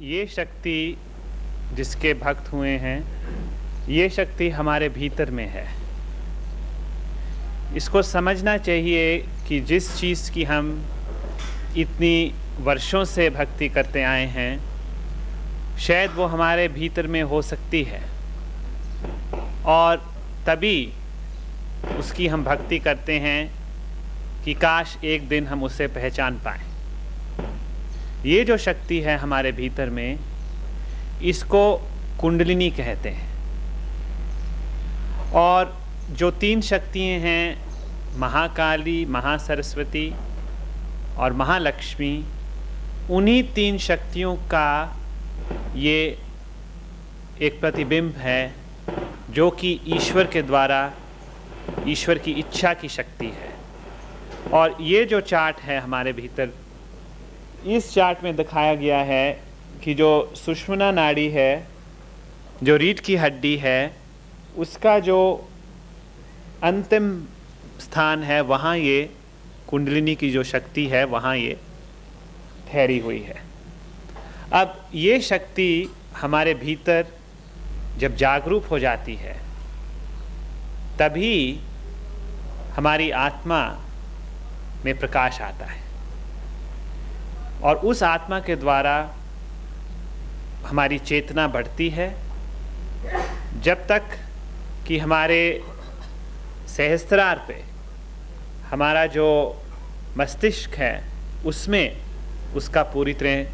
ये शक्ति जिसके भक्त हुए हैं, ये शक्ति हमारे भीतर में है। इसको समझना चाहिए कि जिस चीज़ की हम इतनी वर्षों से भक्ति करते आए हैं, शायद वो हमारे भीतर में हो सकती है और तभी उसकी हम भक्ति करते हैं कि काश एक दिन हम उसे पहचान पाएं। ये जो शक्ति है हमारे भीतर में, इसको कुंडलिनी कहते हैं। और जो तीन शक्तियाँ हैं, महाकाली, महासरस्वती और महालक्ष्मी, उन्हीं तीन शक्तियों का ये एक प्रतिबिंब है जो कि ईश्वर के द्वारा, ईश्वर की इच्छा की शक्ति है। और ये जो चार्ट है हमारे भीतर, इस चार्ट में दिखाया गया है कि जो सुषुम्ना नाड़ी है, जो रीढ़ की हड्डी है, उसका जो अंतिम स्थान है, वहाँ ये कुंडलिनी की जो शक्ति है, वहाँ ये ठहरी हुई है। अब ये शक्ति हमारे भीतर जब जागरूक हो जाती है, तभी हमारी आत्मा में प्रकाश आता है और उस आत्मा के द्वारा हमारी चेतना बढ़ती है, जब तक कि हमारे सहस्त्रार पे हमारा जो मस्तिष्क है, उसमें उसका पूरी तरह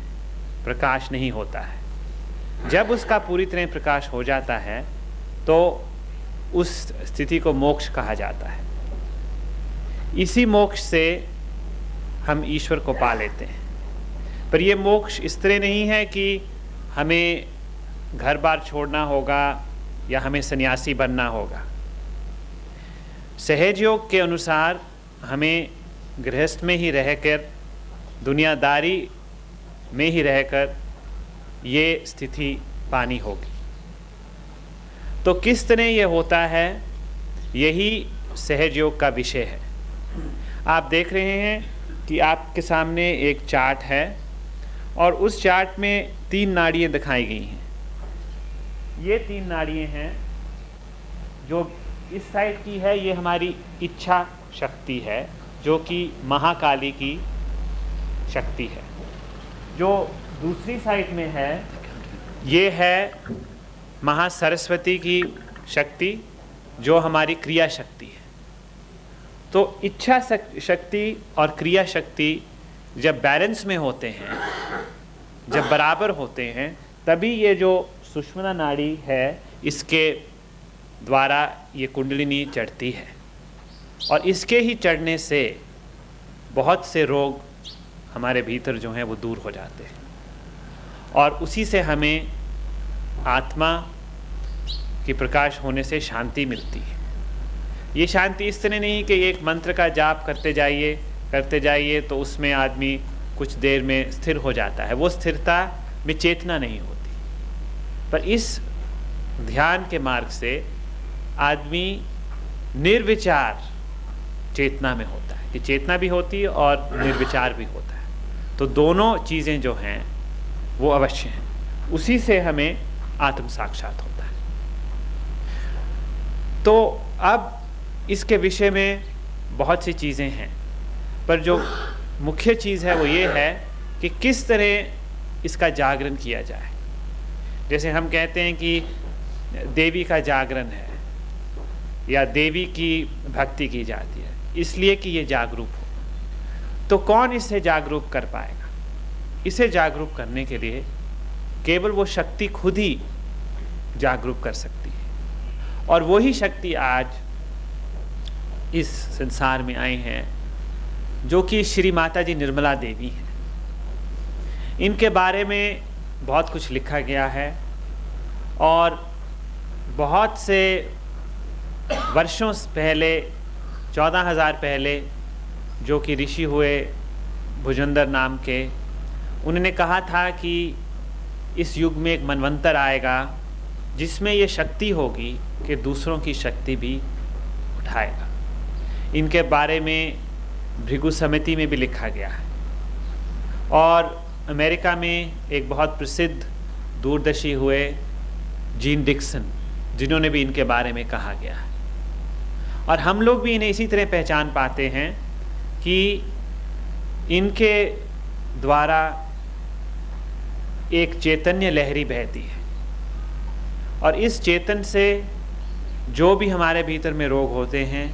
प्रकाश नहीं होता है। जब उसका पूरी तरह प्रकाश हो जाता है तो उस स्थिति को मोक्ष कहा जाता है। इसी मोक्ष से हम ईश्वर को पा लेते हैं। पर ये मोक्ष इस तरह नहीं है कि हमें घर बार छोड़ना होगा या हमें सन्यासी बनना होगा। सहज योग के अनुसार हमें गृहस्थ में ही रहकर, दुनियादारी में ही रहकर ये स्थिति पानी होगी। तो किस तरह ये होता है, यही सहज योग का विषय है। आप देख रहे हैं कि आपके सामने एक चार्ट है और उस चार्ट में तीन नाड़ियाँ दिखाई गई हैं। ये तीन नाड़ियाँ हैं। जो इस साइड की है, ये हमारी इच्छा शक्ति है, जो कि महाकाली की शक्ति है। जो दूसरी साइड में है, ये है महासरस्वती की शक्ति, जो हमारी क्रिया शक्ति है। तो इच्छा शक्ति और क्रिया शक्ति जब बैलेंस में होते हैं, जब बराबर होते हैं, तभी ये जो सुषुम्ना नाड़ी है, इसके द्वारा ये कुंडलिनी चढ़ती है। और इसके ही चढ़ने से बहुत से रोग हमारे भीतर जो हैं वो दूर हो जाते हैं और उसी से हमें आत्मा की प्रकाश होने से शांति मिलती है। ये शांति इस तरह नहीं कि एक मंत्र का जाप करते जाइए तो उसमें आदमी कुछ देर में स्थिर हो जाता है। वो स्थिरता में चेतना नहीं होती। पर इस ध्यान के मार्ग से आदमी निर्विचार चेतना में होता है, कि चेतना भी होती है और निर्विचार भी होता है। तो दोनों चीज़ें जो हैं वो अवश्य हैं। उसी से हमें आत्म साक्षात होता है। तो अब इसके विषय में बहुत सी चीज़ें हैं, पर जो मुख्य चीज़ है वो ये है कि किस तरह इसका जागरण किया जाए। जैसे हम कहते हैं कि देवी का जागरण है या देवी की भक्ति की जाती है, इसलिए कि ये जागरूक हो। तो कौन इसे जागरूक कर पाएगा? इसे जागरूक करने के लिए केवल वो शक्ति खुद ही जागरूक कर सकती है। और वही शक्ति आज इस संसार में आए हैं, जो कि श्री माता जी निर्मला देवी हैं। इनके बारे में बहुत कुछ लिखा गया है और बहुत से वर्षों पहले, 14,000 पहले, जो कि ऋषि हुए भुजंदर नाम के, उन्होंने कहा था कि इस युग में एक मनवंतर आएगा जिसमें ये शक्ति होगी कि दूसरों की शक्ति भी उठाएगा। इनके बारे में भृगु समिति में भी लिखा गया है। और अमेरिका में एक बहुत प्रसिद्ध दूरदर्शी हुए जीन डिक्सन, जिन्होंने भी इनके बारे में कहा गया है। और हम लोग भी इन्हें इसी तरह पहचान पाते हैं कि इनके द्वारा एक चैतन्य लहरी बहती है, और इस चेतन से जो भी हमारे भीतर में रोग होते हैं,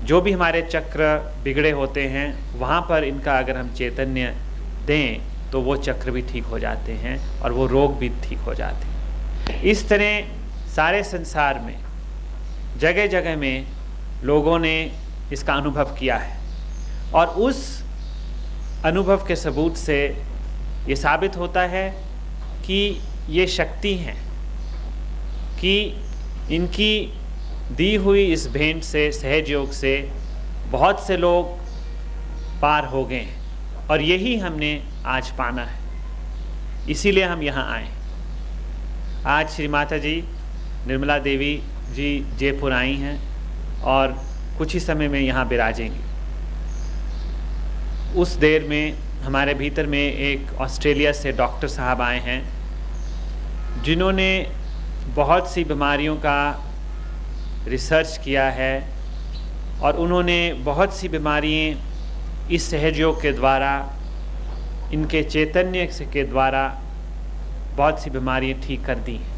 जो भी हमारे चक्र बिगड़े होते हैं, वहाँ पर इनका अगर हम चैतन्य दें तो वो चक्र भी ठीक हो जाते हैं और वो रोग भी ठीक हो जाते हैं। इस तरह सारे संसार में जगह जगह में लोगों ने इसका अनुभव किया है, और उस अनुभव के सबूत से ये साबित होता है कि ये शक्ति हैं, कि इनकी दी हुई इस भेंट से, सहज योग से बहुत से लोग पार हो गए हैं, और यही हमने आज पाना है। इसीलिए हम यहाँ आए। आज श्री माता जी निर्मला देवी जी जयपुर आई हैं और कुछ ही समय में यहाँ विराजेंगी। उस देर में हमारे भीतर में एक ऑस्ट्रेलिया से डॉक्टर साहब आए हैं, जिन्होंने बहुत सी बीमारियों का रिसर्च किया है, और उन्होंने बहुत सी बीमारियाँ इस सहयोग के द्वारा, इनके चैतन्य के द्वारा बहुत सी बीमारियाँ ठीक कर दी हैं।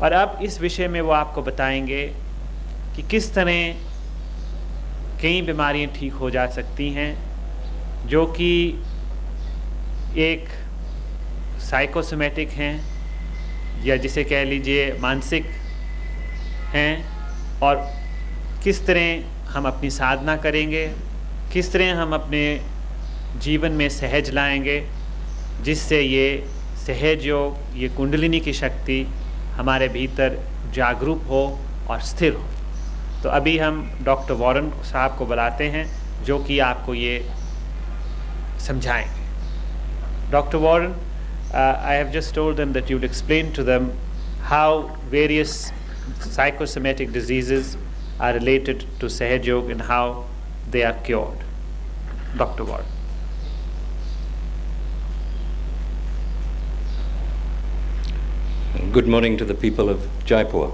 और अब इस विषय में वो आपको बताएंगे कि किस तरह कई बीमारियाँ ठीक हो जा सकती हैं, जो कि एक साइकोसोमेटिक हैं, या जिसे कह लीजिए मानसिक हैं, और किस तरह हम अपनी साधना करेंगे, किस तरह हम अपने जीवन में सहज लाएंगे, जिससे ये सहज योग, ये कुंडलिनी की शक्ति हमारे भीतर जागरूक हो और स्थिर हो। तो अभी हम डॉक्टर वॉरेन साहब को बुलाते हैं, जो कि आपको ये समझाएंगे। Doctor Warren, I have just told them that you would explain to them how various psychosomatic diseases are related to Sahaj Yoga and how they are cured. Dr. Ward. Good morning to the people of Jaipur.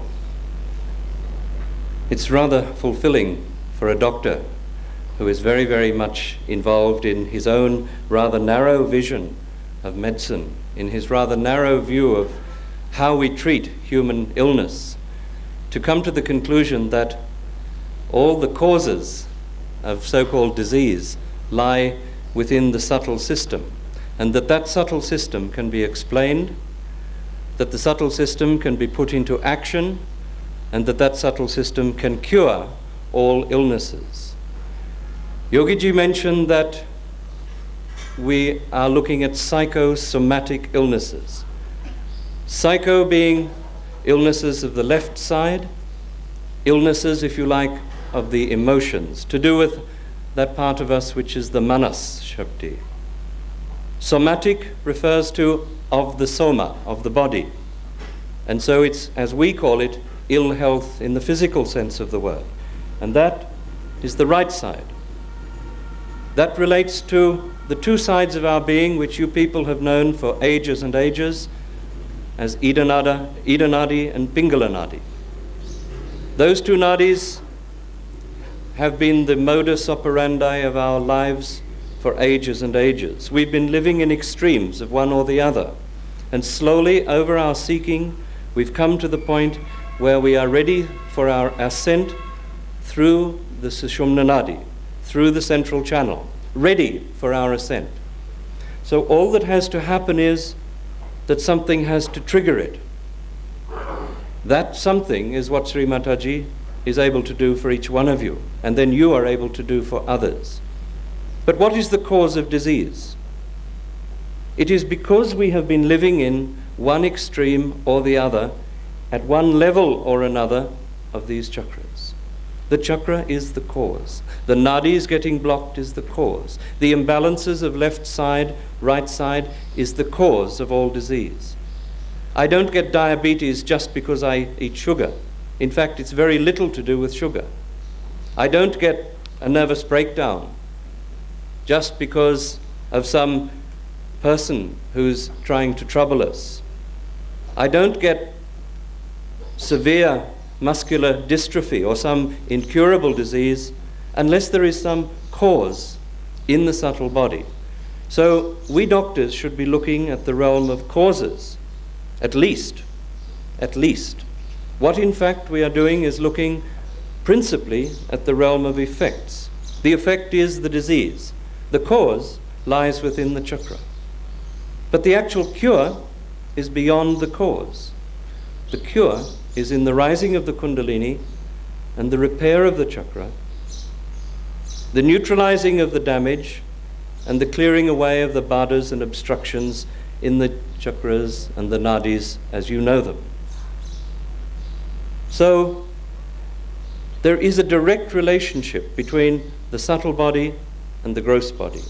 It's rather fulfilling for a doctor who is very, very much involved in his own rather narrow vision of medicine, in his rather narrow view of how we treat human illness, to come to the conclusion that all the causes of so-called disease lie within the subtle system, and that that subtle system can be explained, that the subtle system can be put into action, and that that subtle system can cure all illnesses. Yogi Ji mentioned that we are looking at psychosomatic illnesses. Psycho being illnesses of the left side, illnesses, if you like, of the emotions, to do with that part of us which is the manas shakti. Somatic refers to of the soma, of the body. And so it's, as we call it, ill health in the physical sense of the word. And that is the right side. That relates to the two sides of our being which you people have known for ages and ages as Ida Nadi and Pingala Nadi. Those two nadis have been the modus operandi of our lives for ages and ages. We've been living in extremes of one or the other. And slowly, over our seeking, we've come to the point where we are ready for our ascent through the Sushumna Nadi, through the central channel, ready for our ascent. So all that has to happen is that something has to trigger it. That something is what Sri Mataji is able to do for each one of you, and then you are able to do for others. But what is the cause of disease? It is because we have been living in one extreme or the other, at one level or another of these chakras. The chakra is the cause. The nadis getting blocked is the cause. The imbalances of left side, right side is the cause of all disease. I don't get diabetes just because I eat sugar. In fact, it's very little to do with sugar. I don't get a nervous breakdown just because of some person who's trying to trouble us. I don't get severe muscular dystrophy or some incurable disease unless there is some cause in the subtle body. So we doctors should be looking at the realm of causes, at least. What in fact we are doing is looking principally at the realm of effects. The effect is the disease. The cause lies within the chakra. But the actual cure is beyond the cause. The cure is in the rising of the Kundalini and the repair of the chakra, the neutralizing of the damage and the clearing away of the badas and obstructions in the chakras and the nadis as you know them. So there is a direct relationship between the subtle body and the gross body.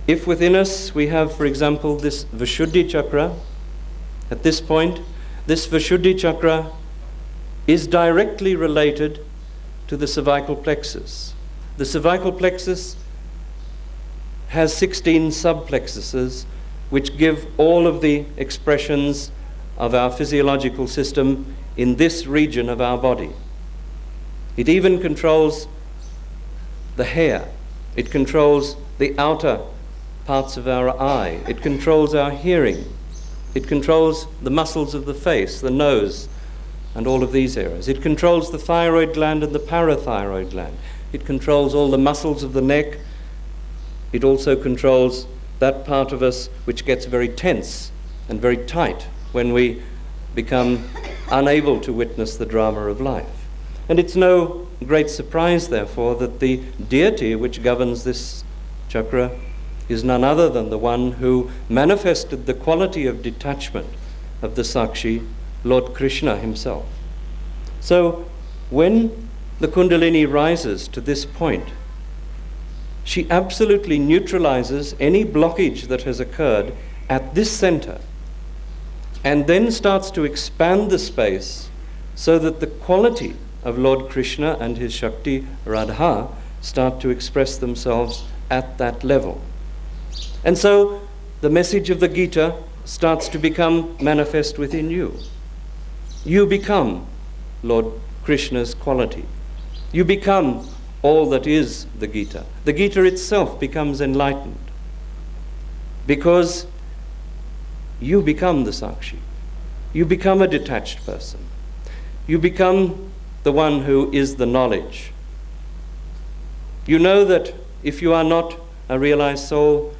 If within us we have, for example, this Vishuddhi chakra, at this point, this Vishuddhi chakra is directly related to the cervical plexus. The cervical plexus has 16 subplexuses which give all of the expressions of our physiological system in this region of our body. It even controls the hair. It controls the outer parts of our eye. It controls our hearing. It controls the muscles of the face, the nose, and all of these areas. It controls the thyroid gland and the parathyroid gland. It controls all the muscles of the neck. It also controls that part of us which gets very tense and very tight when we become unable to witness the drama of life. And it's no great surprise, therefore, that the deity which governs this chakra is none other than the one who manifested the quality of detachment of the Sakshi, Lord Krishna himself. So when the Kundalini rises to this point, she absolutely neutralizes any blockage that has occurred at this center and then starts to expand the space so that the quality of Lord Krishna and his Shakti, Radha, start to express themselves at that level. And so the message of the Gita starts to become manifest within you. You become Lord Krishna's quality. You become all that is the Gita. The Gita itself becomes enlightened because you become the Sakshi. You become a detached person. You become the one who is the knowledge. You know that if you are not a realized soul,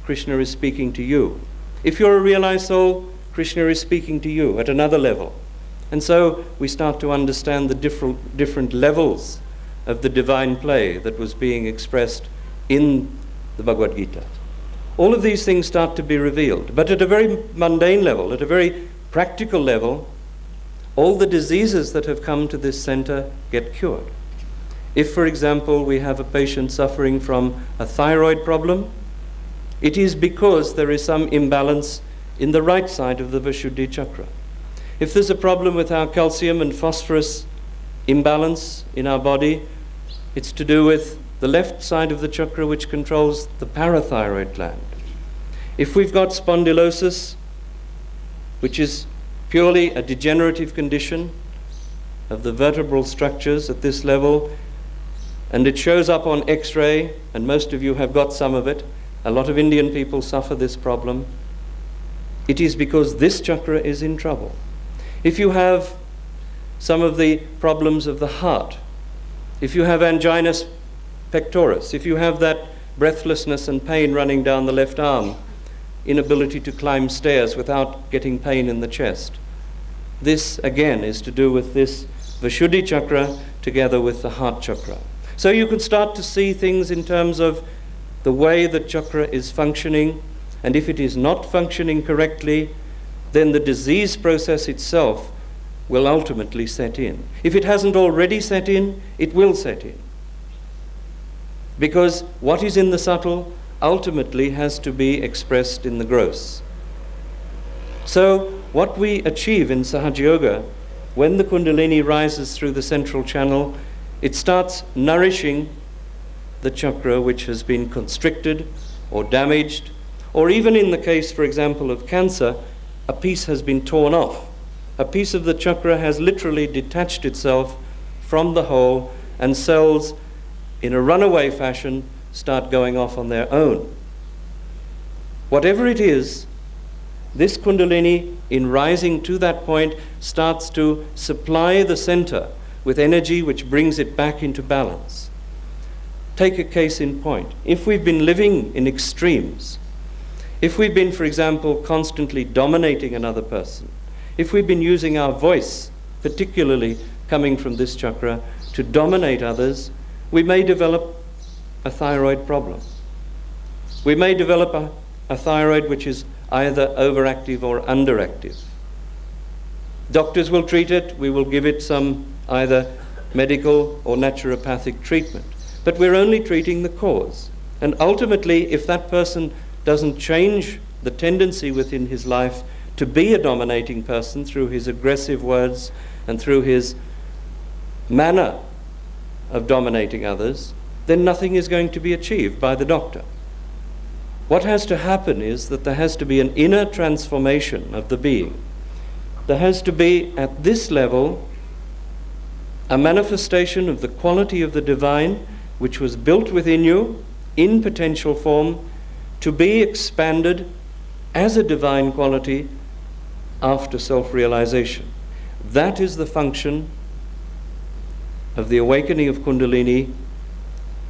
Krishna is speaking to you. If you're a realized soul, Krishna is speaking to you at another level. And so we start to understand the different levels of the divine play that was being expressed in the Bhagavad Gita. All of these things start to be revealed. But at a very mundane level, at a very practical level, all the diseases that have come to this center get cured. If, for example, we have a patient suffering from a thyroid problem, it is because there is some imbalance in the right side of the Vishuddhi chakra. If there's a problem with our calcium and phosphorus imbalance in our body, it's to do with the left side of the chakra which controls the parathyroid gland. If we've got spondylosis, which is purely a degenerative condition of the vertebral structures at this level, and it shows up on X-ray, and most of you have got some of it, a lot of Indian people suffer this problem, it is because this chakra is in trouble. If you have some of the problems of the heart, if you have angina pectoris, if you have that breathlessness and pain running down the left arm, inability to climb stairs without getting pain in the chest, this again is to do with this Vishuddhi chakra together with the heart chakra. So you could start to see things in terms of the way the chakra is functioning, and if it is not functioning correctly, then the disease process itself will ultimately set in. If it hasn't already set in, it will set in. Because what is in the subtle ultimately has to be expressed in the gross. So what we achieve in Sahaja Yoga, when the Kundalini rises through the central channel, it starts nourishing the chakra which has been constricted or damaged Or even in the case, for example, of cancer, a piece has been torn off. A piece of the chakra has literally detached itself from the whole, and cells, in a runaway fashion, start going off on their own. Whatever it is, this Kundalini, in rising to that point, starts to supply the center with energy which brings it back into balance. Take a case in point. If we've been living in extremes, if we've been, for example, constantly dominating another person, if we've been using our voice, particularly coming from this chakra, to dominate others, we may develop a thyroid problem. We may develop a thyroid which is either overactive or underactive. Doctors will treat it, we will give it some either medical or naturopathic treatment. But we're only treating the cause. And ultimately, if that person doesn't change the tendency within his life to be a dominating person through his aggressive words and through his manner of dominating others, then nothing is going to be achieved by the doctor. What has to happen is that there has to be an inner transformation of the being. There has to be, at this level, a manifestation of the quality of the divine which was built within you in potential form to be expanded as a divine quality after self-realization. That is the function of the awakening of Kundalini,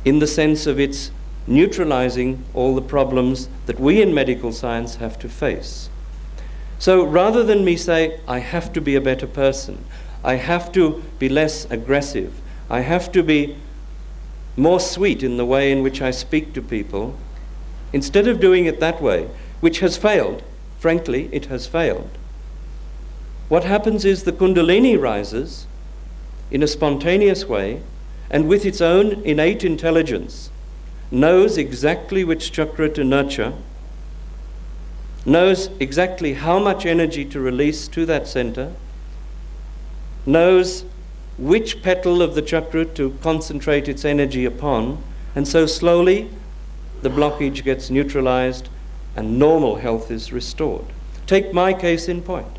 in the sense of its neutralizing all the problems that we in medical science have to face. So rather than me say, I have to be a better person, I have to be less aggressive, I have to be more sweet in the way in which I speak to people, instead of doing it that way, which has failed, frankly, it has failed, what happens is the Kundalini rises in a spontaneous way, and with its own innate intelligence, knows exactly which chakra to nurture, knows exactly how much energy to release to that center, knows which petal of the chakra to concentrate its energy upon, and so slowly the blockage gets neutralized and normal health is restored. Take my case in point.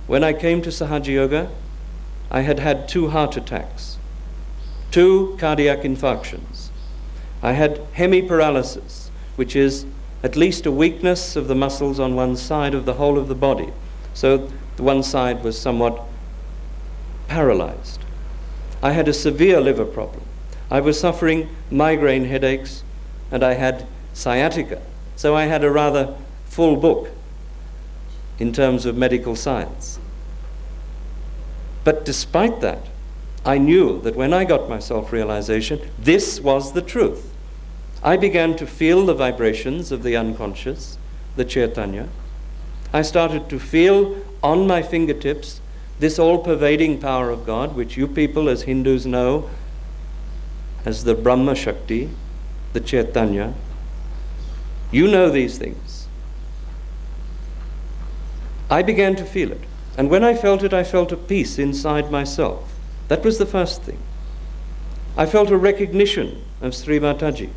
When I came to Sahaja Yoga, I had had 2 heart attacks, 2 cardiac infarctions. I had hemiparalysis, which is at least a weakness of the muscles on one side of the whole of the body. So the one side was somewhat paralyzed. I had a severe liver problem. I was suffering migraine headaches, and I had sciatica. So I had a rather full book in terms of medical science. But despite that, I knew that when I got my self-realization, this was the truth. I began to feel the vibrations of the unconscious, the Chaitanya. I started to feel on my fingertips this all-pervading power of God, which you people as Hindus know as the Brahma Shakti, the Chaitanya. You know these things. I began to feel it. And when I felt it, I felt a peace inside myself. That was the first thing. I felt a recognition of Sri Mataji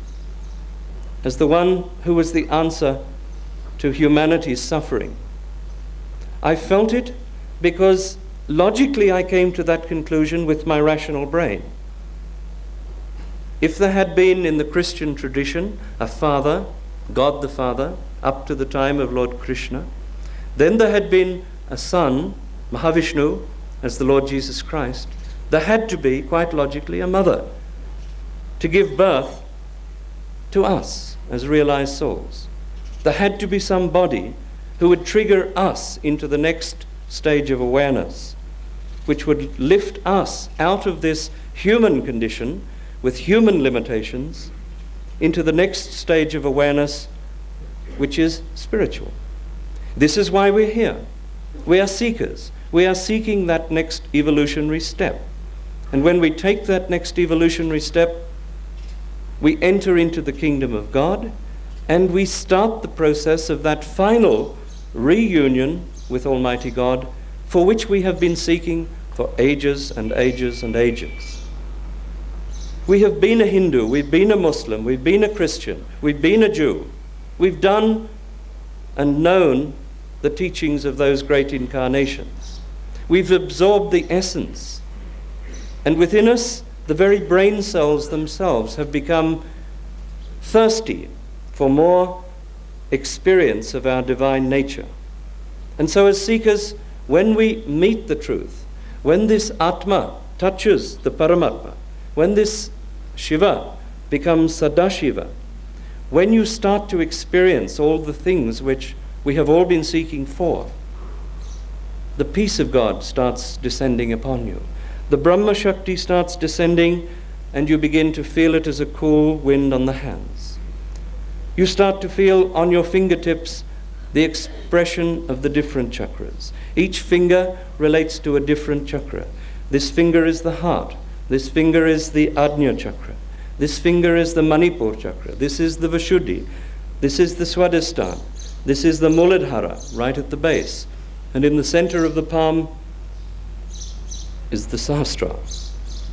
as the one who was the answer to humanity's suffering. I felt it because logically I came to that conclusion with my rational brain. If there had been in the Christian tradition a father, God the Father, up to the time of Lord Krishna, then there had been a son, Mahavishnu, as the Lord Jesus Christ, there had to be, quite logically, a mother to give birth to us as realized souls. There had to be somebody who would trigger us into the next stage of awareness, which would lift us out of this human condition with human limitations into the next stage of awareness, which is spiritual. This is why we're here. We are seekers. We are seeking that next evolutionary step. And when we take that next evolutionary step, we enter into the kingdom of God, and we start the process of that final reunion with Almighty God, for which we have been seeking for ages and ages and ages. We have been a Hindu, we've been a Muslim, we've been a Christian, we've been a Jew. We've done and known the teachings of those great incarnations. We've absorbed the essence. And within us, the very brain cells themselves have become thirsty for more experience of our divine nature. And so as seekers, when we meet the truth, when this Atma touches the Paramatma, when this Shiva becomes Sadashiva, when you start to experience all the things which we have all been seeking for, the peace of God starts descending upon you. The Brahma Shakti starts descending, and you begin to feel it as a cool wind on the hands. You start to feel on your fingertips the expression of the different chakras. Each finger relates to a different chakra. This finger is the heart. This finger is the Ajna chakra. This finger is the Manipur chakra. This is the Vashuddhi. This is the Swadhisthana. This is the Muladhara, right at the base. And in the center of the palm is the Sahasrara,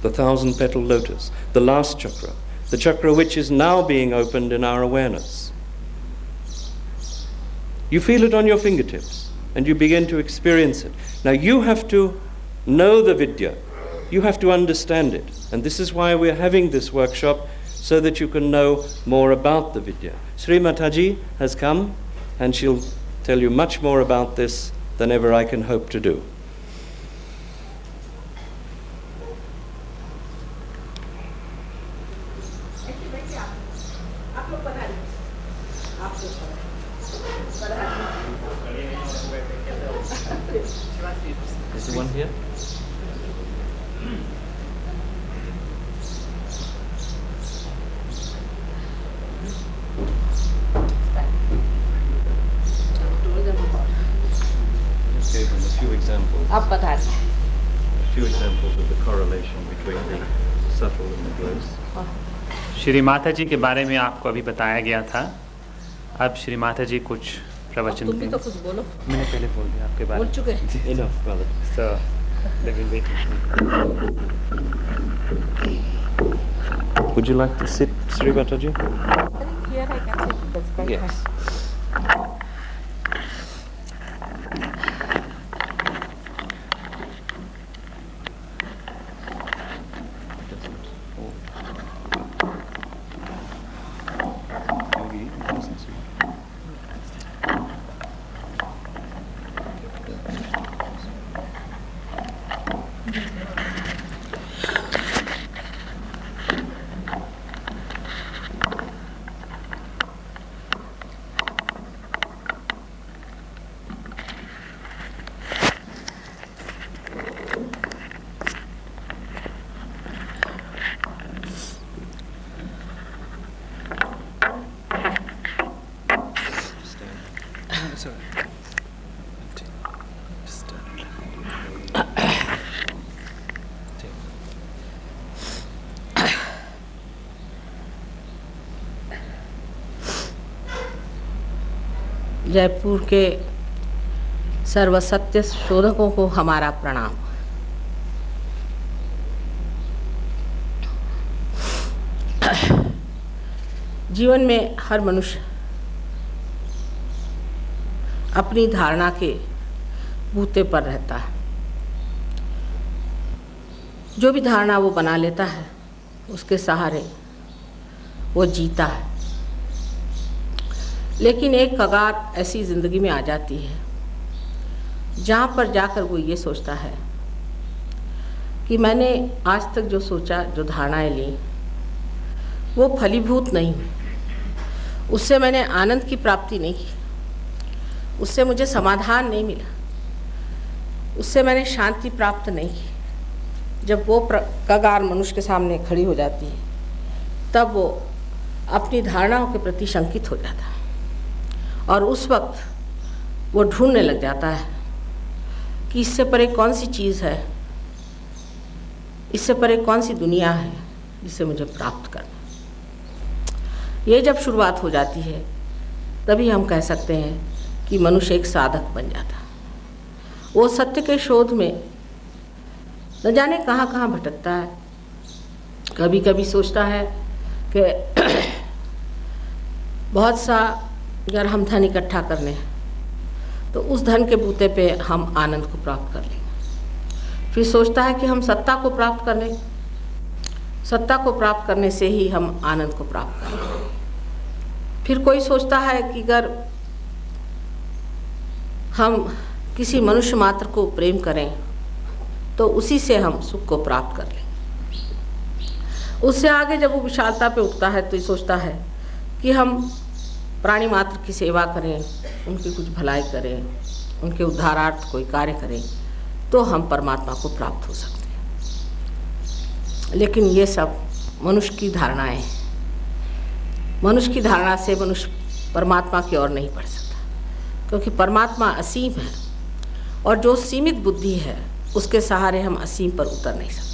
the 1,000-petal lotus, the last chakra, the chakra which is now being opened in our awareness. You feel it on your fingertips, and you begin to experience it. Now you have to know the Vidya. You have to understand it. And this is why we're having this workshop, so that you can know more about the Vidya. Sri Mataji has come, and she'll tell you much more about this than ever I can hope to do. Is the one here? Just gave them a few examples. A few examples of the correlation between the subtle and the gross. Shri Mata जी के बारे में आपको अभी बताया गया था. अब श्री माता जी कुछ प्रवचन तुम भी तो कुछ बोलो. मैंने पहले बोल दिया आपके बारे बोल में. चुके. Enough, brother. So they will wait. Would you like to sit, Sri Mataji? I think here I can sit. That's quite Yes. Jaipur के सर्वसत्य शोधकों को हमारा प्रणाम. जीवन में हर मनुष्य अपनी धारणा के बूते पर रहता है. जो भी धारणा वो बना लेता है, उसके सहारे वो जीता है. लेकिन एक कगार ऐसी ज़िंदगी में आ जाती है जहाँ पर जाकर वो ये सोचता है कि मैंने आज तक जो सोचा, जो धारणाएं ली, वो फलीभूत नहीं हुई. उससे मैंने आनंद की प्राप्ति नहीं की, उससे मुझे समाधान नहीं मिला, उससे मैंने शांति प्राप्त नहीं की. जब वो कगार मनुष्य के सामने खड़ी हो जाती है, तब वो अपनी धारणाओं के प्रति शंकित हो जाता है. और उस वक्त वो ढूंढने लग जाता है कि इससे परे कौन सी चीज़ है, इससे परे कौन सी दुनिया है जिसे मुझे प्राप्त करना. ये जब शुरुआत हो जाती है, तभी हम कह सकते हैं कि मनुष्य एक साधक बन जाता. वो सत्य के शोध में न जाने कहाँ कहाँ भटकता है. कभी कभी सोचता है कि बहुत सा अगर हम धन इकट्ठा कर लें तो उस धन के बूते पे हम आनंद को प्राप्त कर लेंगे। फिर सोचता है कि हम सत्ता को प्राप्त कर लें, सत्ता को प्राप्त करने से ही हम आनंद को प्राप्त कर लेंगे। फिर कोई सोचता है कि अगर हम किसी मनुष्य मात्र को प्रेम करें तो उसी से हम सुख को प्राप्त कर लें। उससे आगे जब वो विशालता पे उठता है तो ये सोचता है कि हम प्राणी मात्र की सेवा करें, उनकी कुछ भलाई करें, उनके उद्धारार्थ कोई कार्य करें तो हम परमात्मा को प्राप्त हो सकते हैं। लेकिन ये सब मनुष्य की धारणाएं हैं। मनुष्य की धारणा से मनुष्य परमात्मा की ओर नहीं बढ़ सकता, क्योंकि परमात्मा असीम है और जो सीमित बुद्धि है उसके सहारे हम असीम पर उतर नहीं सकते।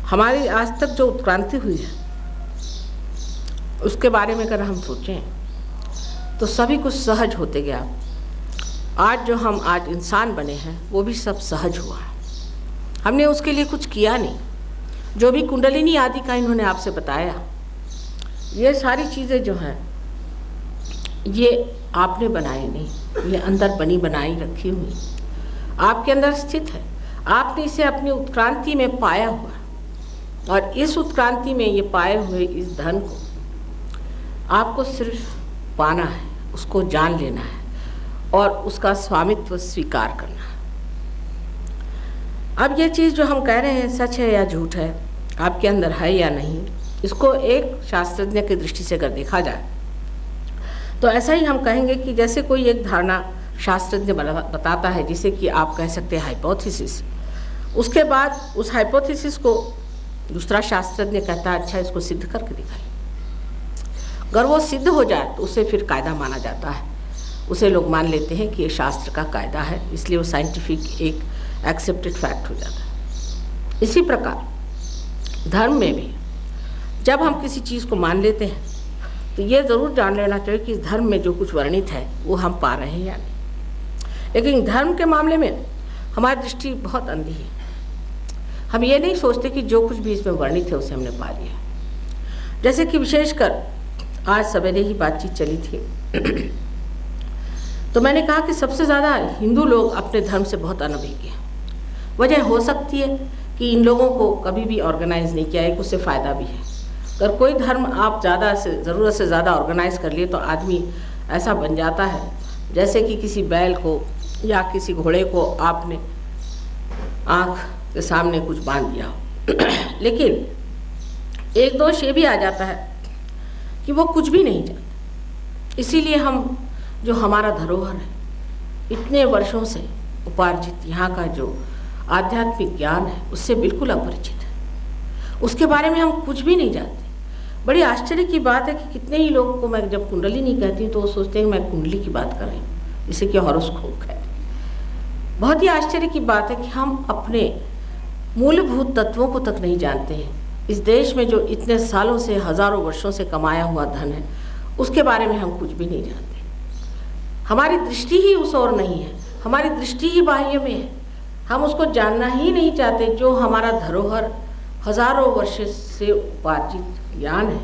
हमारी आज तक जो उत्क्रांति हुई है उसके बारे में अगर हम सोचें तो सभी कुछ सहज होते गया। आज जो हम आज इंसान बने हैं वो भी सब सहज हुआ है। हमने उसके लिए कुछ किया नहीं। जो भी कुंडलिनी आदि का इन्होंने आपसे बताया, ये सारी चीज़ें जो हैं ये आपने बनाई नहीं, ये अंदर बनी बनाई रखी हुई आपके अंदर स्थित है। आपने इसे अपनी उत्क्रांति में पाया हुआ, और इस उत्क्रांति में ये पाए हुए इस धन को आपको सिर्फ पाना है, उसको जान लेना है और उसका स्वामित्व स्वीकार करना है। अब ये चीज़ जो हम कह रहे हैं सच है या झूठ है, आपके अंदर है या नहीं, इसको एक शास्त्रज्ञ की दृष्टि से अगर देखा जाए तो ऐसा ही हम कहेंगे कि जैसे कोई एक धारणा शास्त्रज्ञ बताता है, जिसे कि आप कह सकते हैं हाइपोथेसिस, उसके बाद उस हाइपोथेसिस को दूसरा शास्त्रज्ञ कहता है अच्छा इसको सिद्ध करके दिखाइए। अगर वो सिद्ध हो जाए तो उसे फिर कायदा माना जाता है, उसे लोग मान लेते हैं कि ये शास्त्र का कायदा है, इसलिए वो साइंटिफिक एक एक्सेप्टेड फैक्ट हो जाता है। इसी प्रकार धर्म में भी जब हम किसी चीज़ को मान लेते हैं तो ये ज़रूर जान लेना चाहिए कि इस धर्म में जो कुछ वर्णित है वो हम पा रहे हैं या नहीं। लेकिन धर्म के मामले में हमारी दृष्टि बहुत अंधी है। हम ये नहीं सोचते कि जो कुछ भी इसमें वर्णित है उसे हमने पा लिया। जैसे कि विशेषकर आज सवेरे ही बातचीत चली थी तो मैंने कहा कि सबसे ज़्यादा हिंदू लोग अपने धर्म से बहुत अनभिज्ञ हैं। वजह हो सकती है कि इन लोगों को कभी भी ऑर्गेनाइज नहीं किया है, उससे फ़ायदा भी है। अगर कोई धर्म आप ज़्यादा से ज़रूरत से ज़्यादा ऑर्गेनाइज कर लिए तो आदमी ऐसा बन जाता है जैसे कि किसी बैल को या किसी घोड़े को आपने आँख के सामने कुछ बांध दिया हो। लेकिन एक दोष ये भी आ जाता है कि वो कुछ भी नहीं जानते। इसीलिए हम जो हमारा धरोहर है, इतने वर्षों से उपार्जित यहाँ का जो आध्यात्मिक ज्ञान है उससे बिल्कुल अपरिचित है, उसके बारे में हम कुछ भी नहीं जानते। बड़ी आश्चर्य की बात है कि कितने ही लोगों को मैं जब कुंडली नहीं कहती हूँ तो वो सोचते हैं मैं कुंडली की बात कर रही हूँ, जिसे कि हॉरोस्कोप है। बहुत ही आश्चर्य की बात है कि हम अपने मूलभूत तत्वों को तक नहीं जानते हैं। इस देश में जो इतने सालों से हजारों वर्षों से कमाया हुआ धन है उसके बारे में हम कुछ भी नहीं जानते। हमारी दृष्टि ही उस ओर नहीं है, हमारी दृष्टि ही बाह्य में है। हम उसको जानना ही नहीं चाहते जो हमारा धरोहर हजारों वर्ष से उपार्जित ज्ञान है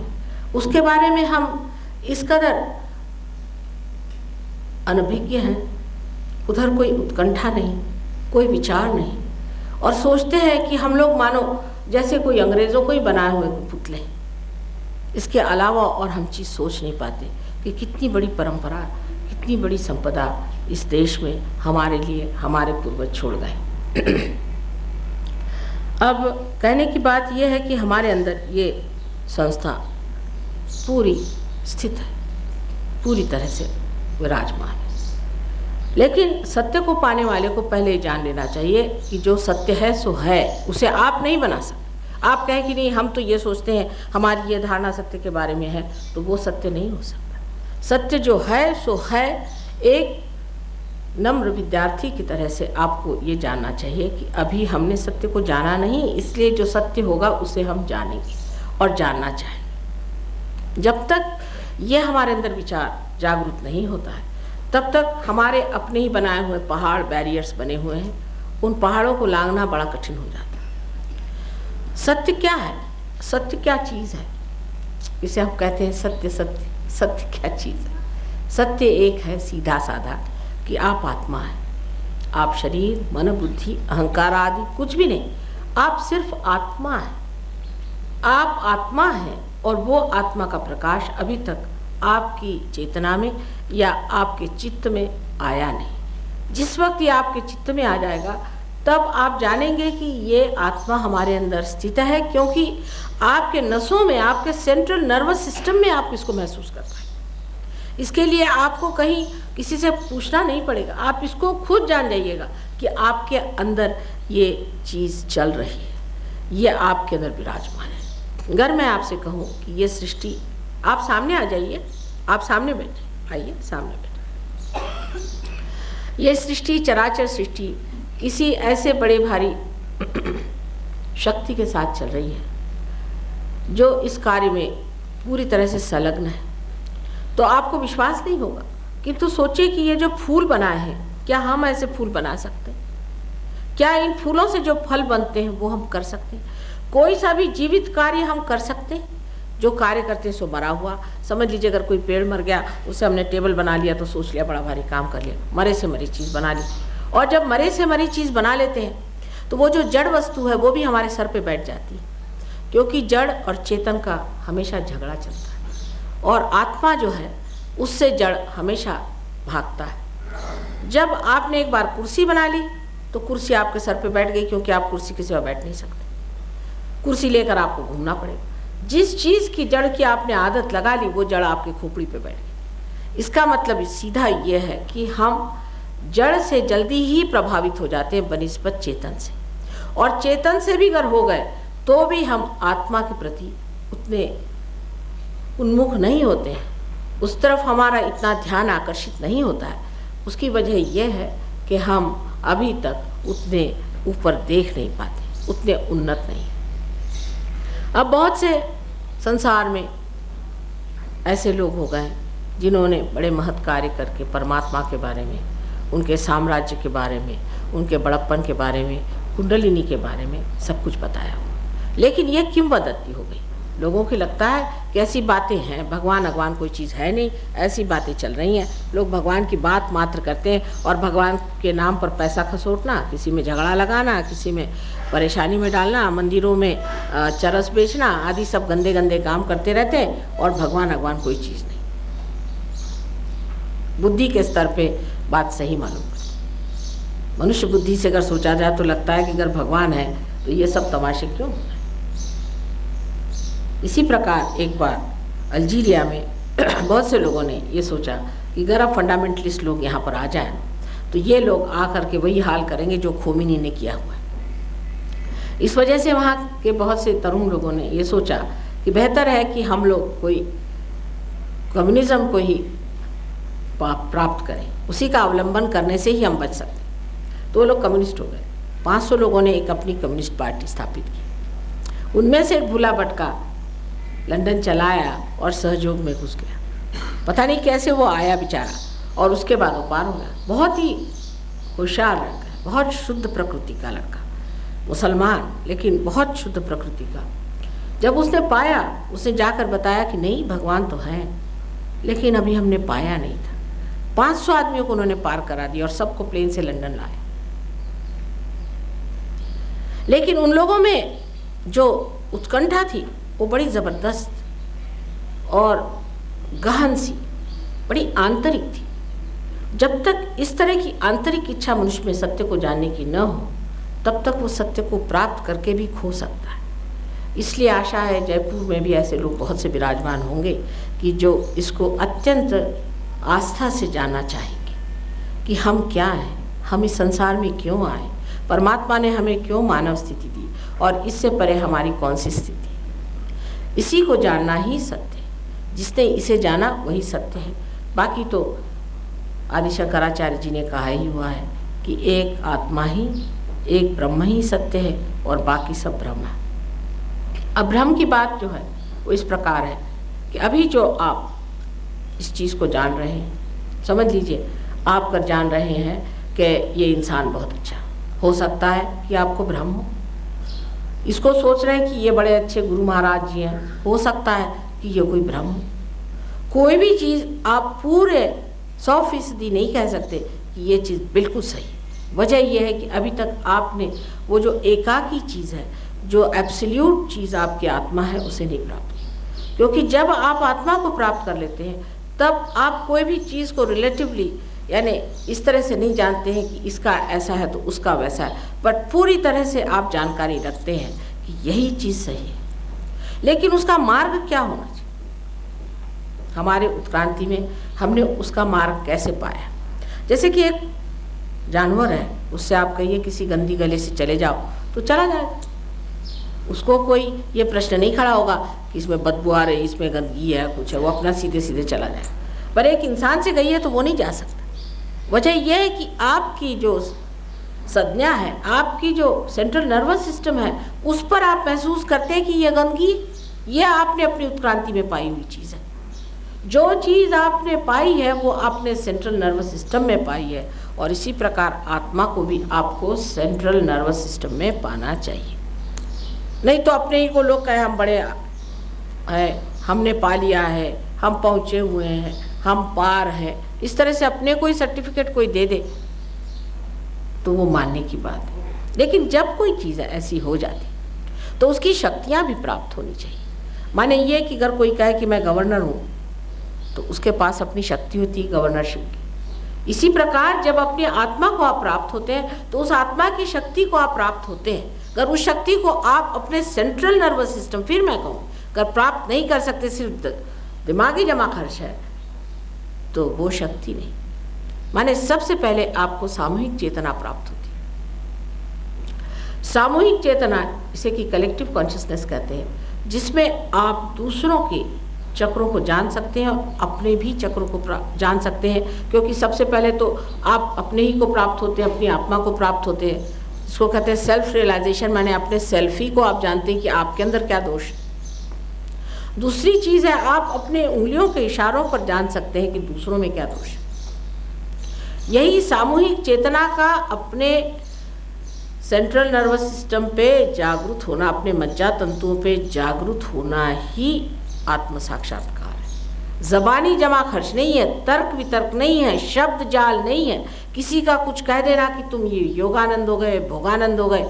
उसके बारे में हम इस कदर अनभिज्ञ हैं। उधर कोई उत्कंठा नहीं, कोई विचार नहीं, और सोचते हैं कि हम लोग मानो जैसे कोई अंग्रेज़ों को ही बनाए हुए पुतले। इसके अलावा और हम चीज़ सोच नहीं पाते कि कितनी बड़ी परंपरा, कितनी बड़ी संपदा इस देश में हमारे लिए हमारे पूर्वज छोड़ गए। अब कहने की बात यह है कि हमारे अंदर ये संस्था पूरी स्थित है, पूरी तरह से विराजमान है। लेकिन सत्य को पाने वाले को पहले जान लेना चाहिए कि जो सत्य है सो है, उसे आप नहीं बना सकते। आप कहें कि नहीं हम तो ये सोचते हैं, हमारी ये धारणा सत्य के बारे में है, तो वो सत्य नहीं हो सकता। सत्य जो है सो है। एक नम्र विद्यार्थी की तरह से आपको ये जानना चाहिए कि अभी हमने सत्य को जाना नहीं, इसलिए जो सत्य होगा उसे हम जानेंगे और जानना चाहेंगे। जब तक ये हमारे अंदर विचार जागरूक नहीं होता है तब तक हमारे अपने ही बनाए हुए पहाड़, बैरियर्स बने हुए हैं, उन पहाड़ों को लांघना बड़ा कठिन हो जाता है। सत्य क्या है? सत्य क्या चीज़ है? इसे हम कहते हैं सत्य। सत्य सत्य क्या चीज़ है? सत्य एक है सीधा साधा कि आप आत्मा है। आप शरीर, मन, बुद्धि, अहंकार आदि कुछ भी नहीं, आप सिर्फ आत्मा है। आप आत्मा हैं और वो आत्मा का प्रकाश अभी तक आपकी चेतना में या आपके चित्त में आया नहीं। जिस वक्त ये आपके चित्त में आ जाएगा तब आप जानेंगे कि ये आत्मा हमारे अंदर स्थित है, क्योंकि आपके नसों में, आपके सेंट्रल नर्वस सिस्टम में आप इसको महसूस कर पाएंगे। इसके लिए आपको कहीं किसी से पूछना नहीं पड़ेगा, आप इसको खुद जान जाइएगा कि आपके अंदर ये चीज़ चल रही है, ये आपके अंदर विराजमान है। अगर मैं आपसे कहूँ कि ये सृष्टि, आप सामने आ जाइए, आप सामने बैठे, आइए सामने बैठे। ये सृष्टि, चराचर सृष्टि किसी ऐसे बड़े भारी शक्ति के साथ चल रही है जो इस कार्य में पूरी तरह से संलग्न है। तो आपको विश्वास नहीं होगा, किंतु सोचिए कि ये जो फूल बनाए हैं, क्या हम ऐसे फूल बना सकते हैं? क्या इन फूलों से जो फल बनते हैं वो हम कर सकते हैं? कोई सा भी जीवित कार्य हम कर सकते हैं? जो कार्य करते हैं सो मरा हुआ। समझ लीजिए अगर कोई पेड़ मर गया, उसे हमने टेबल बना लिया तो सोच लिया बड़ा भारी काम कर लिया, मरे से मरी चीज़ बना ली। और जब मरे से मरी चीज़ बना लेते हैं तो वो जो जड़ वस्तु है वो भी हमारे सर पे बैठ जाती है, क्योंकि जड़ और चेतन का हमेशा झगड़ा चलता है और आत्मा जो है उससे जड़ हमेशा भागता है। जब आपने एक बार कुर्सी बना ली तो कुर्सी आपके सर पे बैठ गई, क्योंकि आप कुर्सी के सिवा बैठ नहीं सकते, कुर्सी लेकर आपको घूमना पड़ेगा। जिस चीज़ की जड़ की आपने आदत लगा ली वो जड़ आपकी खोपड़ी पे बैठ गई। इसका मतलब सीधा ये है कि हम जड़ से जल्दी ही प्रभावित हो जाते हैं बनिस्बत चेतन से, और चेतन से भी अगर हो गए तो भी हम आत्मा के प्रति उतने उन्मुख नहीं होते हैं, उस तरफ हमारा इतना ध्यान आकर्षित नहीं होता है। उसकी वजह यह है कि हम अभी तक उतने ऊपर देख नहीं पाते, उतने उन्नत नहीं। अब बहुत से संसार में ऐसे लोग हो गए जिन्होंने बड़े महत् कार्य करके परमात्मा के बारे में, उनके साम्राज्य के बारे में, उनके बड़प्पन के बारे में, कुंडलिनी के बारे में सब कुछ बताया हुआ। लेकिन ये किंवदंती हो गई। लोगों को लगता है कि ऐसी बातें हैं, भगवान कोई चीज़ है नहीं, ऐसी बातें चल रही हैं। लोग भगवान की बात मात्र करते हैं और भगवान के नाम पर पैसा खसोटना, किसी में झगड़ा लगाना, किसी में परेशानी में डालना, मंदिरों में चरस बेचना आदि सब गंदे गंदे काम करते रहते हैं, और भगवान कोई चीज़ नहीं। बुद्धि के स्तर पे बात सही मालूम पड़ती। मनुष्य बुद्धि से अगर सोचा जाए तो लगता है कि अगर भगवान है तो ये सब तमाशे क्यों हो रहे हैं। इसी प्रकार एक बार अल्जीरिया में बहुत से लोगों ने ये सोचा कि अगर अब फंडामेंटलिस्ट लोग यहाँ पर आ जाएं तो ये लोग आकर के वही हाल करेंगे जो खोमेनी ने किया हुआ है। इस वजह से वहाँ के बहुत से तरुण लोगों ने ये सोचा कि बेहतर है कि हम लोग कोई कम्युनिज्म को ही प्राप्त करें, उसी का अवलंबन करने से ही हम बच सकते। तो वो लोग कम्युनिस्ट हो गए। 500 लोगों ने एक अपनी कम्युनिस्ट पार्टी स्थापित की। उनमें से एक भूला भटका लंदन चला आया और सहयोग में घुस गया। पता नहीं कैसे वो आया बेचारा, और उसके बाद वो पार हो गया। बहुत ही होशियार लड़का, बहुत शुद्ध प्रकृति का लड़का, मुसलमान लेकिन बहुत शुद्ध प्रकृति का। जब उसने पाया, उसने जाकर बताया कि नहीं भगवान तो हैं, लेकिन अभी हमने पाया नहीं था। 500 आदमियों को उन्होंने पार करा दिया और सबको प्लेन से लंदन लाए। लेकिन उन लोगों में जो उत्कंठा थी वो बड़ी ज़बरदस्त और गहन सी, बड़ी आंतरिक थी। जब तक इस तरह की आंतरिक इच्छा मनुष्य में सत्य को जानने की न हो, तब तक वो सत्य को प्राप्त करके भी खो सकता है। इसलिए आशा है जयपुर में भी ऐसे लोग बहुत से विराजमान होंगे कि जो इसको अत्यंत आस्था से जानना चाहेंगे कि हम क्या हैं, हम इस संसार में क्यों आए, परमात्मा ने हमें क्यों मानव स्थिति दी और इससे परे हमारी कौन सी स्थिति। इसी को जानना ही सत्य है। जिसने इसे जाना वही सत्य है। बाकी तो आदि शंकराचार्य जी ने कहा ही हुआ है कि एक आत्मा ही, एक ब्रह्म ही सत्य है और बाकी सब ब्रह्म है। अब ब्रह्म की बात जो है वो इस प्रकार है कि अभी जो आप इस चीज़ को जान रहे हैं, समझ लीजिए आप कर जान रहे हैं कि ये इंसान बहुत अच्छा, हो सकता है कि आपको भ्रम हो। इसको सोच रहे हैं कि ये बड़े अच्छे गुरु महाराज जी हैं, हो सकता है कि ये कोई भ्रम हो। कोई भी चीज़ आप पूरे 100% नहीं कह सकते कि ये चीज़ बिल्कुल सही है। वजह यह है कि अभी तक आपने वो जो एकाकी चीज़ है, जो एब्सोल्यूट चीज़ आपकी आत्मा है, उसे नहीं प्राप्त की। क्योंकि जब आप आत्मा को प्राप्त कर लेते हैं तब आप कोई भी चीज़ को रिलेटिवली यानी इस तरह से नहीं जानते हैं कि इसका ऐसा है तो उसका वैसा है, बट पूरी तरह से आप जानकारी रखते हैं कि यही चीज़ सही है। लेकिन उसका मार्ग क्या होना चाहिए? हमारे उत्क्रांति में हमने उसका मार्ग कैसे पाया? जैसे कि एक जानवर है, उससे आप कहिए किसी गंदी गली से चले जाओ तो चला जाएगा। उसको कोई ये प्रश्न नहीं खड़ा होगा कि इसमें बदबू आ रही, इसमें गंदगी है, कुछ है, वो अपना सीधे सीधे चला जाएगा। पर एक इंसान से कहिए तो वो नहीं जा सकता। वजह यह है कि आपकी जो संज्ञा है, आपकी जो सेंट्रल नर्वस सिस्टम है, उस पर आप महसूस करते हैं कि यह गंदगी, यह आपने अपनी उत्क्रांति में पाई हुई चीज़ है। जो चीज़ आपने पाई है वो आपने सेंट्रल नर्वस सिस्टम में पाई है, और इसी प्रकार आत्मा को भी आपको सेंट्रल नर्वस सिस्टम में पाना चाहिए। नहीं तो अपने ही को लोग कहे हम बड़े हैं, हमने पा लिया है, हम पहुँचे हुए हैं, हम पार हैं, इस तरह से अपने कोई सर्टिफिकेट कोई दे दे तो वो मानने की बात है। लेकिन जब कोई चीज़ ऐसी हो जाती तो उसकी शक्तियाँ भी प्राप्त होनी चाहिए। माने ये कि अगर कोई कहे कि मैं गवर्नर हूँ तो उसके पास अपनी शक्ति होती है गवर्नरशिप की। इसी प्रकार जब अपनी आत्मा को आप प्राप्त होते हैं तो उस आत्मा की शक्ति को आप प्राप्त होते हैं। अगर उस शक्ति को आप अपने सेंट्रल नर्वस सिस्टम, फिर मैं कहूँ अगर प्राप्त नहीं कर सकते, सिर्फ दिमागी जमा खर्च है, तो वो शक्ति नहीं। माने सबसे पहले आपको सामूहिक चेतना प्राप्त होती है। सामूहिक चेतना, इसे कि कलेक्टिव कॉन्शियसनेस कहते हैं, जिसमें आप दूसरों के चक्रों को जान सकते हैं और अपने भी चक्रों को जान सकते हैं। क्योंकि सबसे पहले तो आप अपने ही को प्राप्त होते हैं, अपनी आत्मा को प्राप्त होते हैं। इसको कहते हैं सेल्फ रियलाइजेशन, माने अपने सेल्फी को आप जानते हैं कि आपके अंदर क्या दोष है। दूसरी चीज़ है आप अपने उंगलियों के इशारों पर जान सकते हैं कि दूसरों में क्या दोष है। यही सामूहिक चेतना का अपने सेंट्रल नर्वस सिस्टम पे जागरूक होना, अपने मज्जा तंतुओं पे जागरूक होना ही आत्म साक्षात्कार है। जबानी जमा खर्च नहीं है, तर्क वितर्क नहीं है, शब्द जाल नहीं है। किसी का कुछ कह देना कि तुम ये योगानंद हो गए, भोगानंद हो गए,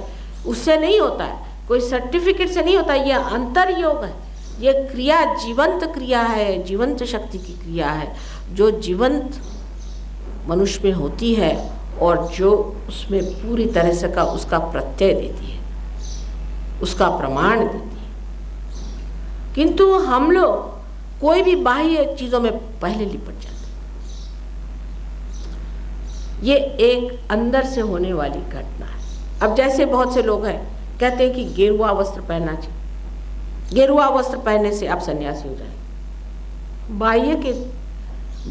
उससे नहीं होता है। कोई सर्टिफिकेट से नहीं होता। ये अंतर योग है, ये क्रिया जीवंत क्रिया है, जीवंत शक्ति की क्रिया है, जो जीवंत मनुष्य में होती है और जो उसमें पूरी तरह से का उसका प्रत्यय देती है, उसका प्रमाण देती है। किंतु हम लोग कोई भी बाह्य चीज़ों में पहले लिपट जाते हैं। ये एक अंदर से होने वाली घटना है। अब जैसे बहुत से लोग हैं कहते हैं कि गेरुआ वस्त्र पहनना चाहिए, गेरुआ वस्त्र पहनने से आप सन्यासी हो जाए। बाह्य के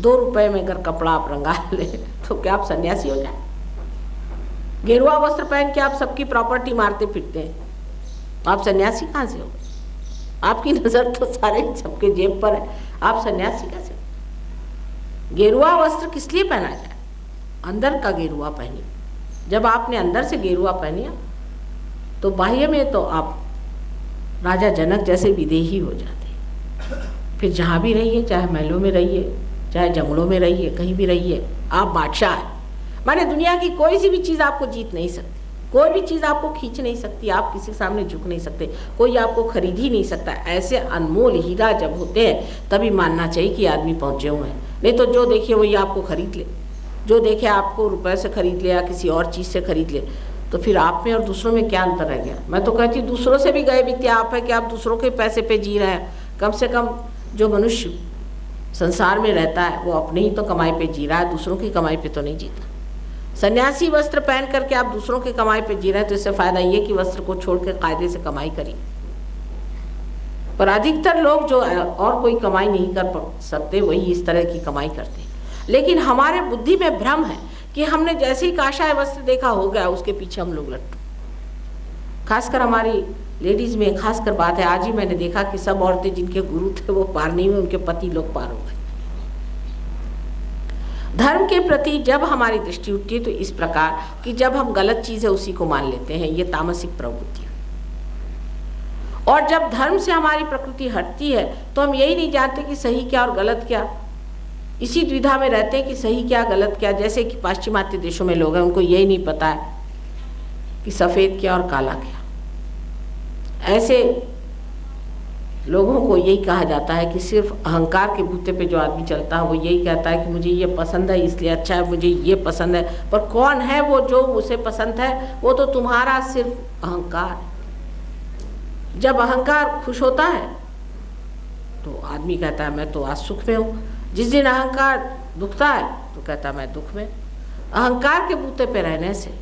2 रुपए में अगर कपड़ा आप रंगा ले तो क्या आप सन्यासी हो जाए? गेरुआ वस्त्र पहन के आप सबकी प्रॉपर्टी मारते फिरते हैं, आप सन्यासी कहाँ से हो गए? आपकी नज़र तो सारे सबके जेब पर है, आप सन्यासी कैसे हो? गेरुआ वस्त्र किस लिए पहना जाए? अंदर का गेरुआ पहनिए। जब आपने अंदर से गेरुआ पहनिया तो बाह्य में तो आप राजा जनक जैसे विदेही हो जाते। फिर जहाँ भी रहिए, चाहे महलों में रहिए, चाहे जंगलों में रहिए, कहीं भी रहिए, आप बादशाह हैं। माने दुनिया की कोई सी भी चीज़ आपको जीत नहीं सकती, कोई भी चीज़ आपको खींच नहीं सकती, आप किसी के सामने झुक नहीं सकते, कोई आपको खरीद ही नहीं सकता। ऐसे अनमोल हीरा जब होते हैं तभी मानना चाहिए कि आदमी पहुँचे हुए हैं। नहीं तो जो देखिए वही आपको खरीद ले, जो देखे आपको रुपए से खरीद ले या किसी और चीज़ से खरीद ले, तो फिर आप में और दूसरों में क्या अंतर रह गया? मैं तो कहती हूँ दूसरों से भी गए बीते आप है कि आप दूसरों के पैसे पे जी रहे हैं। कम से कम जो मनुष्य संसार में रहता है वो अपने ही तो कमाई पे जी रहा है, दूसरों की कमाई पे तो नहीं जीता। सन्यासी वस्त्र पहन करके आप दूसरों की कमाई पे जी रहे हैं, तो इससे फायदा ये कि वस्त्र को छोड़ के कायदे से कमाई करिए। पर अधिकतर लोग जो और कोई कमाई नहीं कर सकते वही इस तरह की कमाई करते हैं। लेकिन हमारे बुद्धि में भ्रम है कि हमने जैसे ही काषाय वस्त्र देखा हो गया, उसके पीछे हम लोग लट्टू। खासकर हमारी लेडीज में खासकर बात है। आज ही मैंने देखा कि सब औरतें जिनके गुरु थे वो पार नहीं हुए, उनके पति लोग पार हो गए। धर्म के प्रति जब हमारी दृष्टि उठती है तो इस प्रकार कि जब हम गलत चीज़ है उसी को मान लेते हैं, ये तामसिक प्रवृत्ति है। और जब धर्म से हमारी प्रकृति हटती है तो हम यही नहीं जानते कि सही क्या और गलत क्या, इसी द्विधा में रहते हैं कि सही क्या गलत क्या। जैसे कि पाश्चिमात्य देशों में लोग हैं, उनको यही नहीं पता है कि सफ़ेद क्या और काला क्या। ऐसे लोगों को यही कहा जाता है कि सिर्फ अहंकार के बूते पे जो आदमी चलता है वो यही कहता है कि मुझे ये पसंद है इसलिए अच्छा है, मुझे ये पसंद है। पर कौन है वो जो उसे पसंद है? वो तो तुम्हारा सिर्फ अहंकार है। जब अहंकार खुश होता है तो आदमी कहता है मैं तो आज सुख में हूँ। जिस दिन अहंकार दुखता है तो कहता है मैं दुख में। अहंकार के बूते पे रहने से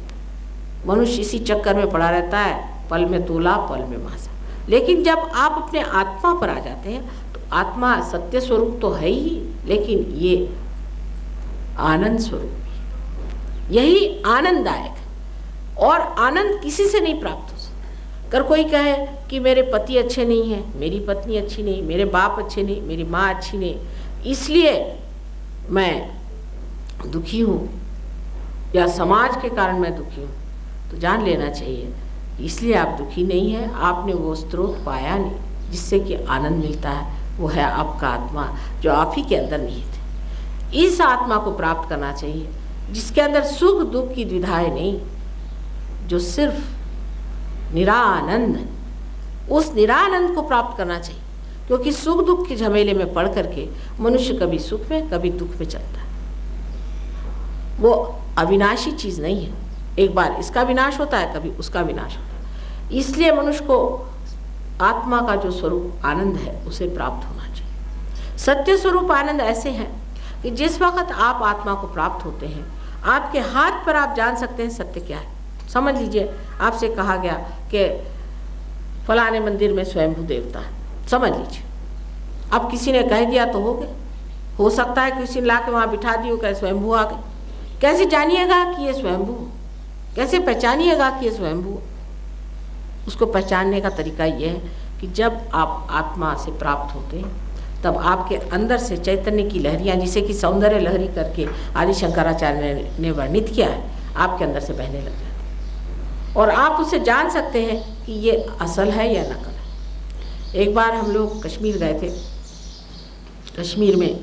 मनुष्य इसी चक्कर में पड़ा रहता है, पल में तोला पल में मासा। लेकिन जब आप अपने आत्मा पर आ जाते हैं तो आत्मा सत्य स्वरूप तो है ही, लेकिन ये आनंद स्वरूप भी, यही आनंददायक है। और आनंद किसी से नहीं प्राप्त हो सकता। अगर कोई कहे कि मेरे पति अच्छे नहीं हैं, मेरी पत्नी अच्छी नहीं, मेरे बाप अच्छे नहीं, मेरी माँ अच्छी नहीं, इसलिए मैं दुखी हूँ या समाज के कारण मैं दुखी हूँ, तो जान लेना चाहिए इसलिए आप दुखी नहीं हैं, आपने वो स्रोत पाया नहीं जिससे कि आनंद मिलता है। वो है आपका आत्मा जो आप ही के अंदर निहित है। इस आत्मा को प्राप्त करना चाहिए जिसके अंदर सुख दुख की द्विधाएं नहीं, जो सिर्फ निरानंद है। उस निरानंद को प्राप्त करना चाहिए, क्योंकि सुख दुख के झमेले में पड़ करके मनुष्य कभी सुख में कभी दुख में चलता है। वो अविनाशी चीज़ नहीं है, एक बार इसका विनाश होता है कभी उसका विनाश होता है। इसलिए मनुष्य को आत्मा का जो स्वरूप आनंद है उसे प्राप्त होना चाहिए। सत्य स्वरूप आनंद ऐसे है कि जिस वक्त आप आत्मा को प्राप्त होते हैं आपके हाथ पर आप जान सकते हैं सत्य क्या है। समझ लीजिए आपसे कहा गया कि फलाने मंदिर में स्वयंभू देवता है, समझ लीजिए। अब किसी ने कह दिया तो हो गए, हो सकता है किसी ने ला के वहाँ बिठा दियो कहे स्वयंभू आ गए। कैसे जानिएगा कि ये स्वयंभू, कैसे पहचानिएगा कि ये स्वयंभू? उसको पहचानने का तरीका ये है कि जब आप आत्मा से प्राप्त होते हैं तब आपके अंदर से चैतन्य की लहरियाँ, जिसे कि सौंदर्य लहरी करके आदि शंकराचार्य ने वर्णित किया है, आपके अंदर से बहने लग जाती है और आप उसे जान सकते हैं कि ये असल है या नकल है। एक बार हम लोग कश्मीर गए थे। कश्मीर में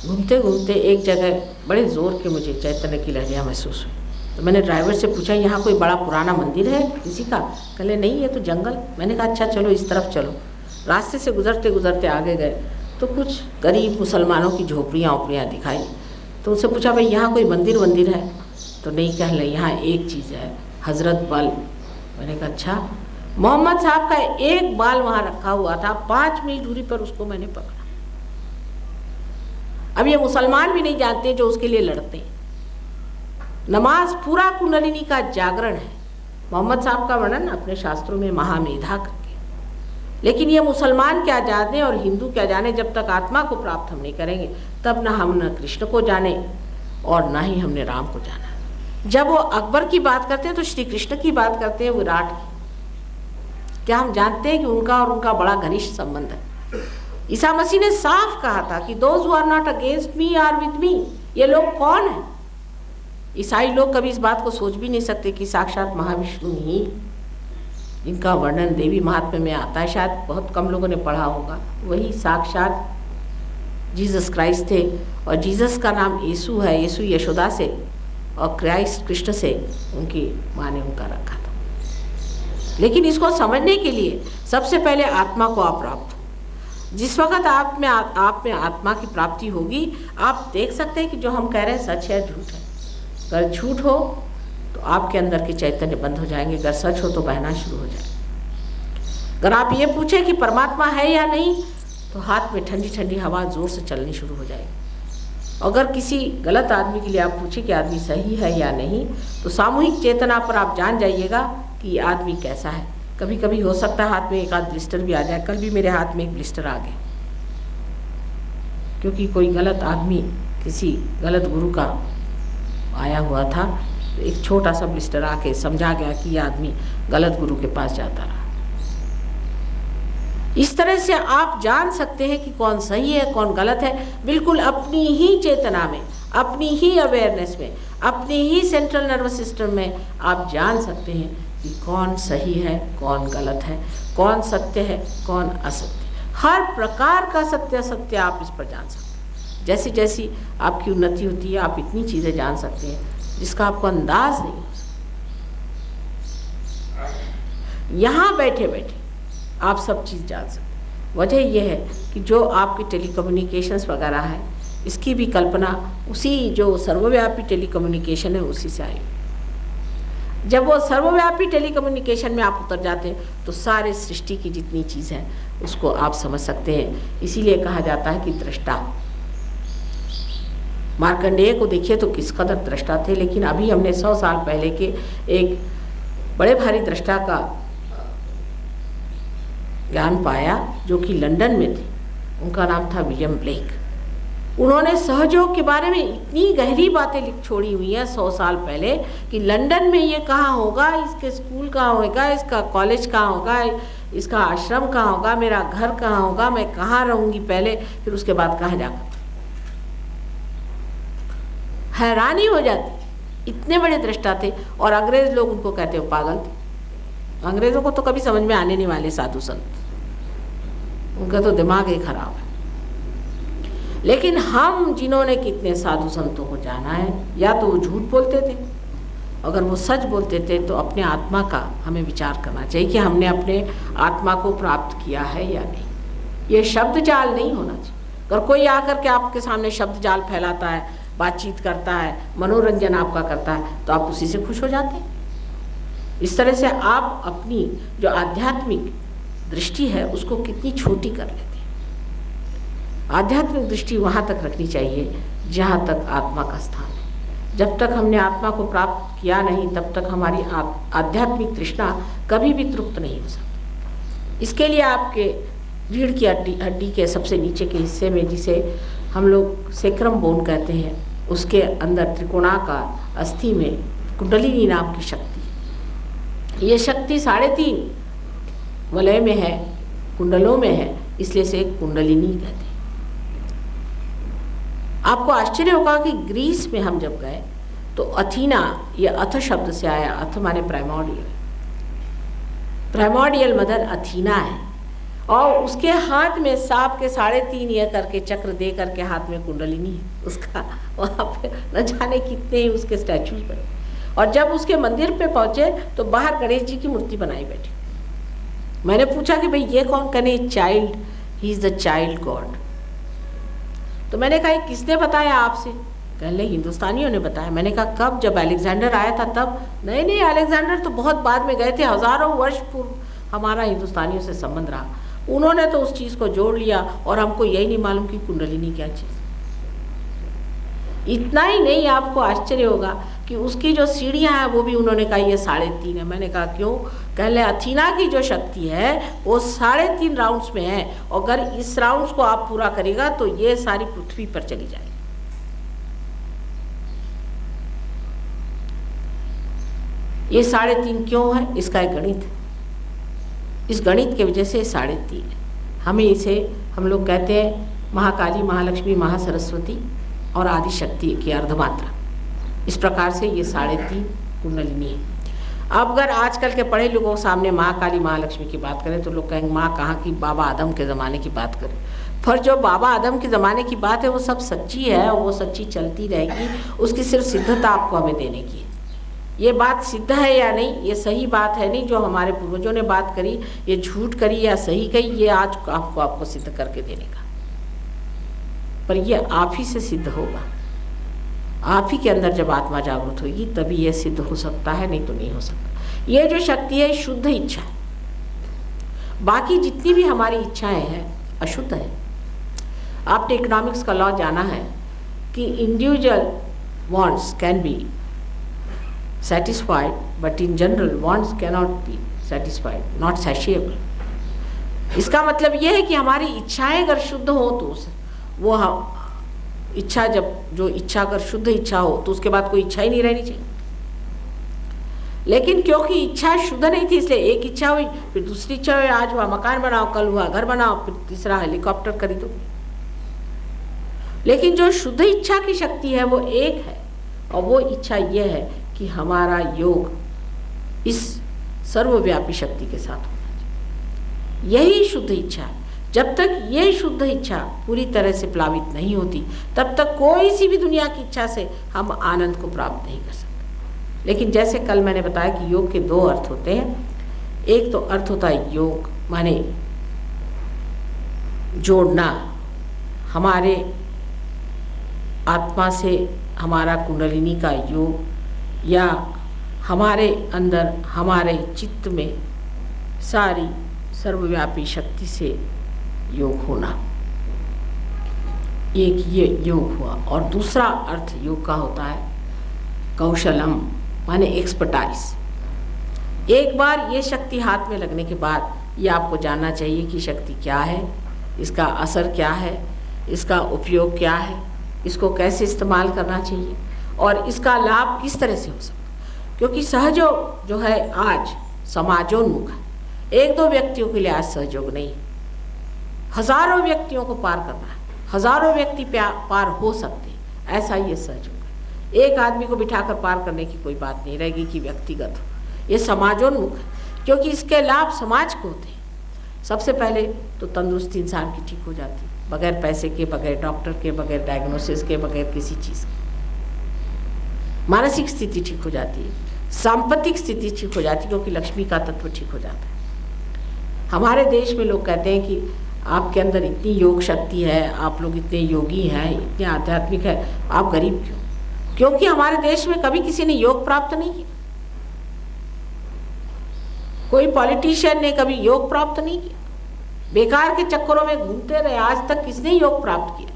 घूमते घूमते एक जगह बड़े ज़ोर के मुझे चैतन्य की लहरियाँ महसूस हुई। तो मैंने ड्राइवर से पूछा यहाँ कोई बड़ा पुराना मंदिर है किसी का? कहले नहीं, ये तो जंगल। मैंने कहा अच्छा चलो इस तरफ चलो। रास्ते से गुजरते गुजरते आगे गए तो कुछ गरीब मुसलमानों की झोपड़ियाँ ओपड़ियाँ दिखाई। तो उनसे पूछा भाई यहाँ कोई मंदिर है? तो नहीं, कह ले यहाँ एक चीज़ है, हज़रत बल। मैंने कहा अच्छा। मोहम्मद साहब का एक बाल वहाँ रखा हुआ था, 5 मील दूरी पर उसको मैंने पकड़ा। अब ये मुसलमान भी नहीं जानते जो उसके लिए लड़ते हैं। नमाज पूरा कुंडलिनी का जागरण है। मोहम्मद साहब का वर्णन अपने शास्त्रों में महामेधा करके, लेकिन ये मुसलमान क्या जाने और हिंदू क्या जाने, जब तक आत्मा को प्राप्त हम नहीं करेंगे तब ना हम न कृष्ण को जाने और ना ही हमने राम को जाना। जब वो अकबर की बात करते हैं तो श्री कृष्ण की बात करते हैं, विराट की। क्या हम जानते हैं कि उनका और उनका बड़ा घनिष्ठ संबंध है? ईसा मसीह ने साफ कहा था कि those who are not against me are with me. ये लोग कौन है? ईसाई लोग कभी इस बात को सोच भी नहीं सकते कि साक्षात महाविष्णु ही, जिनका वर्णन देवी महात्म्य में आता है, शायद बहुत कम लोगों ने पढ़ा होगा, वही साक्षात जीसस क्राइस्ट थे। और जीसस का नाम यीशु है, यीशु यशोदा से और क्राइस्ट कृष्ण से उनकी माँ ने उनका रखा था। लेकिन इसको समझने के लिए सबसे पहले आत्मा को आप प्राप्त हो। जिस वक्त आप में आत्मा की प्राप्ति होगी, आप देख सकते हैं कि जो हम कह रहे हैं सच है झूठ है। अगर झूठ हो तो आपके अंदर के चैतन्य बंद हो जाएंगे, अगर सच हो तो बहना शुरू हो जाएगा। अगर आप ये पूछें कि परमात्मा है या नहीं, तो हाथ में ठंडी ठंडी हवा जोर से चलनी शुरू हो जाएगी। अगर किसी गलत आदमी के लिए आप पूछें कि आदमी सही है या नहीं, तो सामूहिक चेतना पर आप जान जाइएगा कि ये आदमी कैसा है। कभी कभी हो सकता है हाथ में एक आध ब्लिस्टर भी आ जाए। कल भी मेरे हाथ में एक ब्लिस्टर आ गया, क्योंकि कोई गलत आदमी किसी गलत गुरु का आया हुआ था। तो एक छोटा सा ब्लिस्टर आके समझा गया कि यह आदमी गलत गुरु के पास जाता रहा। इस तरह से आप जान सकते हैं कि कौन सही है कौन गलत है, बिल्कुल अपनी ही चेतना में, अपनी ही अवेयरनेस में, अपनी ही सेंट्रल नर्वस सिस्टम में आप जान सकते हैं कि कौन सही है कौन गलत है। कौन सत्य है, कौन असत्य। हर प्रकार का सत्य असत्य आप इस पर जान सकते हैं। जैसी जैसी आपकी उन्नति होती है आप इतनी चीज़ें जान सकते हैं जिसका आपको अंदाज नहीं हो सकता। यहाँ बैठे बैठे आप सब चीज़ जान सकते हैं। वजह यह है कि जो आपकी टेलीकम्युनिकेशंस वगैरह है, इसकी भी कल्पना उसी जो सर्वव्यापी टेलीकम्युनिकेशन है उसी से आई। जब वो सर्वव्यापी टेलीकम्युनिकेशन में आप उतर जाते हैं तो सारे सृष्टि की जितनी चीज़ है उसको आप समझ सकते हैं। इसीलिए कहा जाता है कि दृष्टा। मार्कंडेय को देखिए तो किस कदर दृष्टा थे, लेकिन अभी हमने 100 साल पहले के एक बड़े भारी दृष्टा का ज्ञान पाया जो कि लंदन में थे। उनका नाम था विलियम ब्लेक। उन्होंने सहयोग के बारे में इतनी गहरी बातें लिख छोड़ी हुई हैं 100 साल पहले कि लंदन में ये कहाँ होगा, इसके स्कूल कहाँ होगा, इसका कॉलेज कहाँ होगा, इसका आश्रम कहाँ होगा, मेरा घर कहाँ होगा, मैं कहाँ रहूँगी पहले, फिर उसके बाद कहाँ जाकर। हैरानी हो जाती, इतने बड़े दृष्टा थे। और अंग्रेज लोग उनको कहते हो पागल थे। अंग्रेजों को तो कभी समझ में आने नहीं वाले साधु संत, उनका तो दिमाग ही खराब है। लेकिन हम जिन्होंने कितने साधु संतों को जाना है, या तो वो झूठ बोलते थे, अगर वो सच बोलते थे तो अपने आत्मा का हमें विचार करना चाहिए कि हमने अपने आत्मा को प्राप्त किया है या नहीं। ये शब्द जाल नहीं होना चाहिए। अगर कोई आकर के आपके सामने शब्द जाल फैलाता है, बातचीत करता है, मनोरंजन आपका करता है, तो आप उसी से खुश हो जाते हैं। इस तरह से आप अपनी जो आध्यात्मिक दृष्टि है उसको कितनी छोटी कर लेते हैं। आध्यात्मिक दृष्टि वहाँ तक रखनी चाहिए जहाँ तक आत्मा का स्थान है। जब तक हमने आत्मा को प्राप्त किया नहीं तब तक हमारी आध्यात्मिक तृष्णा कभी भी तृप्त नहीं हो सकती। इसके लिए आपके रीढ़ की हड्डी के सबसे नीचे के हिस्से में, जिसे हम लोग सेक्रम बोन कहते हैं, उसके अंदर त्रिकोणाकार अस्थि में कुंडलिनी नाम की शक्ति। ये शक्ति 3.5 वलय में है, कुंडलों में है, इसलिए से कुंडलिनी कहते हैं। आपको आश्चर्य होगा कि ग्रीस में हम जब गए तो अथीना, ये अथ शब्द से आया। अथ माने प्राइमोर्डियल। प्राइमोर्डियल मदर अथीना है और उसके हाथ में सांप के 3.5 ये करके चक्र दे करके हाथ में कुंडलिनी है उसका। वहाँ पे न जाने कितने ही उसके स्टैचूज बने। और जब उसके मंदिर पे पहुँचे तो बाहर गणेश जी की मूर्ति बनाई बैठी। मैंने पूछा कि भाई ये कौन? कहने child, he is the child God. तो मैंने कहा किसने बताया आपसे? कहने हिंदुस्तानियों ने बताया। मैंने कहा कब? जब अलेक्जेंडर आया था तब? नहीं, अलेक्जेंडर तो बहुत बाद में गए थे, हज़ारों वर्ष पूर्व हमारा हिंदुस्तानियों से संबंध रहा। उन्होंने तो उस चीज़ को जोड़ लिया और हमको यही नहीं मालूम कि कुंडलिनी क्या चीज़। इतना ही नहीं, आपको आश्चर्य होगा कि उसकी जो सीढ़ियाँ हैं वो भी उन्होंने कहा ये 3.5 है। मैंने कहा क्यों? कहले अथीना की जो शक्ति है वो 3.5 राउंड्स में है, और अगर इस राउंड्स को आप पूरा करेगा तो ये सारी पृथ्वी पर चली जाएगी। ये 3.5 क्यों है? इसका एक गणित है। इस गणित के वजह से 3.5 है। हमें इसे हम लोग कहते हैं महाकाली, महालक्ष्मी, महासरस्वती और आदि शक्ति की अर्धमात्रा। इस प्रकार से ये 3.5 कुंडलिनी है। अब अगर आजकल के पढ़े लोगों के सामने महाकाली, महालक्ष्मी की बात करें तो लोग कहेंगे माँ कहाँ की, बाबा आदम के ज़माने की बात करें। पर जो बाबा आदम के ज़माने की बात है वो सब सच्ची है और वो सच्ची चलती रहेगी। उसकी सिर्फ सिद्धता आपको हमें देने की है। ये बात सिद्ध है या नहीं, ये सही बात है नहीं, जो हमारे पूर्वजों ने बात करी ये झूठ करी या सही कही, ये आज आपको सिद्ध करके देने का। पर ये आप ही से सिद्ध होगा। आप ही के अंदर जब आत्मा जागृत होगी तभी ये सिद्ध हो सकता है, नहीं तो नहीं हो सकता। ये जो शक्ति है शुद्ध इच्छा है। बाकी जितनी भी हमारी इच्छाएं हैं अशुद्ध है। आपने इकोनॉमिक्स का लॉ जाना है कि individual wants can be satisfied, but in general wants cannot be satisfied, not satiable। इसका मतलब यह है कि हमारी इच्छाएं अगर शुद्ध हो तो वो इच्छा, जब जो इच्छा अगर शुद्ध इच्छा हो तो उसके बाद कोई इच्छा ही नहीं रहनी चाहिए। लेकिन क्योंकि इच्छा शुद्ध नहीं थी इसलिए एक इच्छा हुई, फिर दूसरी इच्छा हुई, आज हुआ मकान बनाओ, कल हुआ घर बनाओ, फिर तीसरा हेलीकॉप्टर खरीदो। लेकिन जो शुद्ध इच्छा की शक्ति है वो एक है, और वो इच्छा ये है कि हमारा योग इस सर्वव्यापी शक्ति के साथ होना चाहिए। यही शुद्ध इच्छा है। जब तक ये शुद्ध इच्छा पूरी तरह से प्लावित नहीं होती, तब तक कोई सी भी दुनिया की इच्छा से हम आनंद को प्राप्त नहीं कर सकते। लेकिन जैसे कल मैंने बताया कि योग के दो अर्थ होते हैं। एक तो अर्थ होता है योग माने जोड़ना, हमारे आत्मा से हमारा कुंडलिनी का योग, या हमारे अंदर हमारे चित्त में सारी सर्वव्यापी शक्ति से योग होना, एक ये योग हुआ। और दूसरा अर्थ योग का होता है कौशलम माने एक्सपर्टाइज। एक बार ये शक्ति हाथ में लगने के बाद ये आपको जानना चाहिए कि शक्ति क्या है, इसका असर क्या है, इसका उपयोग क्या है, इसको कैसे इस्तेमाल करना चाहिए और इसका लाभ किस तरह से हो सकता है। क्योंकि सहयोग जो है आज समाजोन्मुख है। एक दो व्यक्तियों के लिए आज सहयोग नहीं, हजारों व्यक्तियों को पार करना है, हजारों व्यक्ति पार हो सकते हैं, ऐसा ये सहयोग है। एक आदमी को बिठाकर पार करने की कोई बात नहीं रहेगी कि व्यक्तिगत हो, ये समाजोन्मुख है। क्योंकि इसके लाभ समाज को होते हैं। सबसे पहले तो तंदुरुस्ती इंसान की ठीक हो जाती है, बगैर पैसे के, बगैर डॉक्टर के, बगैर डायग्नोसिस के, बगैर किसी चीज़ के। मानसिक स्थिति ठीक हो जाती है, सांपत्तिक स्थिति ठीक हो जाती है, क्योंकि लक्ष्मी का तत्व ठीक हो जाता है। हमारे देश में लोग कहते हैं कि आपके अंदर इतनी योग शक्ति है, आप लोग इतने योगी हैं, इतने आध्यात्मिक है, आप गरीब क्यों? क्योंकि हमारे देश में कभी किसी ने योग प्राप्त नहीं किया, कोई पॉलिटिशियन ने कभी योग प्राप्त नहीं किया, बेकार के चक्करों में घूमते रहे। आज तक किसने योग प्राप्त किया?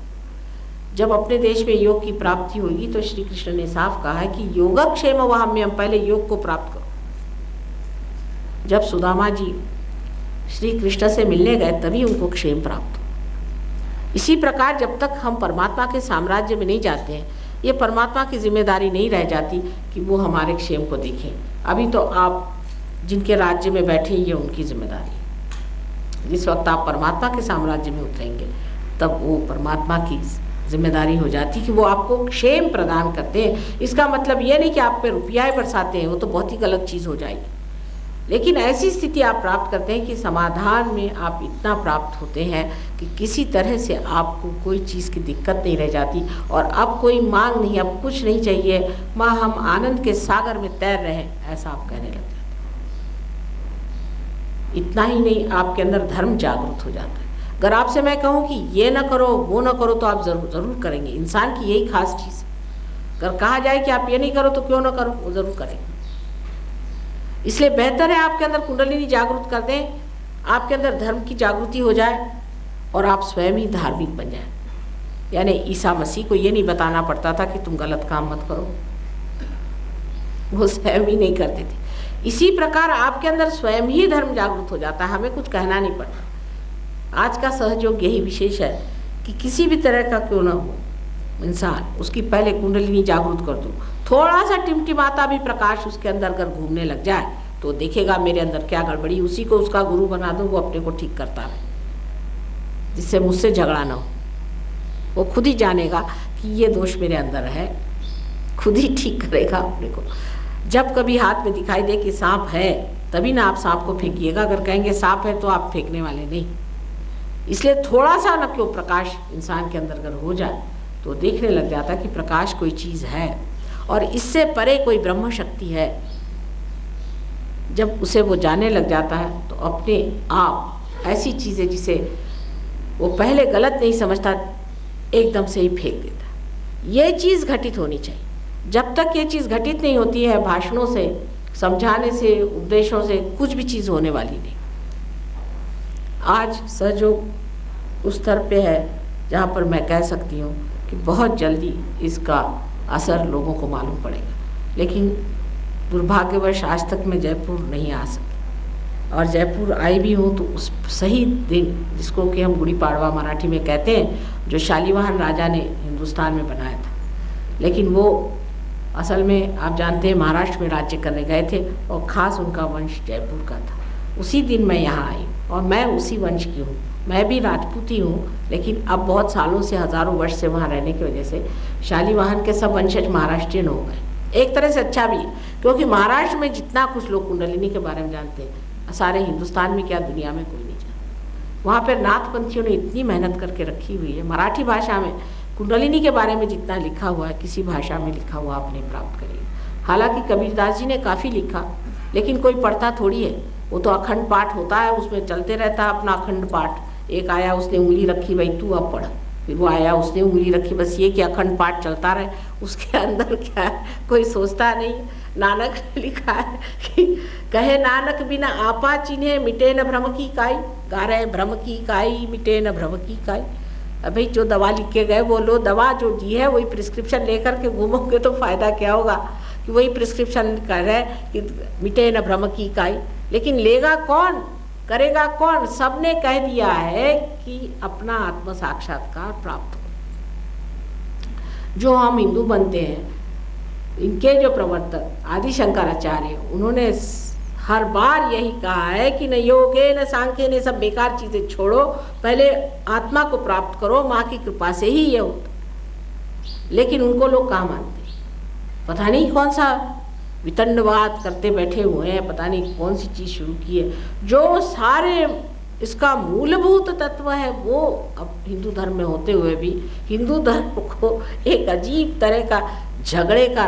जब अपने देश में योग की प्राप्ति होगी तो श्री कृष्ण ने साफ कहा है कि योगक्षेम वहाम्यम, पहले योग को प्राप्त करो। जब सुदामा जी श्री कृष्ण से मिलने गए तभी उनको क्षेम प्राप्त हो। इसी प्रकार जब तक हम परमात्मा के साम्राज्य में नहीं जाते हैं, ये परमात्मा की जिम्मेदारी नहीं रह जाती कि वो हमारे क्षेम को देखें। अभी तो आप जिनके राज्य में बैठे ये उनकी जिम्मेदारी है। जिस वक्त आप परमात्मा के साम्राज्य में उतरेंगे तब वो परमात्मा की जिम्मेदारी हो जाती कि वो आपको क्षेम प्रदान करते हैं। इसका मतलब ये नहीं कि आप पे रुपया बरसाते हैं, वो तो बहुत ही गलत चीज़ हो जाएगी। लेकिन ऐसी स्थिति आप प्राप्त करते हैं कि समाधान में आप इतना प्राप्त होते हैं कि किसी तरह से आपको कोई चीज़ की दिक्कत नहीं रह जाती और अब कोई मांग नहीं, अब कुछ नहीं चाहिए, माँ हम आनंद के सागर में तैर रहे हैं, ऐसा आप कहने लग जाते हैं। इतना ही नहीं, आपके अंदर धर्म जागृत हो जाता है। अगर आपसे मैं कहूँ कि ये ना करो वो ना करो तो आप ज़रूर करेंगे। इंसान की यही खास चीज़ है। अगर कहा जाए कि आप ये नहीं करो तो क्यों ना करो, वो ज़रूर करेंगे। इसलिए बेहतर है आपके अंदर कुंडलिनी जागृत कर दें, आपके अंदर धर्म की जागृति हो जाए और आप स्वयं ही धार्मिक बन जाए। यानी ईसा मसीह को ये नहीं बताना पड़ता था कि तुम गलत काम मत करो, वो स्वयं ही नहीं करते थे। इसी प्रकार आपके अंदर स्वयं ही धर्म जागृत हो जाता है, हमें कुछ कहना नहीं पड़ता। आज का सहयोग यही विशेष है कि किसी भी तरह का क्यों ना हो इंसान, उसकी पहले कुंडलिनी जागृत कर दो। थोड़ा सा टिमटिमाता भी प्रकाश उसके अंदर अगर घूमने लग जाए तो देखेगा मेरे अंदर क्या गड़बड़ी, उसी को उसका गुरु बना दो, वो अपने को ठीक करता है, जिससे मुझसे झगड़ा ना हो। वो खुद ही जानेगा कि ये दोष मेरे अंदर है, खुद ही ठीक करेगा अपने को। जब कभी हाथ में दिखाई दे कि सांप है तभी ना आप सांप को फेंकिएगा, अगर कहेंगे सांप है तो आप फेंकने वाले नहीं। इसलिए थोड़ा सा न क्यों प्रकाश इंसान के अंदर अगर हो जाए तो देखने लग जाता कि प्रकाश कोई चीज़ है और इससे परे कोई ब्रह्म शक्ति है। जब उसे वो जानने लग जाता है तो अपने आप ऐसी चीज़ें जिसे वो पहले गलत नहीं समझता एकदम से ही फेंक देता है। ये चीज़ घटित होनी चाहिए। जब तक ये चीज़ घटित नहीं होती है, भाषणों से, समझाने से, उपदेशों से कुछ भी चीज़ होने वाली नहीं। आज सहयोग उस स्तर पे है जहाँ पर मैं कह सकती हूँ कि बहुत जल्दी इसका असर लोगों को मालूम पड़ेगा। लेकिन दुर्भाग्यवश आज तक मैं जयपुर नहीं आ सकी, और जयपुर आई भी हूँ तो उस सही दिन जिसको कि हम गुड़ी पाड़वा मराठी में कहते हैं, जो शालीवाहन राजा ने हिंदुस्तान में बनाया था, लेकिन वो असल में आप जानते हैं महाराष्ट्र में राज्य करने गए थे और ख़ास उनका वंश जयपुर का था। उसी दिन मैं यहाँ आई और मैं उसी वंश की हूँ। मैं भी राजपूत ही हूँ, लेकिन अब बहुत सालों से, हज़ारों वर्ष से वहाँ रहने की वजह से शालीवाहन के सब वंशज महाराष्ट्रियन हो गए। एक तरह से अच्छा भी है, क्योंकि महाराष्ट्र में जितना कुछ लोग कुंडलिनी के बारे में जानते हैं, सारे हिंदुस्तान में क्या दुनिया में कोई नहीं जानता। वहाँ पर नाथपंथियों ने इतनी मेहनत करके रखी हुई है। मराठी भाषा में कुंडलिनी के बारे में जितना लिखा हुआ है किसी भाषा में लिखा हुआ आप नहीं प्राप्त करिए। हालांकि कबीरदास जी ने काफ़ी लिखा, लेकिन कोई पढ़ता थोड़ी है। वो तो अखंड पाठ होता है, उसमें चलते रहता है अपना अखंड पाठ। एक आया उसने उंगली रखी, भाई तू अब पढ़, फिर वो आया उसने उंगली रखी, बस ये कि अखंड पाठ चलता रहे। उसके अंदर क्या है कोई सोचता नहीं। नानक ने लिखा है कि कहे नानक बिना आपा चिन्हे मिटे न भ्रम की काई, गा रहे भ्रम की काई मिटे न भ्रम की काई। भाई जो दवा लिख के गए वो लो, दवा जो दी है वही प्रिस्क्रिप्शन लेकर के घूमोगे तो फायदा क्या होगा कि वही प्रिस्क्रिप्शन कर रहे कि मिटे न भ्रम की काई। लेकिन लेगा कौन, करेगा कौन? सबने कह दिया है कि अपना आत्म साक्षात्कार प्राप्त हो। जो हम हिंदू बनते हैं, इनके जो प्रवर्तक आदि शंकराचार्य, उन्होंने हर बार यही कहा है कि न योगे न सांख्य ने, सब बेकार चीजें छोड़ो, पहले आत्मा को प्राप्त करो, माँ की कृपा से ही ये होता। लेकिन उनको लोग कहाँ मानते, पता नहीं कौन सा वितंडवाद करते बैठे हुए हैं, पता नहीं कौन सी चीज शुरू की है। जो सारे इसका मूलभूत तत्व है वो अब हिंदू धर्म में होते हुए भी हिंदू धर्म को एक अजीब तरह का झगड़े का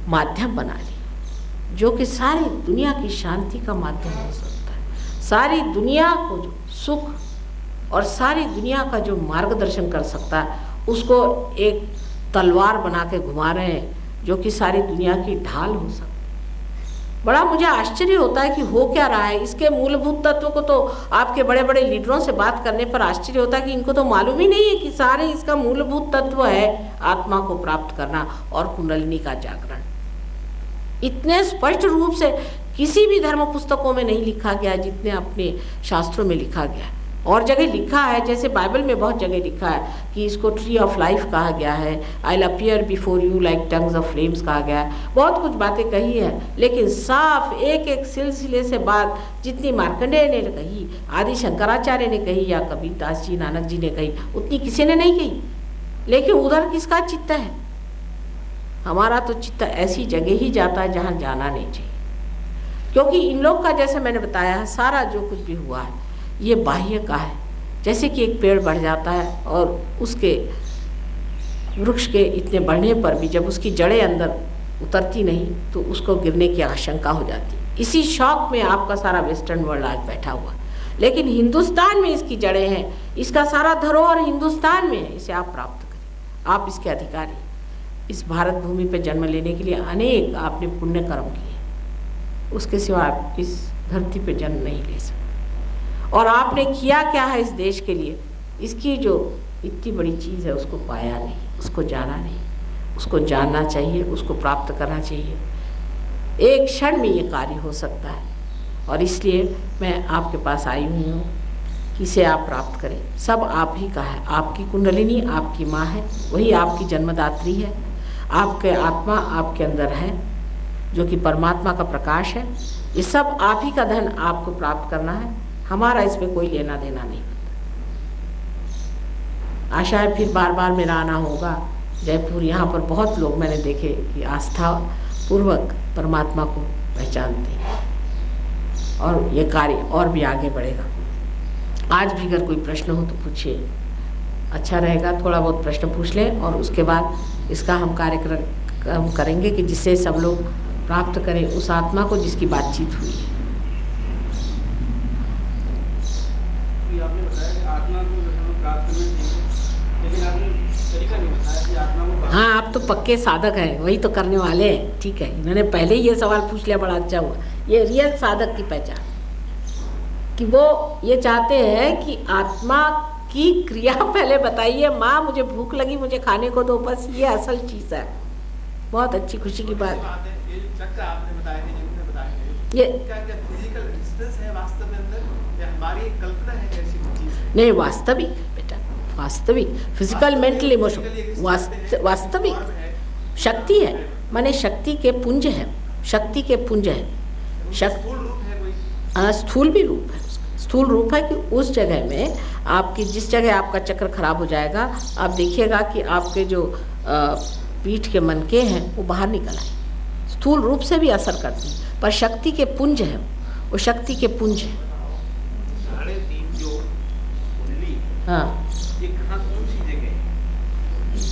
माध्यम बना लिया, जो कि सारी दुनिया की शांति का माध्यम हो सकता है। सारी दुनिया को जो सुख और सारी दुनिया का जो मार्गदर्शन कर सकता है, उसको एक तलवार बना के घुमा रहे हैं, जो कि सारी दुनिया की ढाल हो सकती है। बड़ा मुझे आश्चर्य होता है कि हो क्या रहा है। इसके मूलभूत तत्व को तो आपके बड़े बड़े लीडरों से बात करने पर आश्चर्य होता है कि इनको तो मालूम ही नहीं है कि सारे इसका मूलभूत तत्व है आत्मा को प्राप्त करना और कुंडलिनी का जागरण। इतने स्पष्ट रूप से किसी भी धर्म पुस्तकों में नहीं लिखा गया जितने अपने शास्त्रों में लिखा गया। और जगह लिखा है, जैसे बाइबल में बहुत जगह लिखा है कि इसको ट्री ऑफ लाइफ कहा गया है, I will appear before you like tongues of flames कहा गया है, बहुत कुछ बातें कही है। लेकिन साफ एक एक सिलसिले से बात जितनी मार्कंडेय ने कही, आदि शंकराचार्य ने कही, या कबीरदास जी, नानक जी ने कही, उतनी किसी ने नहीं कही। लेकिन उधर किसका चित्त है? हमारा तो चित्त ऐसी जगह ही जाता है जहाँ जाना नहीं चाहिए। क्योंकि इन लोग का, जैसे मैंने बताया, सारा जो कुछ भी हुआ है ये बाह्य का है। जैसे कि एक पेड़ बढ़ जाता है और उसके वृक्ष के इतने बढ़ने पर भी जब उसकी जड़ें अंदर उतरती नहीं तो उसको गिरने की आशंका हो जाती है। इसी शौक में आपका सारा वेस्टर्न वर्ल्ड आज बैठा हुआ। लेकिन हिंदुस्तान में इसकी जड़ें हैं, इसका सारा धरोहर हिंदुस्तान में है। इसे आप प्राप्त करें, आप इसके अधिकारी। इस भारत भूमि पर जन्म लेने के लिए अनेक आपने पुण्य कर्म किए, उसके सिवा आप इस धरती पर जन्म नहीं ले सकते। और आपने किया क्या है इस देश के लिए, इसकी जो इतनी बड़ी चीज़ है उसको पाया नहीं, उसको जाना नहीं। उसको जानना चाहिए, उसको प्राप्त करना चाहिए। एक क्षण में ये कार्य हो सकता है और इसलिए मैं आपके पास आई हुई हूँ कि इसे आप प्राप्त करें। सब आप ही का है। आपकी कुंडलिनी आपकी माँ है, वही आपकी जन्मदात्री है। आपके आत्मा आपके अंदर है जो कि परमात्मा का प्रकाश है। ये सब आप ही का धन आपको प्राप्त करना है, हमारा इसमें कोई लेना देना नहीं। आशा है फिर बार बार मेरा आना होगा जयपुर। यहाँ पर बहुत लोग मैंने देखे कि आस्था पूर्वक परमात्मा को पहचानते हैं और ये कार्य और भी आगे बढ़ेगा। आज भी अगर कोई प्रश्न हो तो पूछिए, अच्छा रहेगा। थोड़ा बहुत प्रश्न पूछ लें और उसके बाद इसका हम कार्यक्रम करेंगे कि जिससे सब लोग प्राप्त करें उस आत्मा को जिसकी बातचीत हुई है। आपने बताया कि आत्मा को प्राप्त करना चाहिए, लेकिन आपने तरीका नहीं बताया कि आत्मा को। हाँ, आप तो पक्के साधक हैं, वही तो करने वाले हैं। ठीक है, इन्होंने पहले ही ये सवाल पूछ लिया, बड़ा अच्छा हुआ। ये रियल साधक की पहचान कि वो ये चाहते हैं कि आत्मा की क्रिया पहले बताइए। माँ मुझे भूख लगी, मुझे खाने को दो, बस ये असल चीज़ है। बहुत अच्छी खुशी की बात है। आपने बताया है, ये क्या फिजिकल एग्जिस्टेंस है वास्तव में अंदर, या हमारी एक कल्पना है ऐसी चीज? नहीं, वास्तविक बेटा, वास्तविक फिजिकल मेंटल इमोशन वास्तविक शक्ति है। माने शक्ति के पुंज है, शक्ति के पुंज है। स्थूल रूप है कोई? स्थूल भी रूप है। स्थूल रूप है कि उस जगह में आपकी, जिस जगह आपका चक्र खराब हो जाएगा, आप देखिएगा कि आपके जो पीठ के मनके हैं वो बाहर निकल आए। स्थूल रूप से भी असर करती है, पर शक्ति के पुंज है, वो शक्ति के पुंज है। 3.5 जो हाँ, ये कहाँ कौन सी जगह है?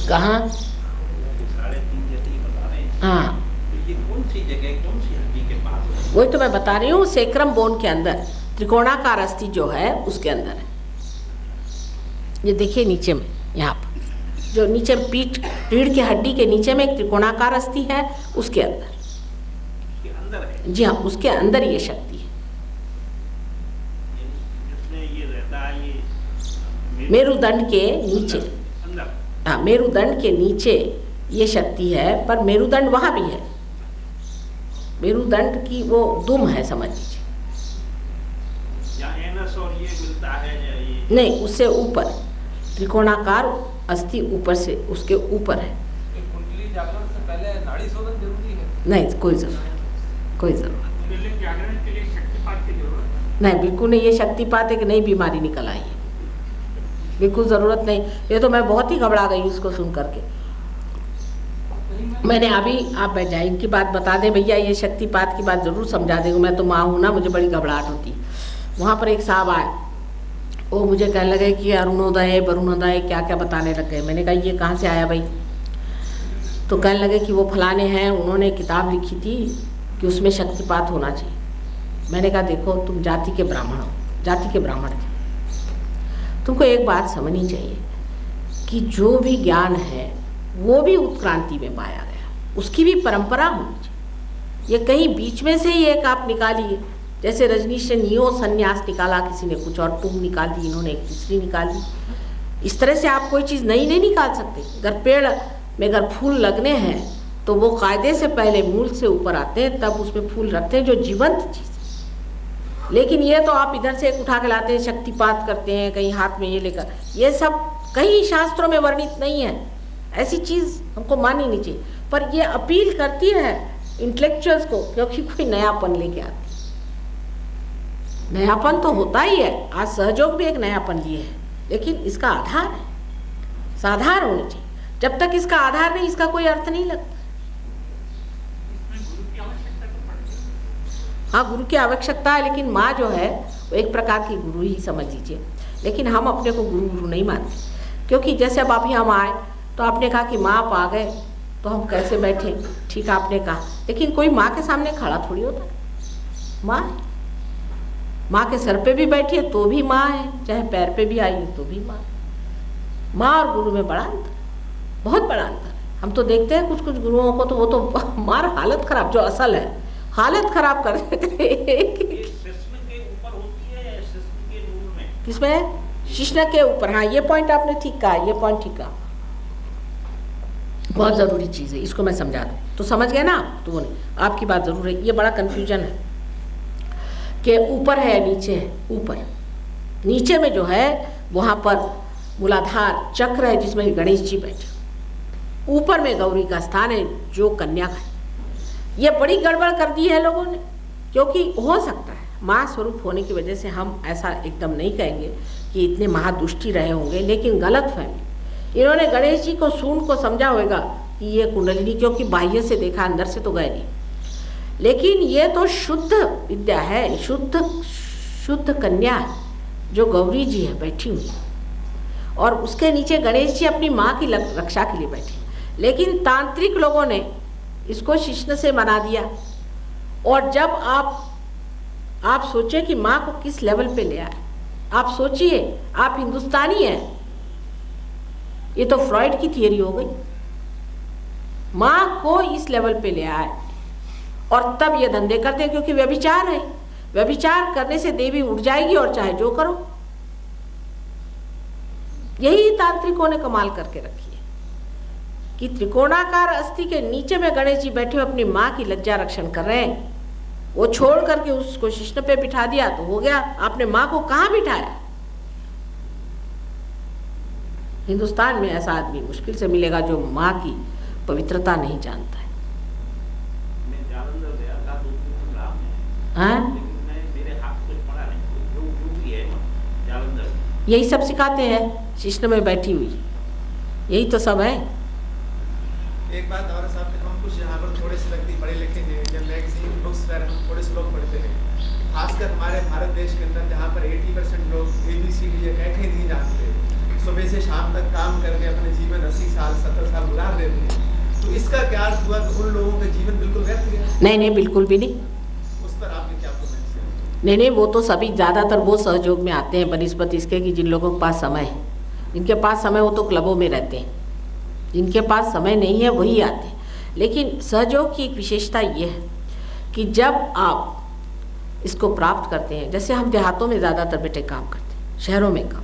कहाँ? 3.5 जैसे ही बता रहे हैं, हाँ, तो ये कौन सी जगह, कौन सी हड्डी के पास है? वही तो मैं बता रही हूँ, सेक्रम बोन के अंदर त्रिकोणाकार अस्थि जो है उसके अंदर है। ये देखिए नीचे में, यहाँ पर जो नीचे रीढ़ की हड्डी के नीचे में एक त्रिकोणाकार अस्थि है, उसके अंदर। के अंदर है? जी हाँ, उसके अंदर ये शक्ति है। जिसमें ये रहता है, ये मेरुदंड के नीचे। अंदर? हाँ, मेरुदंड के नीचे ये शक्ति है, पर मेरुदंड वहाँ भी है। मेरुदंड की वो दुम है, समझ लीजिए। यहाँ एनस और ये मिलता है ये? नहीं, उससे ऊपर त्रिकोणाकार अस्थि ऊपर से, उसके ऊपर है। कुंडली जागरण से पहले नाड़ी शोधन जरूरी है? नहीं, कोई जरूरत, कोई जरूरत कुंडली जागरण के लिए शक्तिपात की जरूरत नहीं, बिल्कुल नहीं। ये शक्तिपात एक नई बीमारी निकल आई है, बिल्कुल जरूरत नहीं। ये तो मैं बहुत ही घबरा गई इसको सुन करके। मैंने अभी, आप बैठ जाए, इनकी बात बता दें भैया, ये शक्तिपात की बात जरूर समझा देंगे। मैं तो माँ हूँ ना, मुझे बड़ी घबराहट होती है। वहाँ पर एक साहब आए, वो मुझे कहने लगे कि अरुणोदय वरुणोदय क्या क्या बताने लग गए। मैंने कहा ये कहाँ से आया भाई? तो कहने लगे कि वो फलाने हैं, उन्होंने किताब लिखी थी कि उसमें शक्तिपात होना चाहिए। मैंने कहा देखो, तुम जाति के ब्राह्मण हो, जाति के ब्राह्मण थे, तुमको एक बात समझनी चाहिए कि जो भी ज्ञान है वो भी उत्क्रांति में पाया गया, उसकी भी परंपरा होनी चाहिए। ये कहीं बीच में से ही एक आप निकालिए, जैसे रजनीश ने नियो संन्यास निकाला, किसी ने कुछ और टूम निकाल दी, इन्होंने एक तीसरी निकाली। इस तरह से आप कोई चीज़ नई नहीं निकाल सकते। अगर पेड़ में अगर फूल लगने हैं तो वो कायदे से पहले मूल से ऊपर आते हैं, तब उसमें फूल रखते हैं, जो जीवंत चीज़ है। लेकिन ये तो आप इधर से एक उठा के लाते हैं, शक्तिपात करते हैं, कहीं हाथ में ये लेकर, ये सब कहीं शास्त्रों में वर्णित नहीं है। ऐसी चीज़ हमको माननी नहीं चाहिए। पर ये अपील करती है इंटेलेक्चुअल्स को, क्योंकि कोई नयापन लेके आती है। नयापन तो होता ही है, आज सहयोग भी एक नयापन लिए है, लेकिन इसका आधार है, साधार होनी चाहिए। जब तक इसका आधार नहीं, इसका कोई अर्थ नहीं लगता। हाँ, गुरु की आवश्यकता है, लेकिन माँ जो है वो एक प्रकार की गुरु ही समझ लीजिए। लेकिन हम अपने को गुरु गुरु नहीं मानते, क्योंकि जैसे अब अभी हम आए तो आपने कहा कि माँ आप आ गए तो हम कैसे बैठे, ठीक आपने कहा, लेकिन कोई माँ के सामने खड़ा थोड़ी होता। माँ के सर पे भी बैठी है तो भी माँ है, चाहे पैर पे भी आई है तो भी माँ। माँ और गुरु में बड़ा अंतर, बहुत बड़ा अंतर है। हम तो देखते हैं कुछ कुछ गुरुओं को तो वो तो मार हालत खराब, जो असल है हालत खराब कर देते हैं। किसमें? शिष्ण के ऊपर। हाँ, ये पॉइंट आपने ठीक कहा, ये पॉइंट ठीक कहा, बहुत ज़रूरी चीज़ है, इसको मैं समझा दूँ तो समझ गए ना। तो वो नहीं, आपकी बात ज़रूर है। ये बड़ा कन्फ्यूजन है कि ऊपर है या नीचे है। ऊपर, नीचे में जो है वहाँ पर मूलाधार चक्र है जिसमें गणेश जी बैठे, ऊपर में गौरी का स्थान है जो कन्या का है। ये बड़ी गड़बड़ कर दी है लोगों ने, क्योंकि हो सकता है माँ स्वरूप होने की वजह से, हम ऐसा एकदम नहीं कहेंगे कि इतने महादुष्टि रहे होंगे, लेकिन गलत फहमी। इन्होंने गणेश जी को सूंड को समझा होगा कि ये कुंडलिनी, क्योंकि बाह्य से देखा, अंदर से तो गए नहीं। लेकिन ये तो शुद्ध विद्या है, शुद्ध कन्या जो गौरी जी है बैठी हुई, और उसके नीचे गणेश जी अपनी माँ की रक्षा के लिए बैठे। लेकिन तांत्रिक लोगों ने इसको शिष्ण से बना दिया। और जब आप सोचिए कि माँ को किस लेवल पे ले आए। आप सोचिए, आप हिंदुस्तानी हैं, ये तो फ्रॉइड की थियरी हो गई। माँ को इस लेवल पे ले आए और तब ये धंधे करते हैं, क्योंकि व्यभिचार है। व्यभिचार करने से देवी उठ जाएगी और चाहे जो करो। यही तांत्रिकों ने कमाल करके रखी है कि त्रिकोणाकार अस्थि के नीचे में गणेश जी बैठे हुए अपनी माँ की लज्जा रक्षण कर रहे हैं। वो छोड़ करके उसको शिष्ण पे बिठा दिया तो हो गया। आपने माँ को कहाँ बिठाया? हिंदुस्तान में ऐसा आदमी मुश्किल से मिलेगा जो माँ की पवित्रता नहीं जानता है। हाँ? यही सब सिखाते हैं शिष्ण में बैठी हुई, यही तो सब है। एक बात और साहब, हम कुछ यहाँ पर थोड़े से व्यक्ति पढ़े लिखे हैं, जब मैगजीन बुक्स वगैरह हम थोड़े से लोग पढ़ते हैं, खासकर हमारे भारत देश के अंदर जहाँ पर 80% लोग ABCD या कैठे नहीं जानते। सुबह से शाम तक काम करके अपने जीवन 80 साल 70 साल गुजार देते हैं, तो इसका क्या अर्थ हुआ कि उन लोगों का जीवन बिल्कुल व्यर्थ गया? नहीं, बिल्कुल भी नहीं। उस पर आपके क्या कमेंट्स हैं? नहीं, वो तो सभी ज़्यादातर वो सहयोग में आते हैं बनिस्बत इसके कि जिन लोगों के पास समय है। जिनके पास समय वो तो क्लबों में रहते हैं, जिनके पास समय नहीं है वही आते हैं। लेकिन सहयोग की एक विशेषता ये है कि जब आप इसको प्राप्त करते हैं, जैसे हम देहातों में ज़्यादातर बेटे काम करते हैं, शहरों में कम,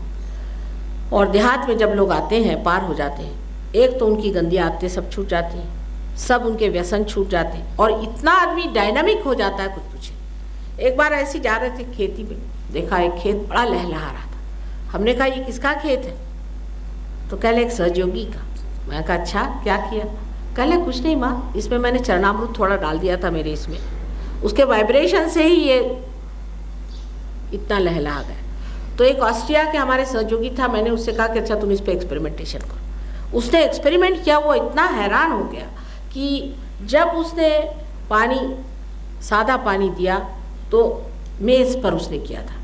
और देहात में जब लोग आते हैं, पार हो जाते हैं, एक तो उनकी गंदी आदतें सब छूट जाती हैं, सब उनके व्यसन छूट जाते हैं, और इतना आदमी डायनामिक हो जाता है कुछ पूछे। एक बार ऐसे जा रहे थे खेती में, देखा एक खेत बड़ा लहलहा रहा था। हमने कहा ये किसका खेत है? तो कह ले एक सहयोगी का। मैं कहा अच्छा, क्या किया? कह ले कुछ नहीं माँ, इसमें मैंने चरणामृत थोड़ा डाल दिया था मेरे इसमें, उसके वाइब्रेशन से ही ये इतना लहलहा गया। तो एक ऑस्ट्रिया के हमारे सहयोगी था, मैंने उससे कहा कि अच्छा तुम इस पर एक्सपेरिमेंटेशन करो। उसने एक्सपेरिमेंट किया, वो इतना हैरान हो गया कि जब उसने पानी, सादा पानी दिया तो मेज़ पर उसने किया था,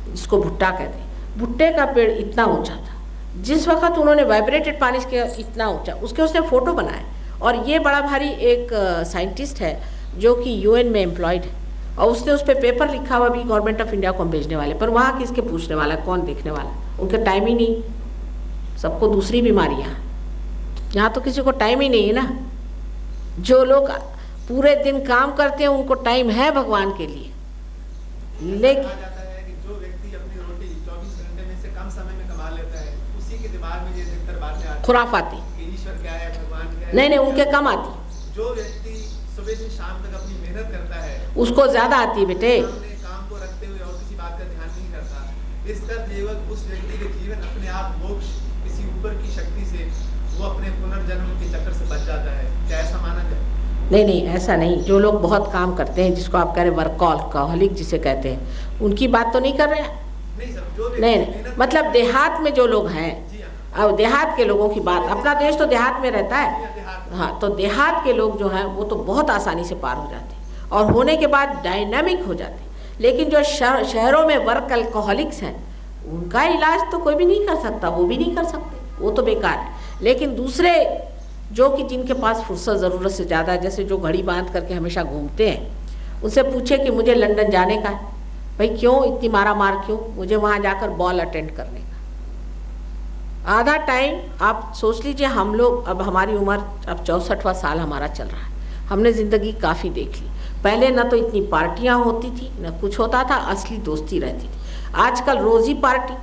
जिसको भुट्टा कहते हैं। भुट्टे का पेड़ इतना ऊंचा था, जिस वक्त उन्होंने वाइब्रेटेड पानी किया इतना ऊंचा, उसके उसने फ़ोटो बनाए। और ये बड़ा भारी एक साइंटिस्ट है जो कि UN में एम्प्लॉयड है, और उसने उस पर पेपर लिखा हुआ भी, गवर्नमेंट ऑफ इंडिया को हम भेजने वाले, पर वहाँ किसके पूछने वाला, कौन देखने वाला? उनके टाइम ही नहीं, सबको दूसरी बीमारियाँ हैं। यहाँ तो किसी को टाइम ही नहीं है ना। जो लोग पूरे दिन काम करते हैं उनको टाइम है भगवान के लिए, लेकिन कहा जाता है कि जो व्यक्ति अपनी रोटी 24 घंटे में से कम समय में कमा लेता है, उसी के दिमाग में ये अधिकतर बातें आती हैं खुराफाती। कि ईश्वर क्या है, भगवान क्या है। नहीं, उनके कम आती। जो व्यक्ति सुबह से शाम तक अपनी मेहनत करता है, उसको ज्यादा आती है बेटे। अपने काम को रखते हुए और किसी बात का ध्यान नहीं करता, इसका केवल उस व्यक्ति के जीवन अपने आप मोक्ष किसी ऊपर की शक्ति से वो अपने पुनर्जन्म के चक्कर से बच जाता है। क्या ऐसा माना जाए? नहीं, ऐसा नहीं। जो लोग बहुत काम करते हैं, जिसको आप कह रहे हैं वर्कहॉलिक जिसे कहते हैं, उनकी बात तो नहीं कर रहे हैं। नहीं सर, जो नहीं, मतलब देहात में जो लोग हैं, जी हाँ, अब देहात के लोगों की बात, अपना देश तो देहात में रहता है। देहात। हाँ, तो देहात के लोग जो हैं वो तो बहुत आसानी से पार हो जाते हैं, और होने के बाद डायनामिक हो जाते हैं। लेकिन जो शहरों में वर्क अल्कोहलिक्स हैं, उनका इलाज तो कोई भी नहीं कर सकता, वो भी नहीं कर सकते, वो तो बेकार है। लेकिन दूसरे जो कि जिनके पास फुर्सत ज़रूरत से ज़्यादा है, जैसे जो घड़ी बांध करके हमेशा घूमते हैं, उनसे पूछे कि मुझे लंदन जाने का है। भाई क्यों इतनी मारा मार क्यों? मुझे वहाँ जाकर बॉल अटेंड करने का। आधा टाइम आप सोच लीजिए, हम लोग, अब हमारी उम्र अब 64वां साल हमारा चल रहा है, हमने ज़िंदगी काफ़ी देख ली। पहले न तो इतनी पार्टियाँ होती थी, न कुछ होता था, असली दोस्ती रहती थी। आजकल रोज़ ही पार्टी,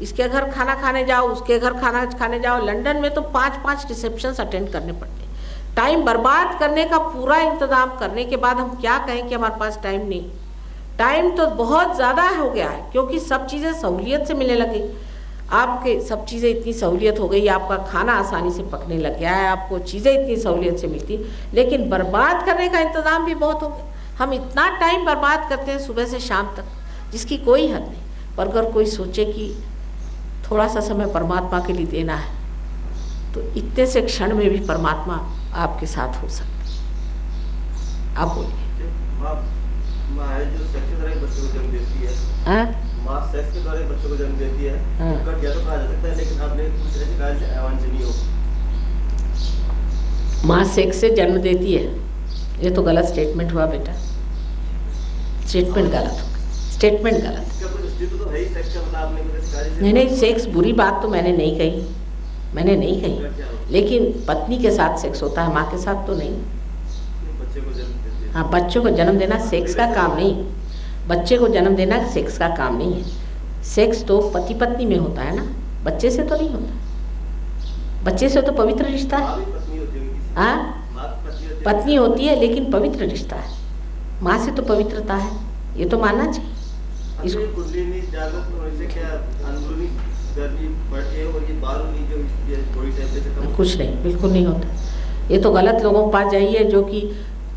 इसके घर खाना खाने जाओ, उसके घर खाना खाने जाओ। लंदन में तो 5-5 रिसेप्शंस अटेंड करने पड़ते हैं। टाइम बर्बाद करने का पूरा इंतज़ाम करने के बाद हम क्या कहें कि हमारे पास टाइम नहीं? टाइम तो बहुत ज़्यादा हो गया है, क्योंकि सब चीज़ें सहूलियत से मिलने लगी। आपके सब चीज़ें इतनी सहूलियत हो गई, आपका खाना आसानी से पकने लग गया है, आपको चीज़ें इतनी सहूलियत से मिलती, लेकिन बर्बाद करने का इंतज़ाम भी बहुत हो गया। हम इतना टाइम बर्बाद करते हैं सुबह से शाम तक, जिसकी कोई हद नहीं। पर अगर कोई सोचे कि थोड़ा सा समय परमात्मा के लिए देना है, तो इतने से क्षण में भी परमात्मा आपके साथ हो सकते हैं। आप बोलिए। माँ है जो सेक्स के द्वारा बच्चों को जन्म देती है, माँ सेक्स के द्वारा बच्चों को जन्म देती है, कट या तो कहा जा सकता है, लेकिन आपने कुछ ऐसे कहा से अवांछनीय हो। माँ सेक्स से जन्म देती है, ये तो गलत स्टेटमेंट हुआ बेटा। स्टेटमेंट गलत हो, स्टेटमेंट गलत। तो है ही सेक्स का, मतलब आपने कुछ ऐसे कहा से नहीं, सेक्स बुरी बात तो मैंने नहीं कही, मैंने नहीं कही। लेकिन पत्नी के साथ सेक्स होता है, माँ के साथ तो नहीं। बच्चे को जन्म देती है। हाँ, बच्चों को जन्म देना सेक्स का काम नहीं, बच्चे को जन्म देना सेक्स का काम नहीं है। सेक्स तो पति पत्नी में होता है ना, बच्चे से तो नहीं होता। बच्चे से तो पवित्र रिश्ता है। हाँ, पत्नी होती है, लेकिन पवित्र रिश्ता है। माँ से तो पवित्रता है, ये तो मानना चाहिए। इसको कुंडलिनी जागृत होने से क्या अंदरूनी गर्मी बढ़ती है और ये बाहरी जो बॉडी टेम्परेचर कम? कुछ नहीं, बिल्कुल नहीं होता। ये तो गलत लोगों के पास जाइए, जो कि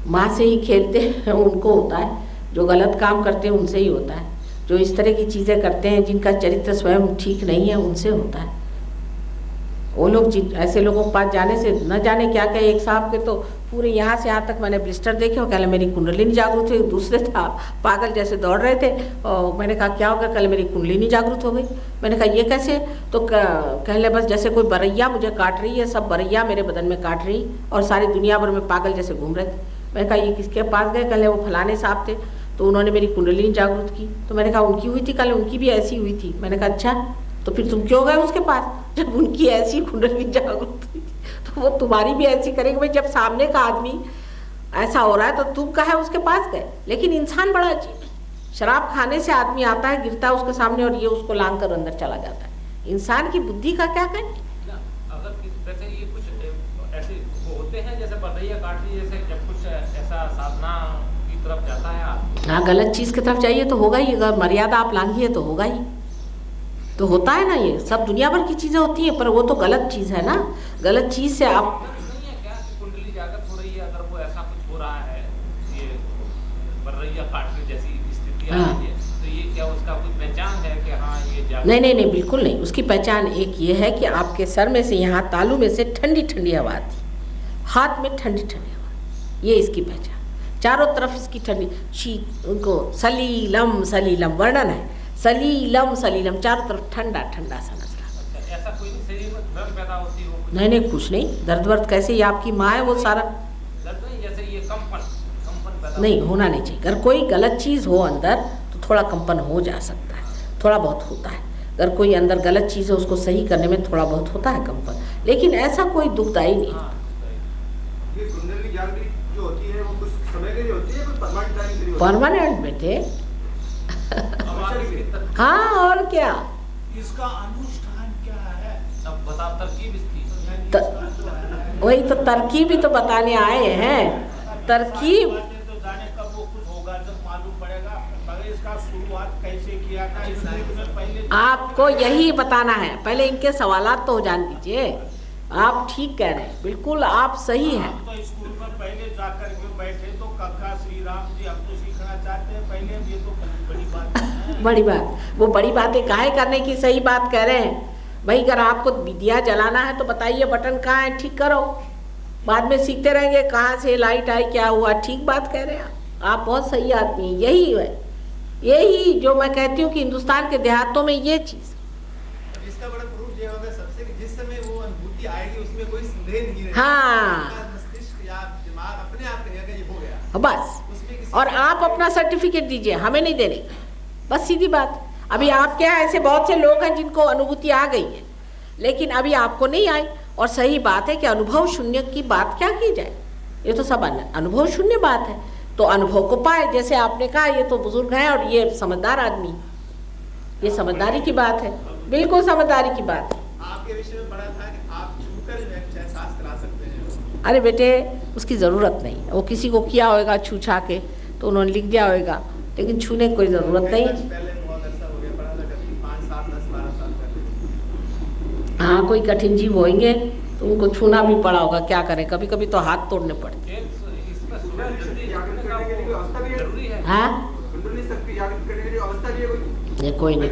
माँ से ही खेलते हैं उनको होता है, जो गलत काम करते हैं उनसे ही होता है, जो इस तरह की चीज़ें करते हैं जिनका चरित्र स्वयं ठीक नहीं है, उनसे होता है। वो लोग ऐसे लोगों के पास जाने से न जाने क्या क्या, एक साहब के तो पूरे यहाँ से यहाँ तक मैंने ब्लिस्टर देखे और कहले मेरी कुंडलिनी जागृत हुई। दूसरे था पागल जैसे दौड़ रहे थे और मैंने कहा क्या होगा, कहले मेरी कुंडलिनी जागृत हो गई। मैंने कहा ये कैसे, तो कहले बस जैसे कोई बरैया मुझे काट रही है, सब बरैया मेरे बदन में काट रही और सारी दुनिया भर में पागल जैसे घूम रहे थे। मैंने कहा ये किसके पास गए, कहले वो फलाने साहब थे तो उन्होंने मेरी कुंडलिनी जागृत की। तो मैंने कहा उनकी हुई थी, कहले उनकी भी ऐसी हुई थी। मैंने कहा अच्छा तो फिर तुम क्यों गए उसके पास, जब उनकी ऐसी कुंडलिनी जागृत हुई तो वो तुम्हारी भी ऐसी करेंगे। भाई जब सामने का आदमी ऐसा हो रहा है तो तुम कहे उसके पास गए। लेकिन इंसान बड़ा अजीब है, शराब खाने से आदमी आता है गिरता है उसके सामने और ये उसको लांग कर अंदर चला जाता है। इंसान की बुद्धि का क्या करें। अगर वैसे ये कुछ ऐसे होते हैं जैसे बरैया काट रही, जैसे जब कुछ ऐसा साधना की तरफ जाता है आदमी, हाँ गलत चीज की तरफ चाहिए तो होगा ही, अगर मर्यादा आप लांघिए तो होगा ही, तो होता है ना। ये सब दुनिया भर की चीजें होती है पर वो तो गलत चीज है ना। गलत चीज से आप नहीं है क्या कि कुंडली जागृत हो रही है, अगर वो ऐसा कुछ हो रहा है, ये बरैया काटने जैसी स्थिति आ रही है, तो ये क्या उसका कुछ पहचान है कि हाँ ये जागृत? नहीं बिल्कुल नहीं। उसकी पहचान एक ये है कि आपके सर में से यहाँ तालू में से ठंडी ठंडी हवा आती, हाथ में ठंडी ठंडी हवा, ये इसकी पहचान। चारों तरफ इसकी ठंडी शीत, उनको सलीलम सलीलम वर्णन है, सलीलम सलीलम, चारों तरफ ठंडा ठंडा सा नजर आता है। ऐसा कोई शरीर में दर्द पैदा होती हो? नहीं कुछ नहीं, दर्द वर्द कैसे, ये आपकी माँ है वो सारा दर्द नहीं, जैसे ये कंपन पैदा नहीं होना नहीं चाहिए। अगर कोई गलत चीज़ हो अंदर तो थोड़ा कंपन हो जा सकता है, थोड़ा बहुत होता है। अगर कोई अंदर गलत चीज़ है उसको सही करने में थोड़ा बहुत होता है कंपन, लेकिन ऐसा कोई दुखदायी नहीं। ये कुंडली जागृति जो होती है वो कुछ समय के लिए होती है, परमानेंट टाइम के लिए? परमानेंट बेटे हाँ और क्या। इसका अनुष्ठान क्या है? अब बता तरकीब इसकी। वही तो तरकीब ही तो बताने आए हैं। तरकीब तो जाने कब वो कुछ होगा जब मालूम पड़ेगा, मगर इसका शुरुआत कैसे किया था इसमें पहले आपको यही बताना है। पहले इनके सवालात तो हो जान दीजिए। आप ठीक कह रहे हैं, बिल्कुल आप सही हैं। तो स्कूल में पहले जाकर के बैठे तो कक्का श्री राम जी हम तो सीखना चाहते हैं पहले, ये तो बड़ी बात है। बड़ी बात, वो बड़ी बातें काहे करने की, सही बात कह रहे हैं भाई। अगर आपको दिया जलाना है तो बताइए बटन कहाँ है, ठीक करो। बाद में सीखते रहेंगे कहाँ से लाइट आई क्या हुआ। ठीक बात कह रहे हैं आप बहुत सही आदमी हैं। यही है, यही जो मैं कहती हूँ कि हिंदुस्तान के देहातों में ये चीज़। इसका बड़ा प्रूफ ये होगा सबसे कि जिस समय वो अनुभूति आएगी उसमें कोई संदेह नहीं रहेगा। हाँ मस्तिष्क या दिमाग अपने आप कहेगा ये हो गया बस। और आप अपना सर्टिफिकेट दीजिए, हमें नहीं देने का, बस सीधी बात। अभी आपके यहाँ ऐसे बहुत से लोग हैं जिनको अनुभूति आ गई है, लेकिन अभी आपको नहीं आई। और सही बात है कि अनुभव शून्य की बात क्या की जाए, ये तो सब अनुभव शून्य बात है। तो अनुभव को पाए, जैसे आपने कहा ये तो बुजुर्ग है और ये समझदार आदमी, ये समझदारी की बात है, बिल्कुल समझदारी की बात है। आपके विषय में पढ़ा था कि आप छूकर एहसास करा सकते हैं। अरे बेटे उसकी ज़रूरत नहीं, वो किसी को किया होगा छू छा के तो उन्होंने लिख दिया होगा, लेकिन छूने की कोई ज़रूरत नहीं। हाँ कोई कठिन जीव होंगे तो उनको छूना भी पड़ा होगा, क्या करें, कभी कभी तो हाथ तोड़ने पड़ते हैं। हाँ ये कोई नहीं,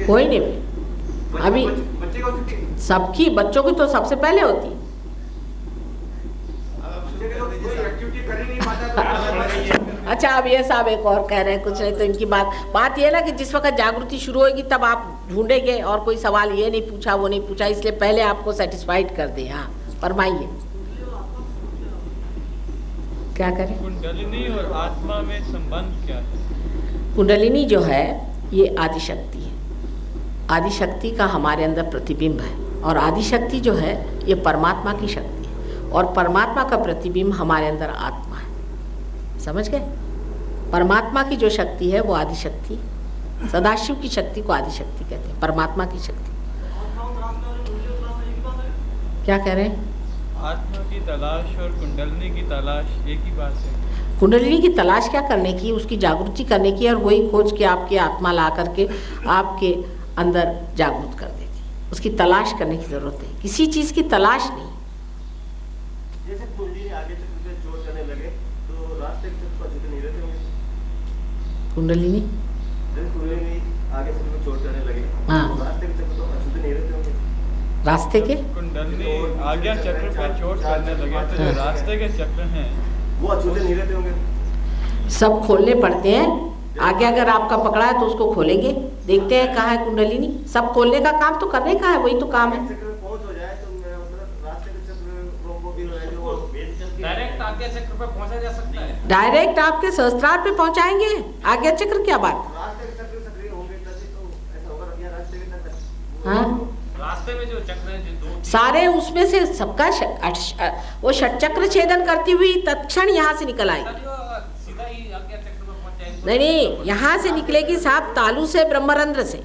कोई नहीं अभी सबकी, बच्चों की तो सबसे पहले होती है। अच्छा अब ये साहब एक और कह रहे हैं, कुछ नहीं तो इनकी बात ये ना कि जिस वक्त जागृति शुरू होगी तब आप ढूंढेंगे और कोई सवाल ये नहीं पूछा वो नहीं पूछा, इसलिए पहले आपको सेटिस्फाइड कर दें। हाँ फरमाइए क्या करें। कुंडलिनी और आत्मा में संबंध क्या है? कुंडलिनी जो है ये आदिशक्ति है, आदिशक्ति का हमारे अंदर प्रतिबिंब है। और आदिशक्ति जो है ये परमात्मा की शक्ति है, और परमात्मा का प्रतिबिंब हमारे अंदर आत्मा है। समझ गए? परमात्मा की जो शक्ति है वो आदिशक्ति, सदाशिव की शक्ति को आदिशक्ति कहते हैं, परमात्मा की शक्ति। क्या कह रहे हैं? आत्मा की तलाश और कुंडलिनी की तलाश एक ही बात है? कुंडलिनी की तलाश क्या करने की, उसकी जागृति करने की, और वही खोज के आपकी आत्मा ला करके आपके अंदर जागृत कर देती। उसकी तलाश करने की जरूरत है, किसी चीज की तलाश नहीं। जैसे कुंडली आगे चलते चोट करने लगे तो रास्ते पे अछूते नहीं रहते होंगे। कुंडलिनी जब कुंडली आगे चलते चोट करने लगे हाँ तो रास्ते पे तो अछूते नहीं रास्ते के कुंडलनी आज्ञा चक्र पे चोट करने लगे तो जो रास्ते के चक्र हैं वो अछूते नहीं रहते होंगे। सब खोलने पड़ते हैं। आगे अगर आपका पकड़ा है तो उसको खोलेंगे, देखते हैं कहाँ है कुंडलिनी। सब खोलने का काम तो करने का है, वही तो काम है। चक्र में पहुंच हो जाए तो मतलब रास्ते के चक्र में वो भी हो जाए जो डायरेक्ट आज्ञा चक्र पे पहुंचा जा सकता है। डायरेक्ट आपके सहस्त्रार पे पहुंचाएंगे। आज्ञा चक्र क्या बात? रास्ते के चक्र सक्रिय होंगे तभी तो ऐसा होगा। या रास्ते के चक्र हाँ, रास्ते में जो चक्र है जो 2 सारे उसमें से सबका वो षटचक्र छेदन करती हुई तत्क्षण यहाँ से निकल आएगी। सीधा ही आज्ञा चक्र में पहुंच जाएंगे। नहीं नहीं, यहाँ से निकलेगी साहब तालु से, ब्रह्मरंध्र से।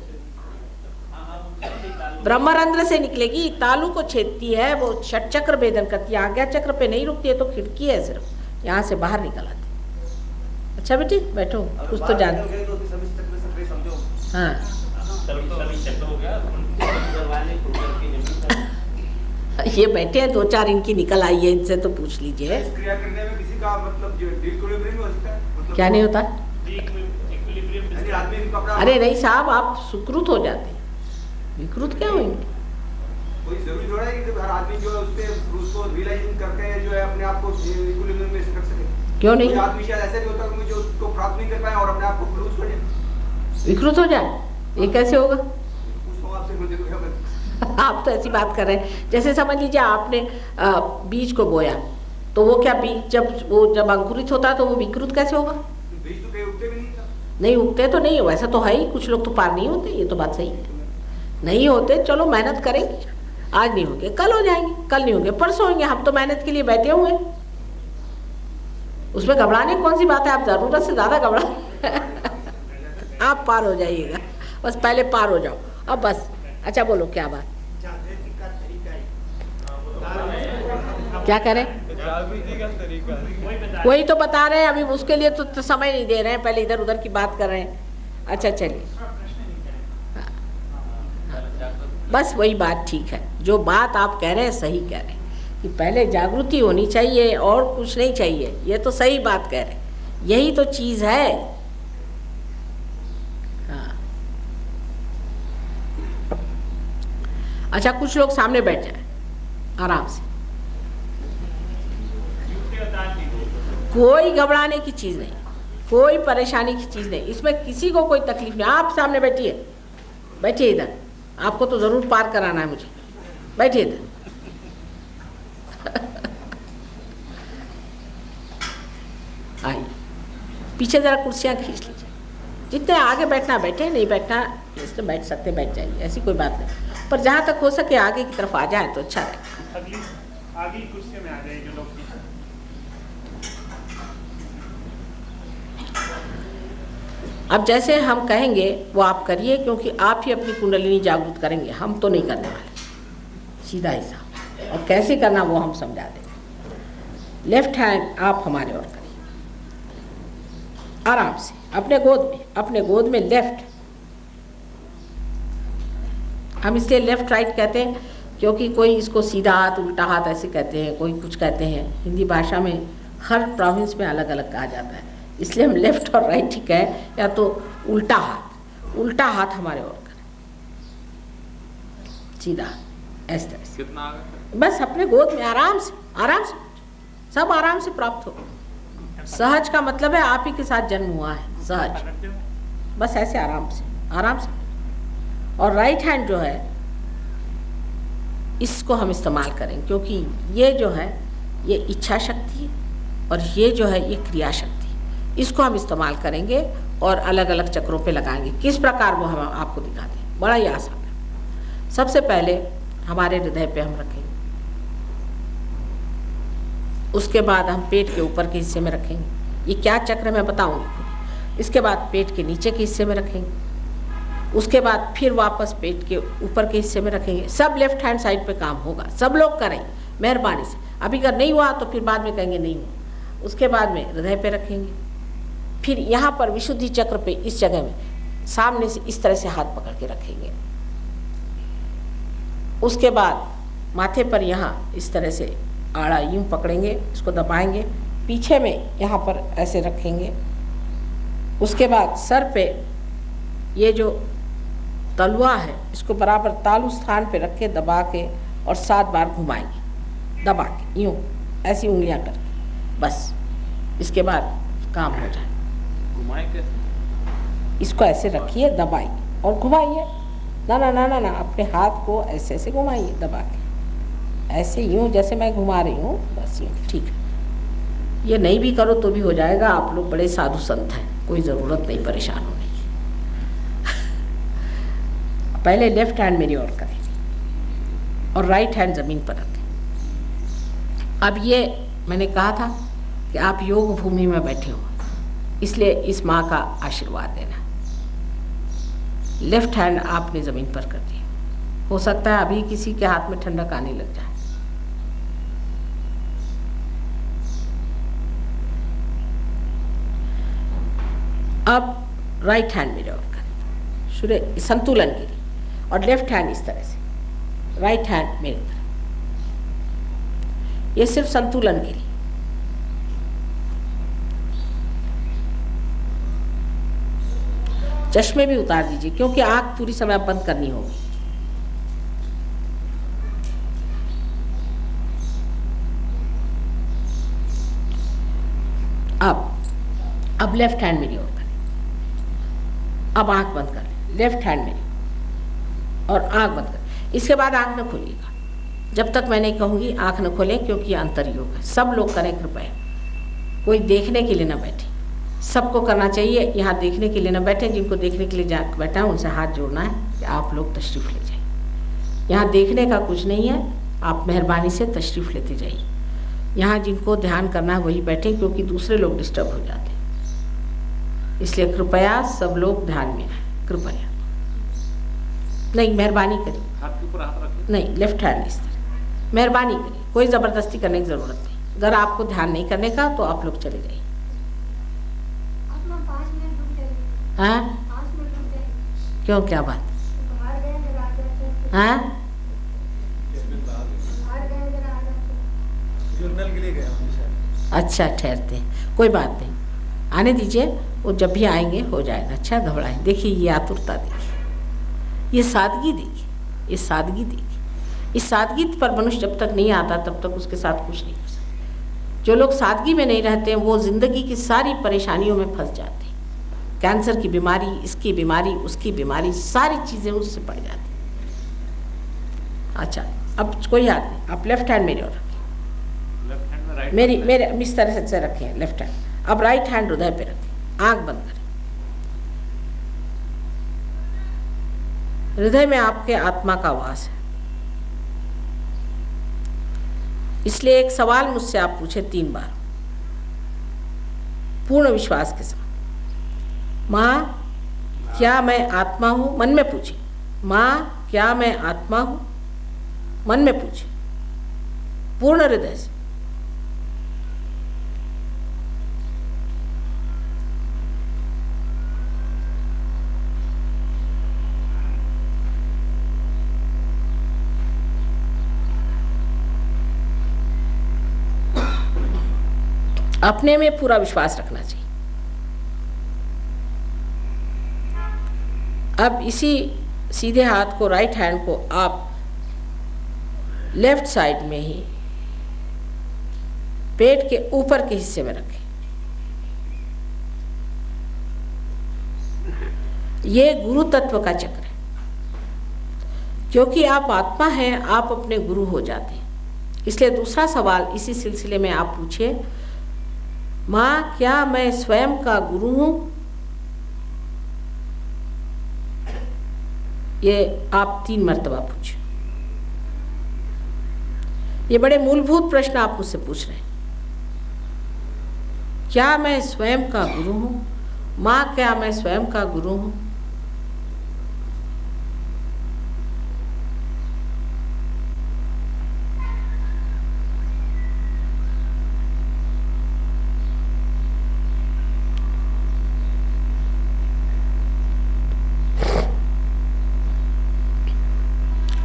ब्रह्मरंध्र से निकलेगी, तालु को छेदती है, वो षटचक्र भेदन करती है। आज्ञा चक्र पे नहीं रुकती है तो खिड़की है सिर्फ, यहाँ से बाहर निकल आती। अच्छा बेटी बैठो, कुछ तो जानते। हाँ ये बैठे हैं, 2-4 इनकी निकल आई है, इनसे तो पूछ लीजिए। क्रिया करने में किसी का मतलब जो इक्विलिब्रियम हो सकता है, मतलब क्या नहीं होता? आदमी अरे नहीं साहब, आप सुकृत हो जाते हैं, विकृत क्या होंगे? कोई जरूरी थोड़ा है कि हर आदमी जो है उसको रियलाइजिंग करके जो है अपने आप को इक्विलिब्रियम में रख सके। क्यों नहीं? कोई आदमी शायद ऐसा नहीं होता कि जो उसको प्राप्त नहीं कर पाए और अपने आप को लूज कर दे, विकृत हो जाए, ये कैसे होगा? उसको आपसे मुझे क्या पता। आप तो ऐसी बात कर रहे हैं जैसे समझ लीजिए आपने बीज को बोया, तो वो क्या बीज जब अंकुरित होता है तो वो विकृत कैसे होगा? बीज तो कहीं उगते भी नहीं था। नहीं उगते तो नहीं, वैसा तो है ही। कुछ लोग तो पार नहीं होते, ये तो बात सही है। नहीं होते, चलो मेहनत करेंगे। आज नहीं होंगे कल हो जाएंगे, कल नहीं होंगे परसों होंगे। हम तो मेहनत के लिए बैठे हुए हैं, उसमें घबराने कौन सी बात है? आप जरूरत से ज्यादा घबरा आप पार हो जाइएगा, बस पहले पार हो जाओ। अब बस अच्छा बोलो क्या बात, क्या करें? जागृति का तरीका वही तो बता रहे हैं, अभी उसके लिए तो समय नहीं दे रहे हैं, पहले इधर उधर की बात कर रहे हैं। अच्छा चलिए, बस वही बात ठीक है। जो बात आप कह रहे हैं सही कह रहे हैं कि पहले जागृति होनी चाहिए और कुछ नहीं चाहिए, ये तो सही बात कह रहे हैं, यही तो चीज है। हाँ अच्छा, कुछ लोग सामने बैठ जाए आराम से, कोई घबराने की चीज नहीं, कोई परेशानी की चीज नहीं, इसमें किसी को कोई तकलीफ नहीं। आप सामने बैठिए, बैठिए इधर, आपको तो जरूर पार कराना है मुझे, बैठिए इधर। आइए पीछे जरा कुर्सियां खींच लीजिए, जितने आगे बैठना बैठे, नहीं बैठना इसमें बैठ सकते बैठ जाइए, ऐसी कोई बात नहीं, पर जहाँ तक हो सके आगे की तरफ आ जाए तो अच्छा रहेगा। अगली आगे कुर्सी में आ जाए जो लोग। अब जैसे हम कहेंगे वो आप करिए, क्योंकि आप ही अपनी कुंडलिनी जागृत करेंगे, हम तो नहीं करने वाले, सीधा हिसाब। और कैसे करना वो हम समझा देंगे। लेफ्ट हैंड आप हमारे ओर करिए आराम से, अपने गोद में लेफ्ट। हम इसलिए लेफ्ट राइट कहते हैं क्योंकि कोई इसको सीधा हाथ उल्टा हाथ ऐसे कहते हैं, कोई कुछ कहते हैं। हिंदी भाषा में हर प्रोविंस में अलग अलग कहा जाता है, इसलिए हम लेफ्ट और राइट ही कहें, या तो उल्टा हाथ हमारे ओर करें, सीधा इस तरह से। कितना आगे? बस अपने गोद में आराम से सब आराम से प्राप्त हो। सहज का मतलब है आप ही के साथ जन्म हुआ है, सहज, बस ऐसे आराम से। और राइट हैंड जो है इसको हम इस्तेमाल करें, क्योंकि ये जो है ये इच्छा शक्ति है और ये जो है ये क्रिया शक्ति है। इसको हम इस्तेमाल करेंगे और अलग अलग चक्रों पे लगाएंगे। किस प्रकार वो हम आपको दिखाते हैं, बड़ा ही आसान है। सबसे पहले हमारे हृदय पे हम रखेंगे, उसके बाद हम पेट के ऊपर के हिस्से में रखेंगे। ये क्या चक्र मैं बताऊंगी। इसके बाद पेट के नीचे के हिस्से में रखेंगे, उसके बाद फिर वापस पेट के ऊपर के हिस्से में रखेंगे। सब लेफ्ट हैंड साइड पे काम होगा, सब लोग करें मेहरबानी से। अभी अगर नहीं हुआ तो फिर बाद में कहेंगे नहीं हुआ। उसके बाद में हृदय पे रखेंगे, फिर यहाँ पर विशुद्धि चक्र पे इस जगह में सामने से इस तरह से हाथ पकड़ के रखेंगे। उसके बाद माथे पर यहाँ इस तरह से आड़ा यूं पकड़ेंगे, इसको दबाएंगे, पीछे में यहाँ पर ऐसे रखेंगे। उसके बाद सर पे ये जो तलवा है, इसको बराबर तालू स्थान पे रख के दबा के और 7 बार घुमाएंगे, दबा के यूँ ऐसी उंगलियां करके, बस इसके बाद काम हो जाए। घुमाए कैसे? इसको ऐसे रखिए, दबाइए और घुमाइए। ना ना ना ना ना, अपने हाथ को ऐसे ऐसे घुमाइए दबा के, ऐसे यूँ जैसे मैं घुमा रही हूँ, बस यूँ, ठीक है। ये नहीं भी करो तो भी हो जाएगा, आप लोग बड़े साधु संत हैं, कोई ज़रूरत नहीं परेशान होने की। पहले लेफ्ट हैंड मेरी ओर करें और राइट हैंड ज़मीन पर रखें। अब ये मैंने कहा था कि आप योग भूमि में बैठे हो, इसलिए इस माँ का आशीर्वाद देना। लेफ्ट हैंड आपने ज़मीन पर कर दिया। हो सकता है अभी किसी के हाथ में ठंडक आने लग जाए। अब राइट हैंड मेरे ओर करें, सूर्य संतुलन के लिए, और लेफ्ट हैंड इस तरह से, राइट हैंड मेरे तरफ, ये सिर्फ संतुलन के लिए। चश्मे भी उतार दीजिए क्योंकि आंख पूरी समय बंद करनी होगी। अब लेफ्ट हैंड मेरी ओर करें, अब आंख बंद कर लें, लेफ्ट हैंड मेरी और आंख बंद कर। इसके बाद आंख न खोलिएगा जब तक मैं नहीं कहूँगी आंख न खोलें, क्योंकि ये अंतर योग है। सब लोग करें कृपया, कोई देखने के लिए न बैठे, सबको करना चाहिए। यहाँ देखने के लिए न बैठे, जिनको देखने के लिए बैठा है उनसे हाथ जोड़ना है कि आप लोग तशरीफ़ ले जाइए। यहाँ देखने का कुछ नहीं है, आप मेहरबानी से तशरीफ़ लेते जाइए। यहाँ जिनको ध्यान करना है वही बैठे, क्योंकि दूसरे लोग डिस्टर्ब हो जाते हैं। इसलिए कृपया सब लोग ध्यान में आए, कृपया। नहीं, मेहरबानी करिए, हाथ के ऊपर हाथ रखिए। नहीं, लेफ्ट हैंड इस तरह, मेहरबानी करिए, कोई ज़बरदस्ती करने की ज़रूरत नहीं। अगर आपको ध्यान नहीं करने का तो आप लोग चले जाइए। हाँ, क्यों, क्या बात? हाँ, के लिए गया। अच्छा, ठहरते हैं, कोई बात नहीं, आने दीजिए, वो जब भी आएंगे हो जाएगा। अच्छा, घबराएं। देखिए ये आतुरता देखिए, ये सादगी देखिए, ये सादगी देखिए। इस सादगी पर मनुष्य जब तक नहीं आता तब तक उसके साथ कुछ नहीं हो सकता। जो लोग सादगी में नहीं रहते हैं वो ज़िंदगी की सारी परेशानियों में फंस जाते हैं। कैंसर की बीमारी, इसकी बीमारी, उसकी बीमारी, सारी चीज़ें उससे पड़ जाती हैं। अच्छा, अब कोई हाथ नहीं, आप लेफ्ट हैंड मेरी ओर रखें, मेरे इस तरह से रखें लेफ्ट हैंड। अब राइट हैंड हृदय पे रखें, आंख बंद करें। हृदय में आपके आत्मा का वास है, इसलिए एक सवाल मुझसे आप पूछे 3 बार पूर्ण विश्वास के साथ। माँ, क्या मैं आत्मा हूँ? मन में पूछिए, माँ क्या मैं आत्मा हूँ? मन में पूछिए, पूर्ण हृदय से। अपने में पूरा विश्वास रखना चाहिए। अब इसी सीधे हाथ को, राइट हैंड को आप लेफ्ट साइड में ही पेट के ऊपर के हिस्से में रखें। ये गुरु तत्व का चक्र है, क्योंकि आप आत्मा हैं, आप अपने गुरु हो जाते हैं। इसलिए दूसरा सवाल इसी सिलसिले में आप पूछिए, माँ क्या मैं स्वयं का गुरु हूँ? ये आप 3 मर्तबा पूछिए। ये बड़े मूलभूत प्रश्न आप मुझसे पूछ रहे हैं। क्या मैं स्वयं का गुरु हूँ? माँ क्या मैं स्वयं का गुरु हूँ?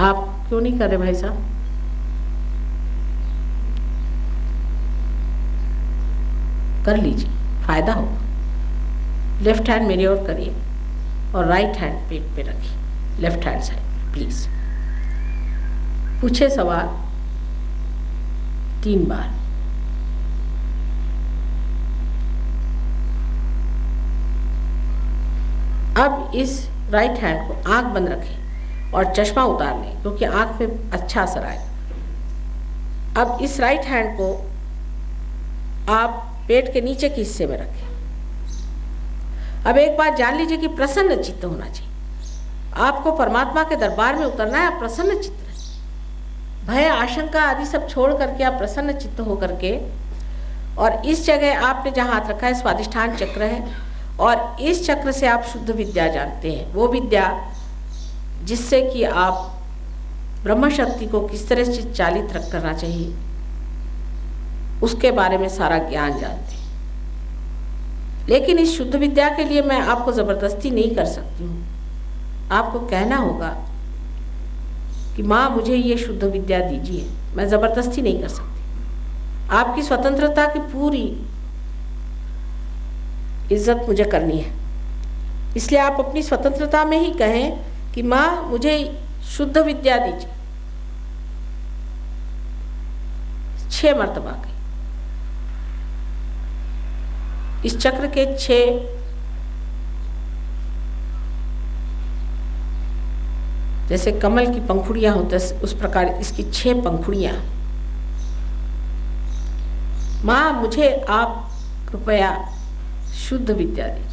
आप क्यों नहीं कर रहे भाई साहब? कर लीजिए, फायदा होगा। लेफ्ट हैंड मेरी ओर करिए और राइट हैंड पेट पे रखिए। Left hand side, please. पूछे सवाल 3 बार। अब इस राइट हैंड को आंख बंद रखें और चश्मा उतार लें, क्योंकि आंख में अच्छा असर आएगा। अब इस राइट हैंड को आप पेट के नीचे के हिस्से में रखें। अब एक बात जान लीजिए कि प्रसन्न चित्त होना चाहिए। आपको परमात्मा के दरबार में उतरना है, आप प्रसन्न चित्त रहें। भय आशंका आदि सब छोड़ करके आप प्रसन्न चित्त हो करके, और इस जगह आपने जहाँ हाथ रखा है स्वादिष्ठान चक्र है, और इस चक्र से आप शुद्ध विद्या जानते हैं, वो विद्या जिससे कि आप ब्रह्म शक्ति को किस तरह से चालित करना चाहिए उसके बारे में सारा ज्ञान जानते हैं। लेकिन इस शुद्ध विद्या के लिए मैं आपको ज़बरदस्ती नहीं कर सकती हूँ। आपको कहना होगा कि माँ मुझे ये शुद्ध विद्या दीजिए, मैं ज़बरदस्ती नहीं कर सकती। आपकी स्वतंत्रता की पूरी इज्जत मुझे करनी है, इसलिए आप अपनी स्वतंत्रता में ही कहें कि माँ मुझे शुद्ध विद्या दीजिए। 6 मर्तबा कहें। इस चक्र के 6 जैसे कमल की पंखुड़ियां होते हैं उस प्रकार इसकी 6 पंखुड़ियां। माँ मुझे आप कृपया शुद्ध विद्या दीजिए।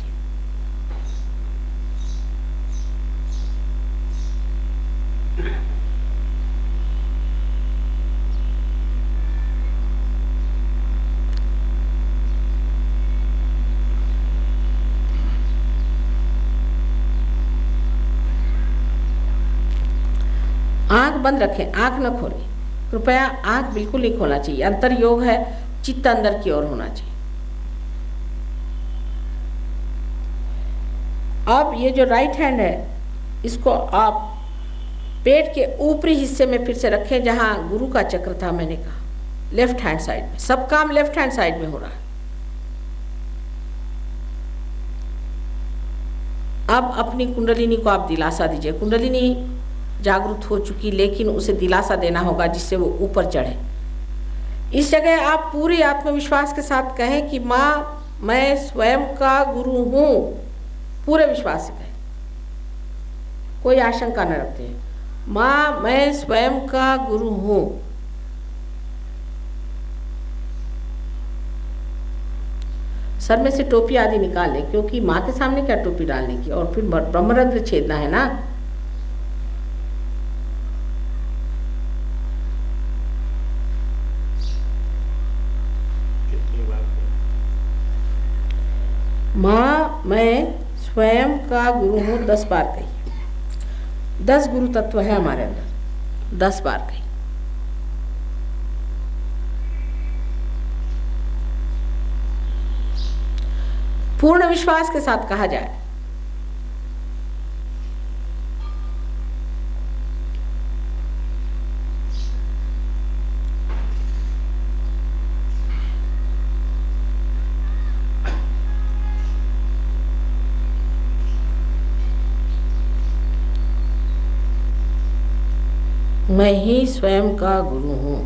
आंख बंद रखें, आंख न खोलें। कृपया आंख बिल्कुल नहीं खोलना चाहिए। अंतर योग है, चित्त अंदर की ओर होना चाहिए। अब ये जो राइट हैंड है इसको आप पेट के ऊपरी हिस्से में फिर से रखें जहां गुरु का चक्र था। मैंने कहा लेफ्ट हैंड साइड में, सब काम लेफ्ट हैंड साइड में हो रहा है। अब अपनी कुंडलिनी को आप दिलासा दीजिए। कुंडलिनी जागरूक हो चुकी, लेकिन उसे दिलासा देना होगा जिससे वो ऊपर चढ़े। इस जगह आप पूरी आत्मविश्वास के साथ कहें कि माँ मैं स्वयं का गुरु हूँ। पूरे विश्वास से कहें, कोई आशंका न रखते हैं। माँ मैं स्वयं का गुरु हूँ। सर में से टोपी आदि निकाल लें, क्योंकि माँ के सामने क्या टोपी डालने की, और फिर ब्रह्मरंध्र छेदना है ना। माँ मैं स्वयं का गुरु हूँ 10 बार कही। 10 गुरु तत्व है हमारे अंदर, 10 बार कही। पूर्ण विश्वास के साथ कहा जाए। मैं ही स्वयं का गुरु हूँ।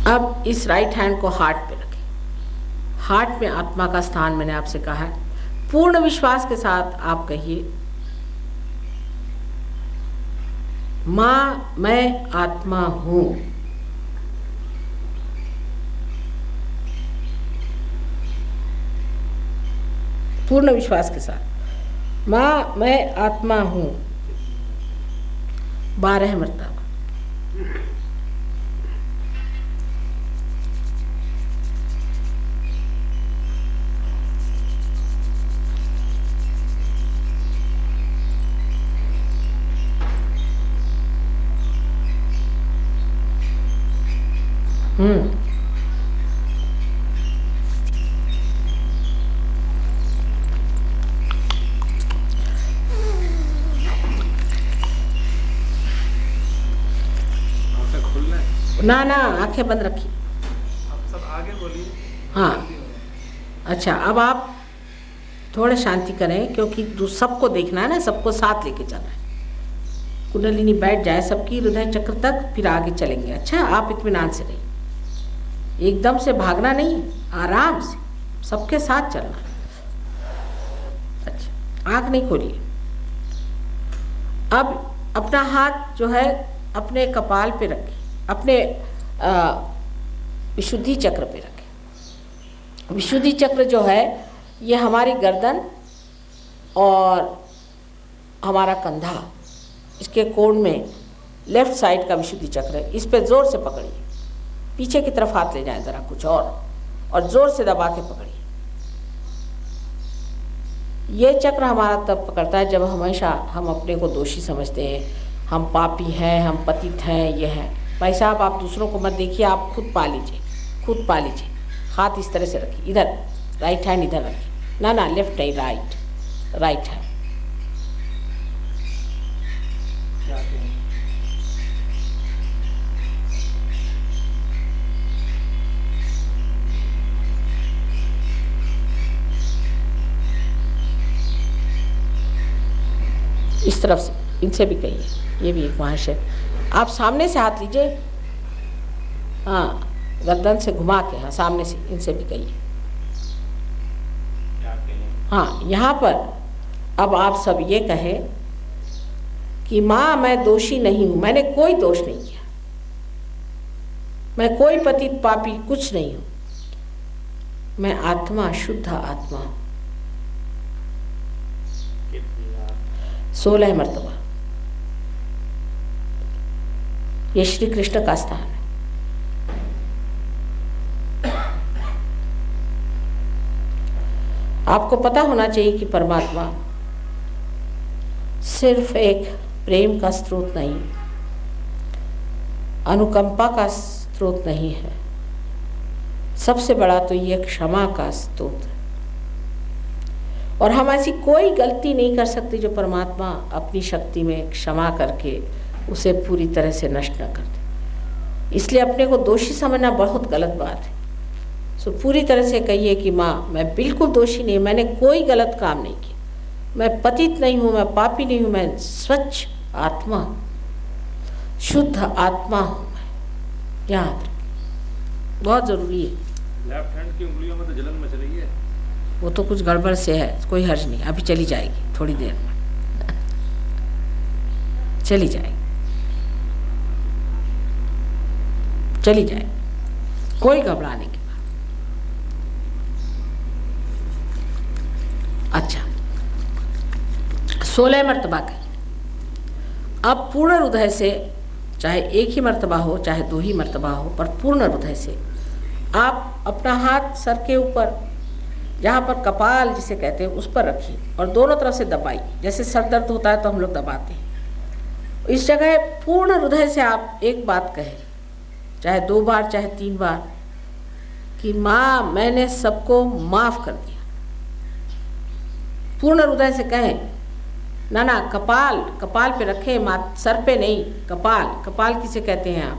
अब इस राइट हैंड को हार्ट पे रखें। हार्ट में आत्मा का स्थान मैंने आपसे कहा है। पूर्ण विश्वास के साथ आप कहिए माँ मैं आत्मा हूँ। पूर्ण विश्वास के साथ माँ मैं आत्मा हूँ 12 मर्तबा। ना ना, आंखें बंद रखिए। आप सब आगे बोलिए। हाँ अच्छा, अब आप थोड़े शांति करें, क्योंकि सबको देखना है ना, सबको साथ लेके चलना है। कुंडलिनी बैठ जाए सबकी हृदय चक्र तक, फिर आगे चलेंगे। अच्छा, आप इत्मीनान से रहिए, एकदम से भागना नहीं, आराम से सबके साथ चलना। अच्छा, आँख नहीं खोलिए। अब अपना हाथ जो है अपने कपाल पे रखिए, अपने विशुद्धि चक्र पे रखें। विशुद्धि चक्र जो है ये हमारी गर्दन और हमारा कंधा, इसके कोण में लेफ्ट साइड का विशुद्धि चक्र है। इस पे जोर से पकड़िए, पीछे की तरफ हाथ ले जाएं ज़रा कुछ और जोर से दबा के पकड़िए। ये चक्र हमारा तब पकड़ता है जब हमेशा हम अपने को दोषी समझते हैं, हम पापी हैं, हम पतित हैं, ये हैं। भाई साहब, आप दूसरों को मत देखिए, आप खुद पा लीजिए, खुद पा लीजिए। हाथ इस तरह से रखिए, इधर राइट हैंड इधर रखिए, ना ना लेफ्ट नहीं, राइट हैंड। इस तरफ से इनसे भी कहिए, ये भी एक महाशय। आप सामने से हाथ लीजिए, हाँ गर्दन से घुमा के, हाँ सामने से, इनसे भी कहिए। हाँ, यहाँ पर अब आप सब ये कहें कि माँ मैं दोषी नहीं हूँ, मैंने कोई दोष नहीं किया, मैं कोई पतित पापी कुछ नहीं हूँ, मैं आत्मा, शुद्ध आत्मा हूँ। 16 मर्तबा। ये श्री कृष्ण का स्थान है। आपको पता होना चाहिए कि परमात्मा सिर्फ एक प्रेम का स्रोत नहीं, अनुकंपा का स्रोत नहीं है, सबसे बड़ा तो ये क्षमा का स्रोत है। और हम ऐसी कोई गलती नहीं कर सकते जो परमात्मा अपनी शक्ति में क्षमा करके उसे पूरी तरह से नष्ट न कर दे। इसलिए अपने को दोषी समझना बहुत गलत बात है। सो पूरी तरह से कहिए कि माँ मैं बिल्कुल दोषी नहीं, मैंने कोई गलत काम नहीं किया, मैं पतित नहीं हूँ, मैं पापी नहीं हूँ, मैं स्वच्छ आत्मा, शुद्ध आत्मा हूँ मैं। याद रखिए, बहुत ज़रूरी है। लेफ्ट हैंड की उंगलियों में तो जलन मच रही है। वो तो कुछ गड़बड़ से है, कोई हर्ज नहीं, अभी चली जाएगी, थोड़ी देर में चली जाएगी, चली जाए, कोई घबराने की बात। अच्छा, 16 मर्तबा कही। अब पूर्ण हृदय से, चाहे एक ही मर्तबा हो चाहे 2 ही मर्तबा हो, पर पूर्ण हृदय से आप अपना हाथ सर के ऊपर, जहाँ पर कपाल जिसे कहते हैं, उस पर रखिए और दोनों तरफ से दबाइए। जैसे सर दर्द होता है तो हम लोग दबाते हैं, इस जगह पूर्ण हृदय से आप एक बात कहें, चाहे 2 बार चाहे 3 बार, कि माँ मैंने सबको माफ़ कर दिया। पूर्ण हृदय से कहें, ना ना कपाल, कपाल पे रखें, सर पे नहीं, कपाल। कपाल किसे कहते हैं आप?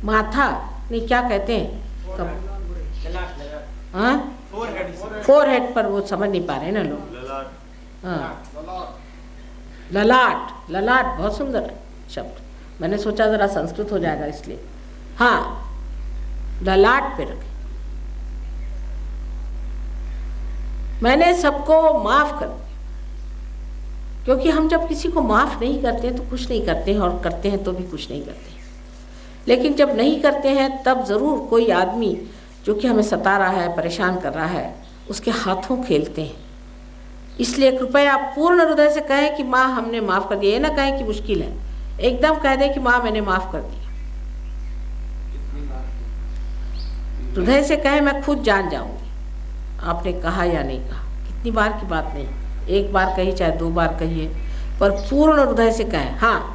माथा नहीं, क्या कहते हैं? हाँ, फोरहेड पर, वो समझ नहीं पा रहे ना लोग। हाँ, ललाट, ललाट बहुत सुंदर शब्द, मैंने सोचा ज़रा संस्कृत हो जाएगा इसलिए। हाँ, ललाट पे रखें, मैंने सबको माफ़ कर दिया। क्योंकि हम जब किसी को माफ़ नहीं करते तो कुछ नहीं करते हैं, और करते हैं तो भी कुछ नहीं करते हैं। लेकिन जब नहीं करते हैं तब ज़रूर कोई आदमी जो कि हमें सता रहा है, परेशान कर रहा है, उसके हाथों खेलते हैं। इसलिए कृपया आप पूर्ण हृदय से कहें कि माँ हमने माफ़ कर दिया। ये ना कहें कि मुश्किल है, एकदम कह दें कि माँ मैंने माफ़ कर दिया। हृदय से कहें, मैं खुद जान जाऊंगी आपने कहा या नहीं कहा। कितनी बार की बात नहीं, 1 बार कही चाहे 2 बार कहिए, पर पूर्ण हृदय से कहें। हाँ,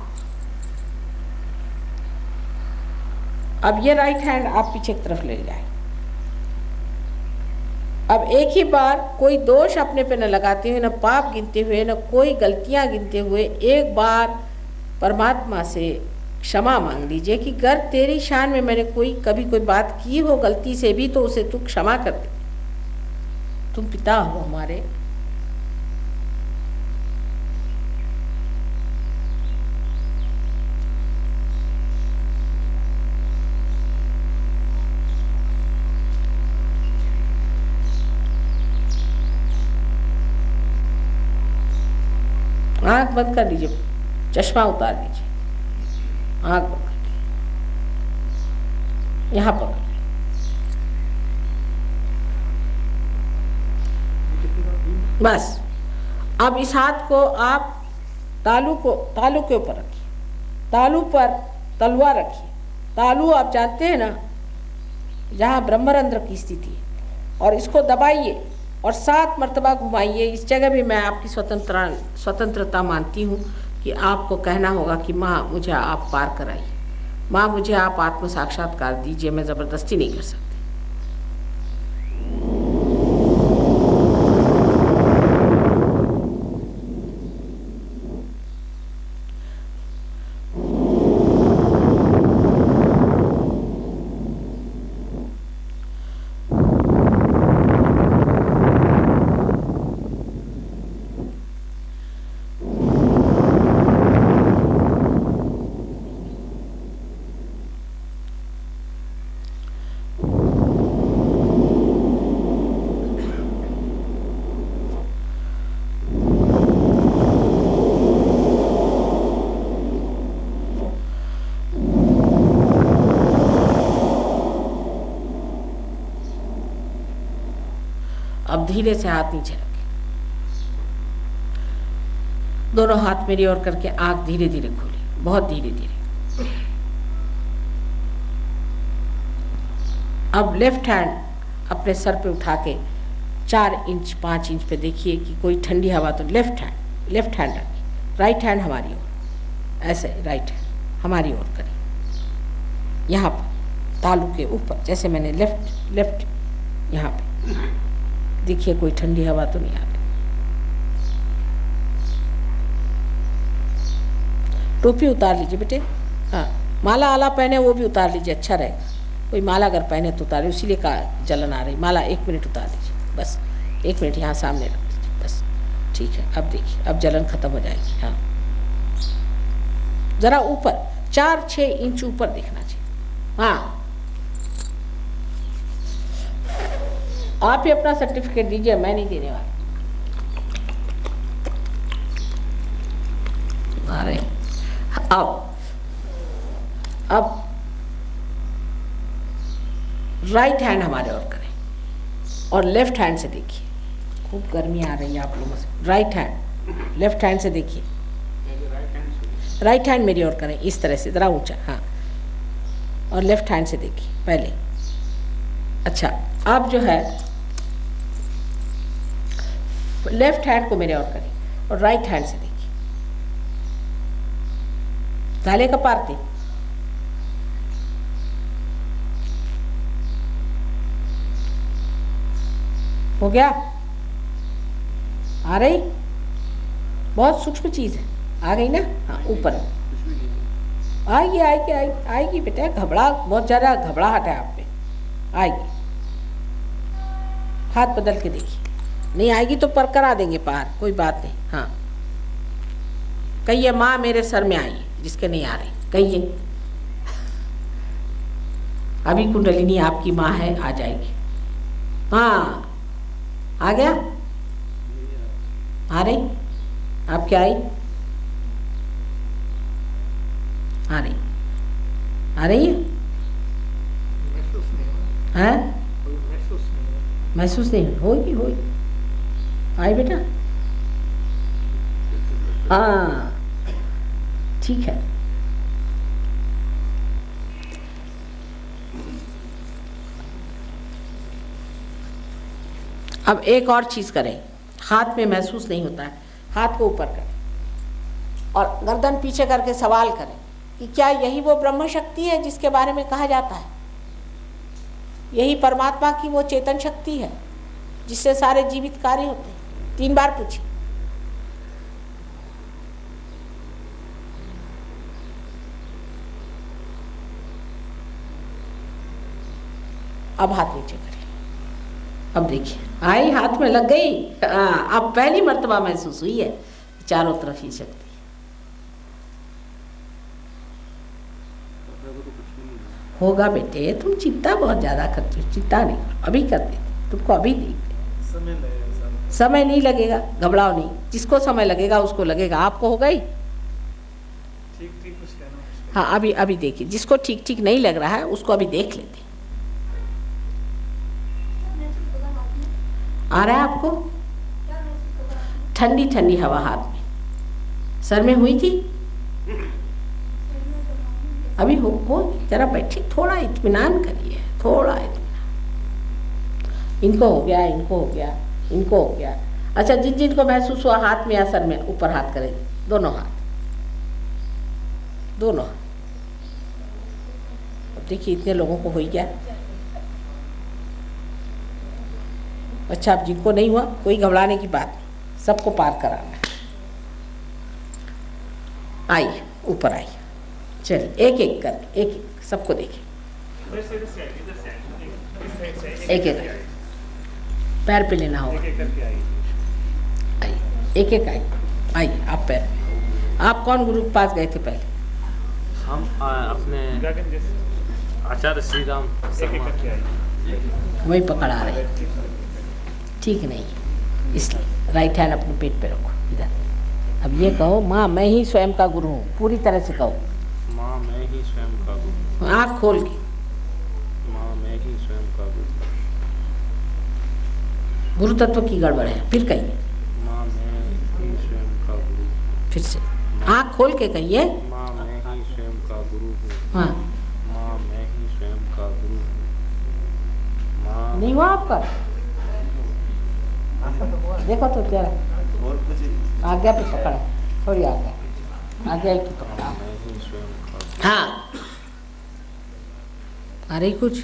अब ये राइट हैंड आप पीछे की तरफ ले जाए। अब एक ही बार कोई दोष अपने पे न लगाते हुए, न पाप गिनते हुए, न कोई गलतियां गिनते हुए, एक बार परमात्मा से क्षमा मांग लीजिए कि अगर तेरी शान में मैंने कभी कोई बात की हो गलती से भी तो उसे तू क्षमा कर दे। तुम पिता हो हमारे। आंख बंद कर लीजिए, चश्मा उतार लीजिए, आंख बंद कर लीजिए, यहाँ पर बस। अब इस हाथ को आप तालू के ऊपर रखिए, तालू पर तलवार रखिए। तालू आप जानते हैं ना, जहाँ ब्रह्मरंध्र की स्थिति है, और इसको दबाइए और 7 मर्तबा घुमाइए। इस जगह भी मैं आपकी स्वतंत्रता मानती हूँ कि आपको कहना होगा कि माँ मुझे आप पार कराइए, माँ मुझे आप आत्म साक्षात्कार दीजिए, मैं ज़बरदस्ती नहीं कर सकती। अब धीरे से हाथ नीचे रखें, दोनों हाथ मेरी ओर करके आंख धीरे धीरे खोलिए, बहुत धीरे धीरे। अब लेफ्ट हैंड अपने सर पे उठा के 4 इंच 5 इंच पे देखिए कि कोई ठंडी हवा तो लेफ्ट हैंड रखिए, राइट हैंड हमारी ओर, ऐसे राइट हैंड हमारी ओर करिए, यहाँ पर तालू के ऊपर, जैसे मैंने लेफ्ट यहाँ पे देखिए कोई ठंडी हवा तो नहीं आ रही। टोपी उतार लीजिए बेटे, हाँ माला आला पहने वो भी उतार लीजिए, अच्छा रहेगा। कोई माला अगर पहने तो उतारे, इसीलिए का जलन आ रही। माला 1 मिनट उतार लीजिए, बस 1 मिनट यहाँ सामने रख दीजिए, बस ठीक है। अब देखिए, अब जलन खत्म हो जाएगी। हाँ जरा ऊपर 4-6 इंच ऊपर देखना चाहिए। हाँ आप ही अपना सर्टिफिकेट दीजिए, मैं नहीं देने वाला। अरे अब राइट हैंड हमारे ओर करें और लेफ्ट हैंड से देखिए। खूब गर्मी आ रही है आप लोगों से। राइट हैंड लेफ्ट हैंड से देखिए, राइट हैंड मेरी ओर करें इस तरह से, जरा ऊंचा, हाँ, और लेफ्ट हैंड से देखिए पहले। अच्छा आप जो है लेफ्ट हैंड को मेरे ओर करें और राइट हैंड से देखिए। झाले का पारती हो गया, आ रही, बहुत सूक्ष्म चीज है, आ गई ना। हाँ ऊपर आएगी आएगी आएगी आएगी बेटा, घबरा बहुत ज़्यादा घबराहट है आप पे, आएगी। हाथ बदल के देखिए, नहीं आएगी तो पर करा देंगे पार, कोई बात नहीं। हाँ कहिए माँ मेरे सर में आई, जिसके नहीं आ रही कहिए। अभी कुंडलिनी आपकी माँ है, आ जाएगी। हाँ आ गया, आ रही, आप क्या आई, आ रही, आ रही है, हैं? महसूस नहीं होगी, होगी, आई बेटा। हाँ ठीक है। अब एक और चीज करें, हाथ में महसूस नहीं होता है, हाथ को ऊपर करें और गर्दन पीछे करके सवाल करें कि क्या यही वो ब्रह्म शक्ति है जिसके बारे में कहा जाता है? यही परमात्मा की वो चेतन शक्ति है जिससे सारे जीवित कार्य होते हैं? 3 बार पूछिए। अब हाथ नीचे करिए, अब देखिए आई हाथ में लग गई। अब पहली मर्तबा महसूस हुई है चारों तरफ ही शक्ति। होगा बेटे, तुम चिंता बहुत ज्यादा करते हो, चिंता नहीं, अभी कर देते, तुमको अभी नहीं, समय नहीं लगेगा, घबराओ नहीं, जिसको समय लगेगा उसको लगेगा। आपको हो गई ठीक ठीक कुछ कहना। हाँ अभी देखिए, जिसको ठीक ठीक नहीं लग रहा है उसको अभी देख लेते। आ रहा है आपको? ठंडी ठंडी हवा हाथ में, सर में हुई थी, अभी हो जरा बैठिए, थोड़ा इत्मीनान करिए, थोड़ा इत्मीनान। इनको हो गया, इनको हो गया, इनको हो गया। अच्छा, जिन जिनको महसूस हुआ हाथ में या सर में, ऊपर हाथ करें, दोनों हाथ, दोनों हाथ। अब देखिए इतने लोगों को हो ही गया। अच्छा, अब जिनको नहीं हुआ कोई घबराने की बात नहीं, सबको पार कराना है। आइए ऊपर आइए, चलिए एक एक कर, एक एक सबको देखिए, एक एक पैर पे लेना होगा। आइए एक एक आइए, आइए आप पैर पे। आप कौन गुरु के पास गए थे पहले? हम अपने आचार्य श्री राम वही पकड़ा रहे, ठीक नहीं, इसलिए राइट हैंड अपने पेट पे रखो इधर। अब ये कहो, माँ मैं ही स्वयं का गुरु हूँ, पूरी तरह से कहो। माँ मैं ही स्वयं का गुरु। आँख खोल के। माँ मैं ही स्वयं का गुरु। गुरु तत्व की गड़बड़ है, फिर कहिए। माँ मैं ही स्वयं का गुरु। फिर से आँख खोल के कहिए। माँ मैं ही स्वयं का गुरु हूँ। हाँ, माँ मैं ही स्वयं का गुरु हूँ। माँ नहीं हुआ आपका? देखो तो क्या आज्ञा पे पकड़ा, थोड़ी आज्ञा ही पकड़ा। हाँ आ रही कुछ?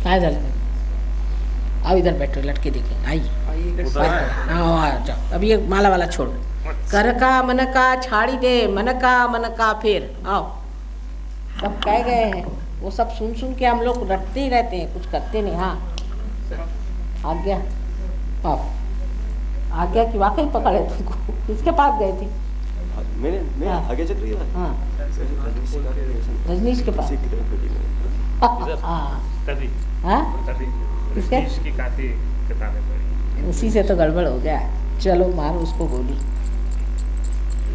क्या इधर, अब इधर बैठो, लटके देखें, आइए। हाँ जाओ, अब ये माला वाला छोड़, कर का मन का छाड़ी दे, मन का फिर आओ। सब कह गए हैं, वो सब सुन सुन के हम लोग रटते ही रहते हैं, कुछ करते नहीं। हाँ आज्ञा, आओ। आज्ञा की वाकई पकड़े तुमको, किसके पास गए थे? मैं आगे चल रही है। हाँ रजनीश के पास। की काफी किताबें पढ़ी, उसी से तो गड़बड़ हो गया। चलो मारो उसको गोली,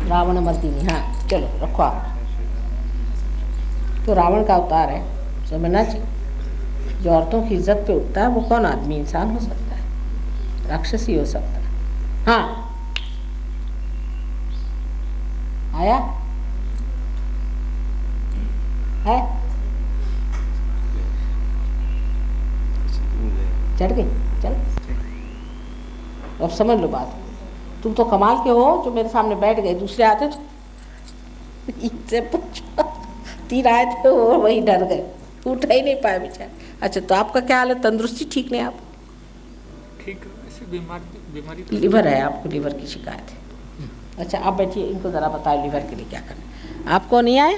रावण मर्दिनी। हाँ चलो रखो आप। तो रावण का अवतार है, समझना चाहिए। जो औरतों की इज्जत पे उठता है वो कौन आदमी? इंसान हो सकता है, राक्षसी हो सकता है। हाँ आया है, चढ़ गई, चल। अब समझ लो बात। तुम तो कमाल के हो जो मेरे सामने बैठ गए, दूसरे आते तो इनसे पूछो, 3 आए थे वो वही डर गए, उठ ही नहीं पाए बेचारे। अच्छा तो आपका क्या हाल है? तंदुरुस्ती ठीक नहीं? आप ठीक, ऐसी बीमारी लीवर है आपको, लीवर की शिकायत है। अच्छा आप बैठिए, इनको ज़रा बताओ लीवर के लिए क्या करना है। आपको नहीं आया?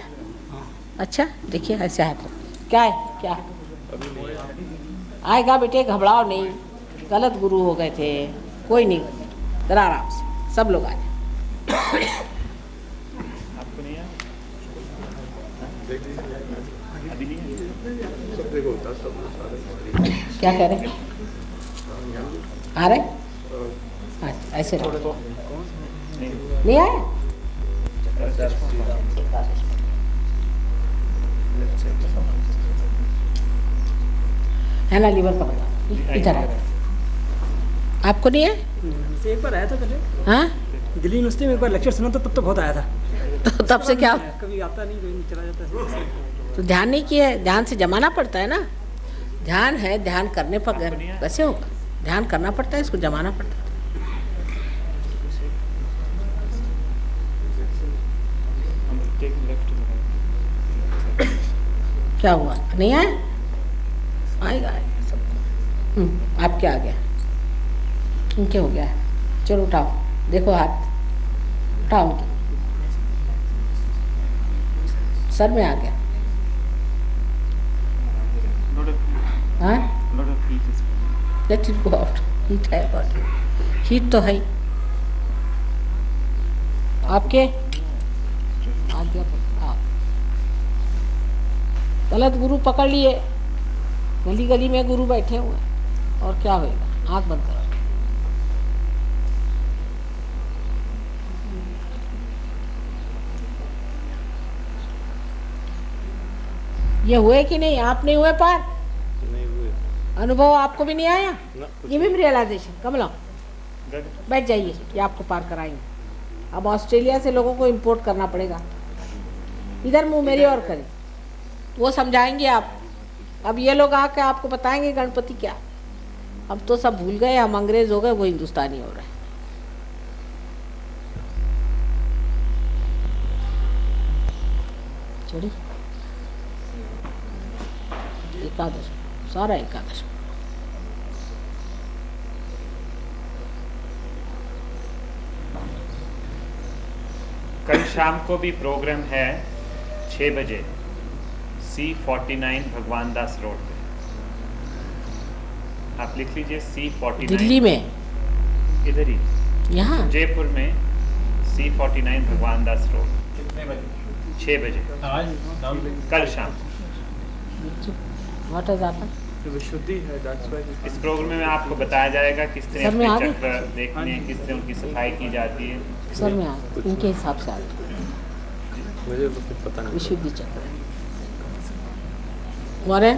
अच्छा देखिए ऐसे हाथ क्या है, क्या है? आएगा बेटे, घबराओ नहीं, गलत गुरु हो गए थे, कोई नहीं, जरा आराम से, सब लोग आए। आपको नहीं आया? क्या कह रहे? आ रहे? अच्छा ऐसे नहीं आया? है ना, लीवर पकड़ा इधर है। आपको नहीं है? एक बार आया था पहले। हाँ दिल्ली यूनिवर्सिटी में एक बार लेक्चर सुना था, तब तो बहुत आया था। तो तब से क्या? कभी आता नहीं, कभी चला जाता है। तो ध्यान नहीं किया, ध्यान से जमाना पड़ता है ना। ध्यान है, ध्यान करने पर कैसे होगा? ध्यान करना पड़ता है, इसको जमाना पड़ता है। क्या हुआ? नहीं आया? आएगा आएगा सबको। आप क्या आ गया? इनके हो गया है। चलो उठाओ, देखो हाथ उठाओ, उनके सर में आ गया। Let it go out, heat है बॉडी, हीट तो है ही। आपके आज्ञा आप गलत गुरु पकड़ लिए, गली गली में गुरु बैठे हुए हैं, और क्या होएगा? आँख बंद करो। ये हुए कि नहीं? आप नहीं हुए पार? नहीं हुए। अनुभव आपको भी नहीं आया? ये भी रियलाइजेशन। कमला बैठ जाइए, ये आपको पार कराएंगे। अब ऑस्ट्रेलिया से लोगों को इंपोर्ट करना पड़ेगा। इधर मुंह मेरी और करें, वो समझाएंगे आप। अब ये लोग आके आपको बताएंगे गणपति क्या। अब तो सब भूल गए, हम अंग्रेज हो गए, वो हिंदुस्तानी हो रहे हैं। चढ़ी एकादश, सारा एकादश। कल शाम को भी प्रोग्राम है 6 बजे C49 भगवान दास रोड पे। आप लिख लीजिए C49। दिल्ली में? इधर ही, यहाँ जयपुर में C49 भगवान दास रोड। कितने बजे? 6 बजे आज कल शाम। What is happen? विशुद्धि है, that's why इस प्रोग्राम में आपको बताया जाएगा किस तरह सर में अपने आ गई? चक्र देखने, किस तरह उनकी सफाई की जाती है। सर में आ इनके हिसाब से आ मुझे तो कुछ पता नहीं। विशुद्धि चक्र है। वॉरेन,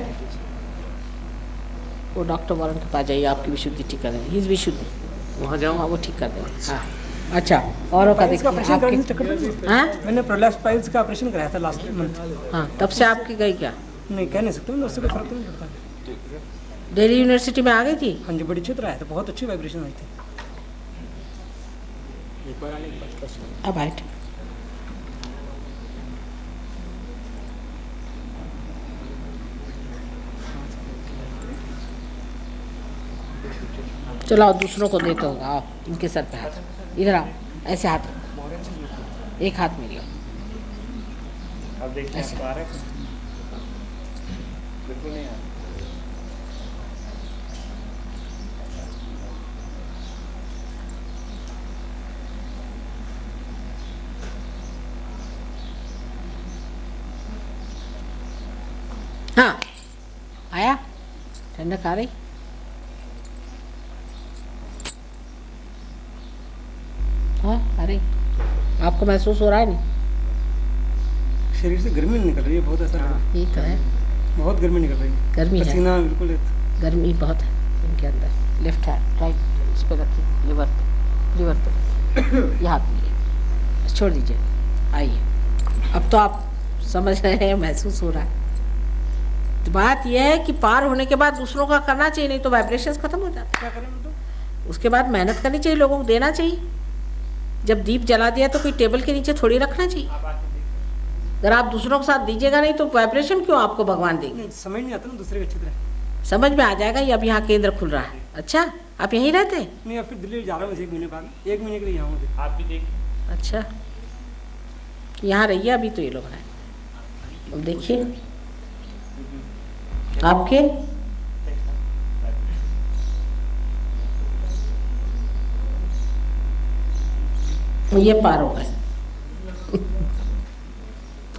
वो डॉक्टर वॉरेन के पास जाइए, आपकी विशुद्धि ठीक कर देंगे। ही विशुद्धि वहाँ जाऊँ? हाँ, वो ठीक कर देंगे। हाँ अच्छा, औरों का देखिए आपके। हाँ मैंने प्रोलैप्स पाइल्स का ऑपरेशन कराया था लास्ट मंथ। हाँ, तब से आपकी गई क्या? नहीं कह नहीं सकते, उससे कोई फर्क तो नहीं पड़ता। दिल्ली यूनिवर्सिटी में आ गई थी? हाँ जी, बड़ी अच्छी तरह आया था, बहुत अच्छी वाइब्रेशन आई थी। अब हाइट चलो आओ, दूसरों को देते होगा। आओ, इनके सर पे हाथ, इधर आओ, ऐसे हाथ रखो, एक हाथ में लियो। अब देखिए आपको आ रहा है? बिल्कुल नहीं आ रहा। हाँ आया, ठंडक आ रही? हाँ आ रही। आपको महसूस हो रहा है? नहीं, शरीर से गर्मी निकल रही है, बहुत ऐसा लग रहा है। ये तो है, बहुत गर्मी निकल रही है, गर्मी है, पसीना बिल्कुल। गर्मी बहुत है इनके अंदर। लेफ्ट हैंड राइट, इस पर रखिए, लिवर पे, ये हाथ में छोड़ दीजिए। आइए, अब तो आप समझ रहे हैं, महसूस हो रहा है। तो बात यह है कि पार होने के बाद दूसरों का करना चाहिए, नहीं तो वाइब्रेशंस खत्म हो जाते। क्या करें मतलब? उसके बाद मेहनत करनी चाहिए, लोगों को देना चाहिए। जब दीप जला दिया तो कोई टेबल के नीचे थोड़ी रखना चाहिए। अगर आप दूसरों के साथ दीजिएगा नहीं तो वाइब्रेशन क्यों आपको भगवान देंगे? समझ नहीं आता ना दूसरे की अच्छी तरह। समझ में आ जाएगा। ये अब यहाँ केंद्र खुल रहा है। अच्छा, आप यहीं रहते हैं? नहीं, अब फिर दिल्ली जा रहा हूँ 1 महीने बाद, 1 महीने के लिए यहाँ हूँ। आप भी देखिए। अच्छा, यहाँ रहिए अभी तो ये लोग हैं। अब देखिए आपके ये पार हो गए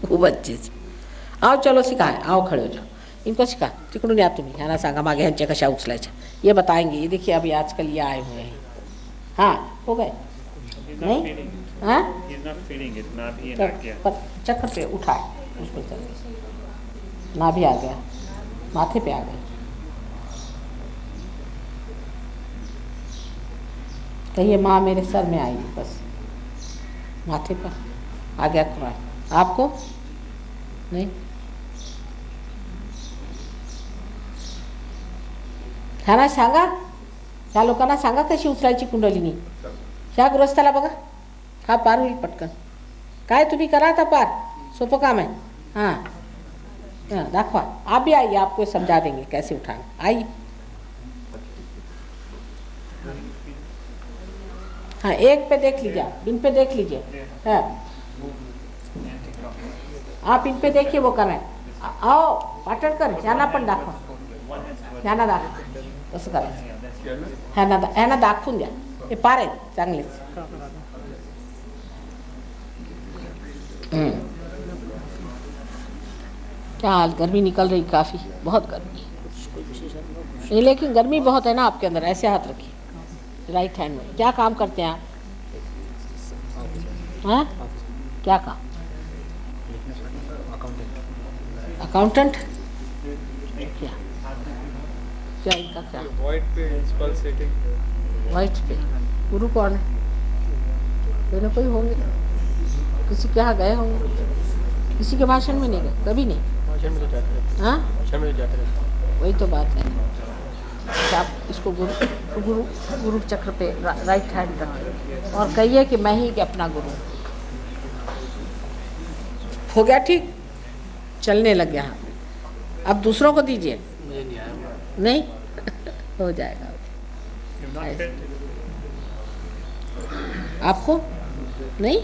खूब अच्छे से। आओ चलो सिखाए, आओ खड़े हो जाओ, इनको सिखा। तिकडून या तुम्ही, ह्यांना सांगा मागे ह्यांच्या कशा उचलायच्या, ये बताएंगे। ये देखिए अभी आजकल ये आए हुए हैं। हाँ हो गए? नहीं, हाँ चक्कर पे उठाए, उस पर चल गए, ना भी आ गया, माथे पे आ गया। कहिए माँ मेरे सर में आई, बस माथे पर आ गया कुरान। आपको नहीं? ह्याना सांगा, ह्या लोकांना सांगा कशी उचलायची कुंडलिनी। ह्या गृहस्थाला बघा, हा पार होईल पटकन। काय तुम्ही करा आता पार, सोपं काम है। हाँ हाँ दाखवा, आप भी आइए, आपको समझा देंगे कैसे उठाना। आइए। हाँ एक पे देख लीजिए, आप इन पे देख लीजिए। हाँ आप इन पे देखिए वो कर रहे हैं। आओ पाटणकर यांना पण दाखवा। ह्यांना दाखव कसं करायचं, ह्यांना दाखवून द्या. हे पार आहेत चांगलेच. क्या हाल, गर्मी निकल रही काफ़ी, बहुत गर्मी है. लेकिन गर्मी बहुत है ना आपके अंदर. ऐसे हाथ रखिए राइट हैंड में. क्या काम करते हैं आप? हाँ, क्या काम? अकाउंटेंट. क्या क्या इनका क्या? व्हाइट पे पल्सेटिंग. व्हाइट पे गुरु कौन है? कोई ना कोई होंगे, किसी के यहाँ गए होंगे. किसी के भाषण में नहीं गए कभी? नहीं. हाँ, वही तो बात है. आप इसको गुरु गुरु गुरु चक्र पे राइट हैंड रखें और कहिए कि मैं ही कि अपना गुरु. हो गया ठीक, चलने लग गया. अब दूसरों को दीजिए. नहीं हो जाएगा. आपको नहीं.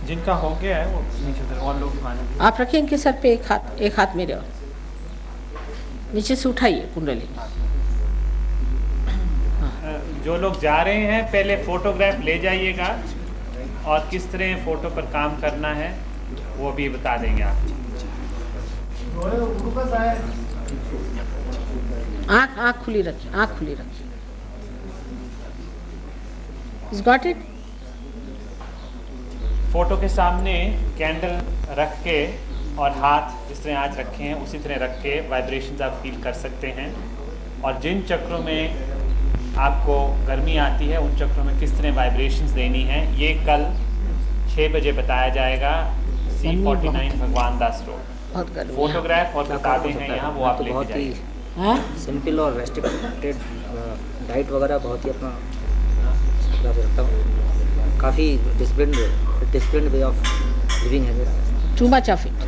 जिनका हो गया है वो नीचे से और लोग खाने. आप रखिए इनके सर पे एक हाथ मेरे और नीचे से उठाइए कुंडली. जो लोग जा रहे हैं पहले फोटोग्राफ ले जाइएगा और किस तरह फोटो पर काम करना है वो भी बता देंगे आप. आँख खुली रखिए, आँख खुली रखिए. Is got it? फोटो के सामने कैंडल रख के और हाथ जिस तरह आज रखे हैं उसी तरह रख के वाइब्रेशंस आप फील कर सकते हैं. और जिन चक्रों में आपको गर्मी आती है उन चक्रों में किस तरह वाइब्रेशंस देनी है ये कल 6 बजे बताया जाएगा. C49 भगवान दास रोड. फोटोग्राफ और किताबें हैं यहाँ, वो आप लेके जाइए. सिंपल और रेस्ट्रिक्टेड डाइट वगैरह बहुत ही अपना रखता हूँ. काफ़ी डिसिप्लिन वे ऑफ लिविंग है. Too much of it.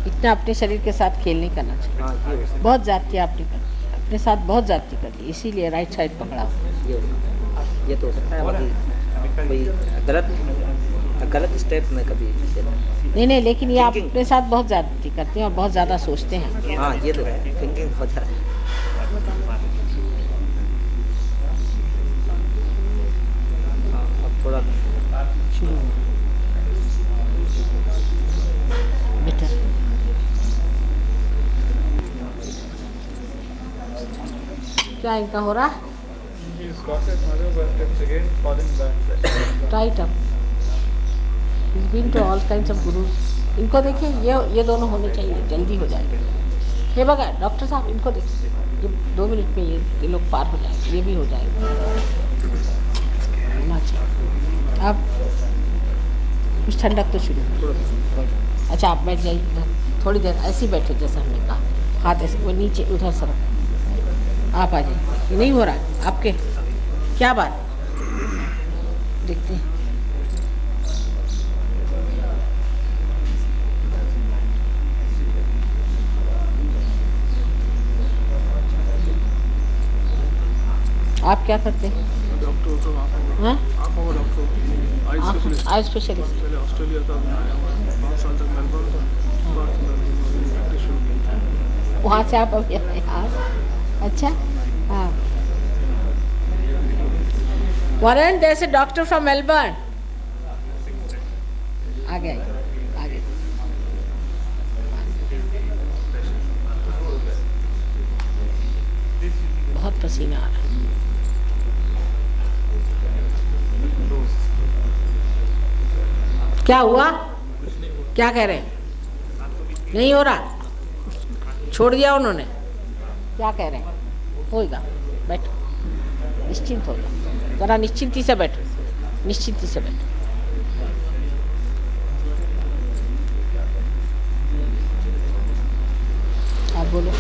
इतना अपने शरीर के साथ खेल नहीं करना चाहिए. बहुत ज़्यादती आपने कर दी, अपने साथ बहुत ज़्यादती कर ली, इसीलिए राइट साइड पकड़ा. ये तो हो सकता है कोई गलत स्टेप में कभी. नहीं, लेकिन ये आप अपने साथ बहुत ज़्यादती करते हैं और बहुत ज़्यादा सोचते हैं. हाँ, ये तो है. थिंकिंग बहुत ज़्यादा है. अब थोड़ा बेटा क्या इनका हो रहा है? Tight up. He's been to all kinds of gurus. इनको देखिए, ये दोनों होने चाहिए, जल्दी हो जाएगा. ये बघा डॉक्टर साहब, इनको देखिए, ये 2 मिनट में ये लोग पार हो जाएंगे. ये भी हो जाएगा. होना चाहिए. अब कुछ ठंडक तो शुरू. अच्छा आप बैठ जाइए थोड़ी देर, ऐसे ही बैठो जैसा हमने कहा. हाथ ऐसे वो नीचे उधर सरक. आप आ जाइए. नहीं हो रहा है आपके? क्या बात? देखते हैं. आप क्या करते हैं? डॉक्टर. Eye specialist. पहले ऑस्ट्रेलिया था, मैं आया हूँ 5 साल तक मेलबर्न था. वहाँ से आप अभी आए? अच्छा. हाँ. Varun, there is a doctor from Melbourne. आ गया. बहुत पसीना आ रहा है. क्या हुआ? क्या कह रहे हैं? नहीं हो रहा? छोड़ दिया उन्होंने? क्या कह रहे हैं? होगा. बैठो, निश्चिंत हो जाओ. जरा निश्चिंती से बैठो, निश्चिंती से बैठो. आप बोलो.